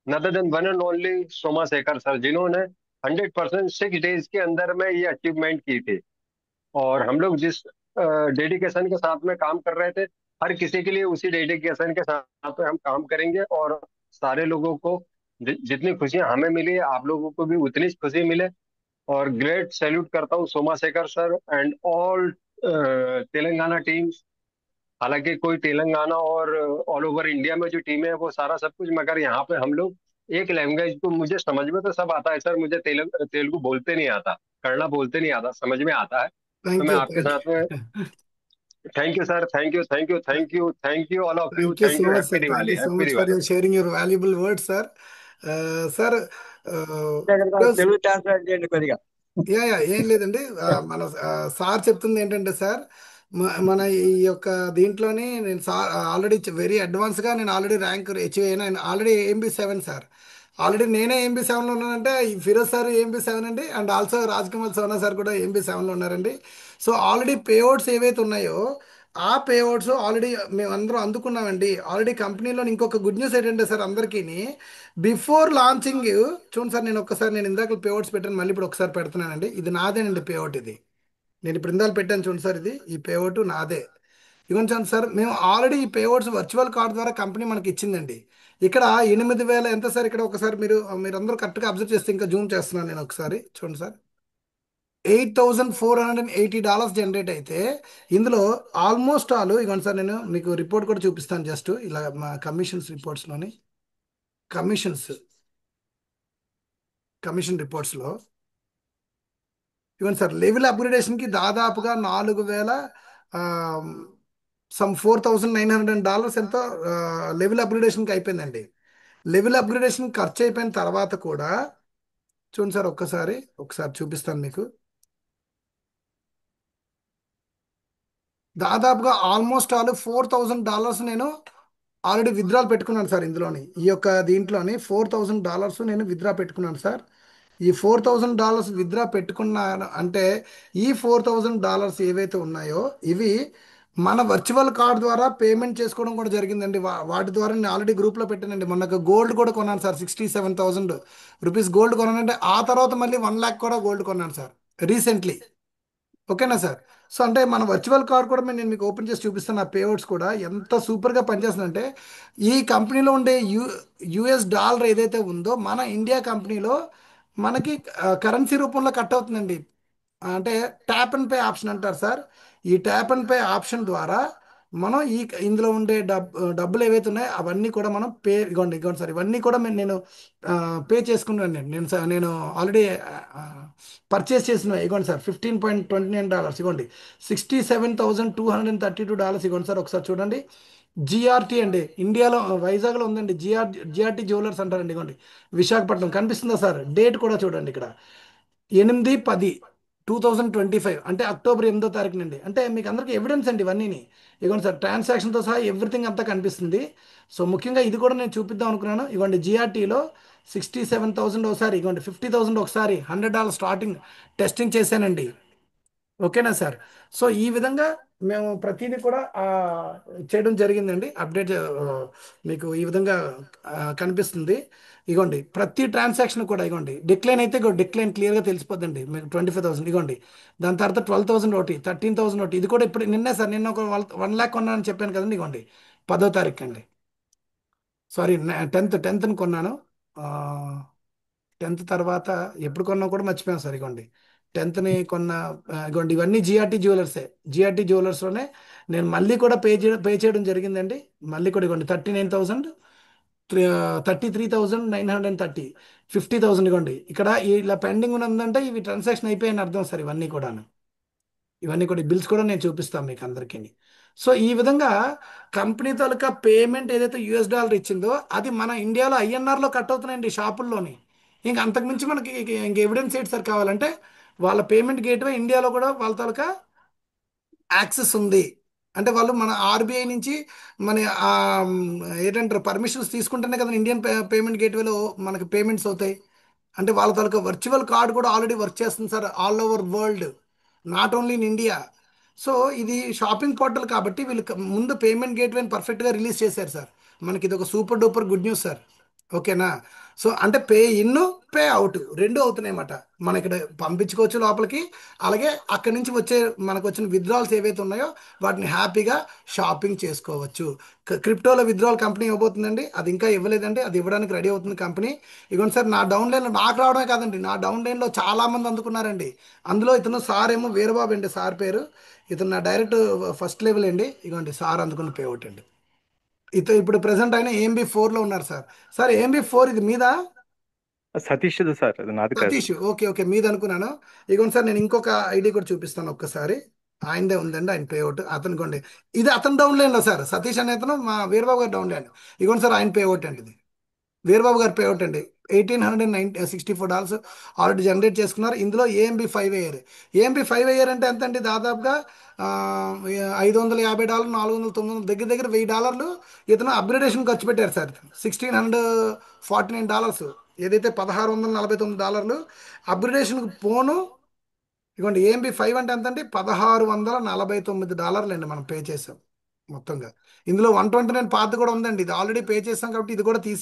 other than one and only Soma Shekar sir, जिन्होंने 100% 6 डेज के अंदर में ये अचीवमेंट की थी। और हम लोग जिस डेडिकेशन के साथ में काम कर रहे थे, हर किसी के लिए उसी डेडिकेशन के साथ में हम काम करेंगे। और सारे लोगों को जितनी खुशियां हमें मिली है, आप लोगों को भी उतनी खुशी मिले। और ग्रेट सैल्यूट करता हूँ Soma Shekar sir and all Telangana teams. हालांकि कोई तेलंगाना और ऑल ओवर इंडिया में जो टीम है वो सारा सब कुछ, मगर यहाँ पे हम लोग एक लैंग्वेज को, मुझे समझ में तो सब आता है सर, मुझे तेलुगु बोलते नहीं आता, कन्नड़ा बोलते नहीं आता, समझ में आता है। तो थैंक मैं यू, आपके थैंक साथ में, you. Thank you sir, thank you, thank you, thank you, thank you all of you, Thank you thank so you, much, happy sir. Thank Diwali, you so happy much for Diwali. your sharing your valuable words, sir. Sir, దగ్గర because తెలుగు ట్రాన్స్లేట్ చేయండి కొద్దిగా. యా ఏం లేదండి. మన సార్ చెప్తుంది ఏంటంటే సార్, మన ఈ యొక్క దీంట్లోని నేను సార్ ఆల్రెడీ వెరీ అడ్వాన్స్గా నేను ఆల్రెడీ ర్యాంక్ అచీవ్ అయినా. Already AMB7 sir. ఆల్రెడీ నేనే AMB7లో ఉన్నానంటే, ఈ ఫిరోజ్ సార్ AMB7 అండి, and also Raj Kamal Sona sir కూడా AMB7లో ఉన్నారండి. సో ఆల్రెడీ పేఅవుట్స్ ఏవైతే ఉన్నాయో, ఆ పేఅవుట్స్ ఆల్రెడీ మేము అందరం అందుకున్నామండి. ఆల్రెడీ కంపెనీలో ఇంకొక గుడ్ న్యూస్ ఏంటంటే సార్ అందరికీ, బిఫోర్ లాంచింగ్, చూడండి సార్, నేను ఒక్కసారి నేను ఇందాక పేఅవుట్స్ పెట్టాను, మళ్ళీ ఇప్పుడు ఒకసారి పెడుతున్నానండి. ఇది నాదేనండి పేఅవుట్ ఇది. నేను ఇప్పుడు ఇందాక పెట్టాను చూడండి సార్, ఇది ఈ పేఅవుట్ నాదే. ఇవ్వండి చూడండి సార్, మేము ఆల్రెడీ ఈ పేఅవుట్స్ వర్చువల్ కార్డ్ ద్వారా కంపెనీ మనకి ఇచ్చిందండి. ఇక్కడ 8,000 ఎంత సార్? ఇక్కడ ఒకసారి మీరందరూ కరెక్ట్గా అబ్జర్వ్ చేస్తే, ఇంకా జూమ్ చేస్తున్నాను నేను ఒకసారి చూడండి సార్. $8,480 జనరేట్ అయితే, ఇందులో ఆల్మోస్ట్ ఆల్ ఇవ్వండి సార్, నేను మీకు రిపోర్ట్ కూడా చూపిస్తాను, జస్ట్ ఇలా మా కమిషన్స్ రిపోర్ట్స్లోని, కమిషన్స్ కమిషన్ రిపోర్ట్స్లో ఇవ్వండి సార్, లెవెల్ అప్గ్రేడేషన్కి దాదాపుగా 4,000, సమ్ $4,900 ఎంతో లెవెల్ అప్గ్రేడేషన్కి అయిపోయిందండి. లెవెల్ అప్గ్రేడేషన్ ఖర్చు అయిపోయిన తర్వాత కూడా చూడండి సార్, ఒకసారి చూపిస్తాను మీకు. దాదాపుగా ఆల్మోస్ట్ ఆల్ $4,000 నేను ఆల్రెడీ విత్డ్రాల్ పెట్టుకున్నాను సార్. ఇందులోని ఈ యొక్క దీంట్లోని $4,000 నేను విత్డ్రా పెట్టుకున్నాను సార్. ఈ $4,000 విత్డ్రా పెట్టుకున్నాను అంటే, ఈ $4,000 ఏవైతే ఉన్నాయో ఇవి మన వర్చువల్ కార్డ్ ద్వారా పేమెంట్ చేసుకోవడం కూడా జరిగిందండి. వాటి ద్వారా నేను ఆల్రెడీ గ్రూప్లో పెట్టానండి. మొన్న గోల్డ్ కూడా కొన్నాను సార్, ₹67,000 గోల్డ్ కొన్నానంటే, ఆ తర్వాత మళ్ళీ 1 lakh కూడా గోల్డ్ కొన్నాను సార్ రీసెంట్లీ. ఓకేనా సార్? సో అంటే మన వర్చువల్ కార్డ్ కూడా నేను మీకు ఓపెన్ చేసి చూపిస్తాను. ఆ పేఅవుట్స్ కూడా ఎంత సూపర్గా పనిచేస్తుందంటే, ఈ కంపెనీలో ఉండే యుఎస్ డాలర్ ఏదైతే ఉందో, మన ఇండియా కంపెనీలో మనకి కరెన్సీ రూపంలో కట్ అవుతుందండి. అంటే ట్యాప్ అండ్ పే ఆప్షన్ అంటారు సార్. ఈ ట్యాప్ అండ్ పే ఆప్షన్ ద్వారా మనం ఇందులో ఉండే డబ్బులు ఏవైతే ఉన్నాయో అవన్నీ కూడా మనం ఇగోండి సార్, ఇవన్నీ కూడా నేను పే చేసుకున్నాను. నేను ఆల్రెడీ పర్చేస్ చేసిన, ఇగోండి సార్, $15.29, ఇగోండి $67,232, ఇగోండి సార్, ఒకసారి చూడండి. జిఆర్టీ అండి, ఇండియాలో వైజాగ్లో ఉందండి. జిఆర్టీ జ్యువెలర్స్ అంటారండి. ఇగోండి, విశాఖపట్నం కనిపిస్తుందా సార్? డేట్ కూడా చూడండి ఇక్కడ, 8/10/2025, అంటే అక్టోబర్ 8వ తారీఖునండి. అంటే మీకు అందరికీ ఎవిడెన్స్ అండి ఇవన్నీ. ఇగోండి సార్, ట్రాన్సాక్షన్తో సహా ఎవ్రీథింగ్ అంతా కనిపిస్తుంది. సో ముఖ్యంగా ఇది కూడా నేను చూపిద్దాం అనుకున్నాను. ఇగోండి, జిఆర్టీలో 67,000 ఒకసారి, ఇగోండి 50,000 ఒకసారి, $100 స్టార్టింగ్ టెస్టింగ్ చేశానండి. ఓకేనా సార్? సో ఈ విధంగా మేము ప్రతిదీ కూడా చేయడం జరిగిందండి. అప్డేట్ మీకు ఈ విధంగా కనిపిస్తుంది. ఇగోండి, ప్రతి ట్రాన్సాక్షన్ కూడా ఇగోండి, డిక్లైన్ అయితే డిక్లైన్ క్లియర్గా తెలిసిపోద్దండి మీకు. 25,000 ఇగోండి, దాని తర్వాత 12,000 ఒకటి, 13,000 ఒకటి. ఇది కూడా ఇప్పుడు నిన్నే సార్, నిన్న ఒక 1 lakh కొన్నానని చెప్పాను కదండి. ఇగోండి 10వ తారీఖు అండి, సారీ 10th కొన్నాను. 10th తర్వాత ఎప్పుడు కొన్నా కూడా మర్చిపోయాను సార్. ఇగోండి 10th కొన్న, ఇగోండి ఇవన్నీ జిఆర్టీ జ్యువెలర్స్లోనే నేను మళ్ళీ కూడా పే చేయడం జరిగిందండి. మళ్ళీ కూడా ఇగోండి 39,000, 33,930, 50,000. ఇగోండి ఇక్కడ ఇలా పెండింగ్ ఉన్నదంటే ఇవి ట్రాన్సాక్షన్ అయిపోయాయని అర్థం సార్. ఇవన్నీ కూడా బిల్స్ కూడా నేను చూపిస్తాను మీకు అందరికీ. సో ఈ విధంగా కంపెనీ తాలూకా పేమెంట్ ఏదైతే US డాలర్ ఇచ్చిందో, అది మన ఇండియాలో INRలో కట్ అవుతున్నాయండి షాపుల్లోని. ఇంకా అంతకుమించి మనకి ఇంక ఎవిడెన్స్ ఏంటి సార్ కావాలంటే, వాళ్ళ పేమెంట్ గేట్వే ఇండియాలో కూడా వాళ్ళ తాలూకా యాక్సెస్ ఉంది. అంటే వాళ్ళు మన ఆర్బీఐ నుంచి మన ఆ, ఏంటంటారు పర్మిషన్స్ తీసుకుంటేనే కదా ఇండియన్ పేమెంట్ గేట్వేలో మనకి పేమెంట్స్ అవుతాయి. అంటే వాళ్ళ తాలూకా వర్చువల్ కార్డ్ కూడా ఆల్రెడీ వర్క్ చేస్తుంది sir all over world, not only in India. So ఇది షాపింగ్ పోర్టల్ కాబట్టి వీళ్ళు ముందు పేమెంట్ గేట్వేని పర్ఫెక్ట్గా రిలీజ్ చేశారు సార్. మనకి ఇది ఒక super duper good news sir. ఓకేనా? సో అంటే పే ఇన్ పే అవుట్ రెండు అవుతున్నాయి అన్నమాట. మన ఇక్కడ పంపించుకోవచ్చు లోపలికి, అలాగే అక్కడి నుంచి వచ్చే మనకు వచ్చిన విత్డ్రాల్స్ ఏవైతే ఉన్నాయో వాటిని హ్యాపీగా షాపింగ్ చేసుకోవచ్చు. క్రిప్టోలో విత్డ్రాల్ కంపెనీ ఇవ్వబోతుందండి, అది ఇంకా ఇవ్వలేదండి, అది ఇవ్వడానికి రెడీ అవుతుంది కంపెనీ. ఇదిగోండి సార్, నా డౌన్ లైన్లో నాకు రావడమే కాదండి, నా డౌన్ లైన్లో చాలామంది అందుకున్నారండి. అందులో ఇతను సార్ ఏమో వీరబాబు అండి సార్ పేరు. ఇతను నా డైరెక్ట్ ఫస్ట్ లెవెల్ అండి. ఇదిగోండి సార్ అందుకున్న పే అవుట్ అండి. ఇప్పుడు ప్రెసెంట్ ఆయన ఏఎంబి 4లో ఉన్నారు సార్. సార్ ఏఎంబి 4 ఇది మీద సతీష్ది సార్, అది నాది కాదు. సతీష్, ఓకే ఓకే మీద అనుకున్నాను. ఇగోండి సార్, నేను ఇంకొక ఐడి కూడా చూపిస్తాను ఒక్కసారి. ఆయనదే ఉందండి, ఆయన పేఅవుట్ అతనుకోండి. ఇది అతను డౌన్ లైన్లో సార్, సతీష్ అనే అతను మా వీరబాబు గారు డౌన్ లైన్. ఇగోండి సార్ ఆయన పేఅవుట్ అండి, ఇది వీరబాబు గారు పేఅవుట్ అండి. $1,864 ఆల్రెడీ జనరేట్ చేసుకున్నారు. ఇందులో ఏఎంబి 5 అయ్యారు. ఏఎంబి 5 అయ్యారు అంటే ఎంత అండి? దాదాపుగా ఆ, $550, 400, 900, దగ్గర దగ్గర $1,000 ఇతను అప్గ్రేడేషన్ ఖర్చు పెట్టారు సార్. $1,649, ఏదైతే $1,649 అప్గ్రేడేషన్కి పోను. ఇదిగోండి ఏఎంబి 5 అంటే ఎంత అండి? $1,649 అండి మనం పే చేసాం మొత్తంగా. ఇందులో 129 పాత కూడా ఉందండి, ఇది ఆల్రెడీ పే చేసాం కాబట్టి ఇది కూడా తీసి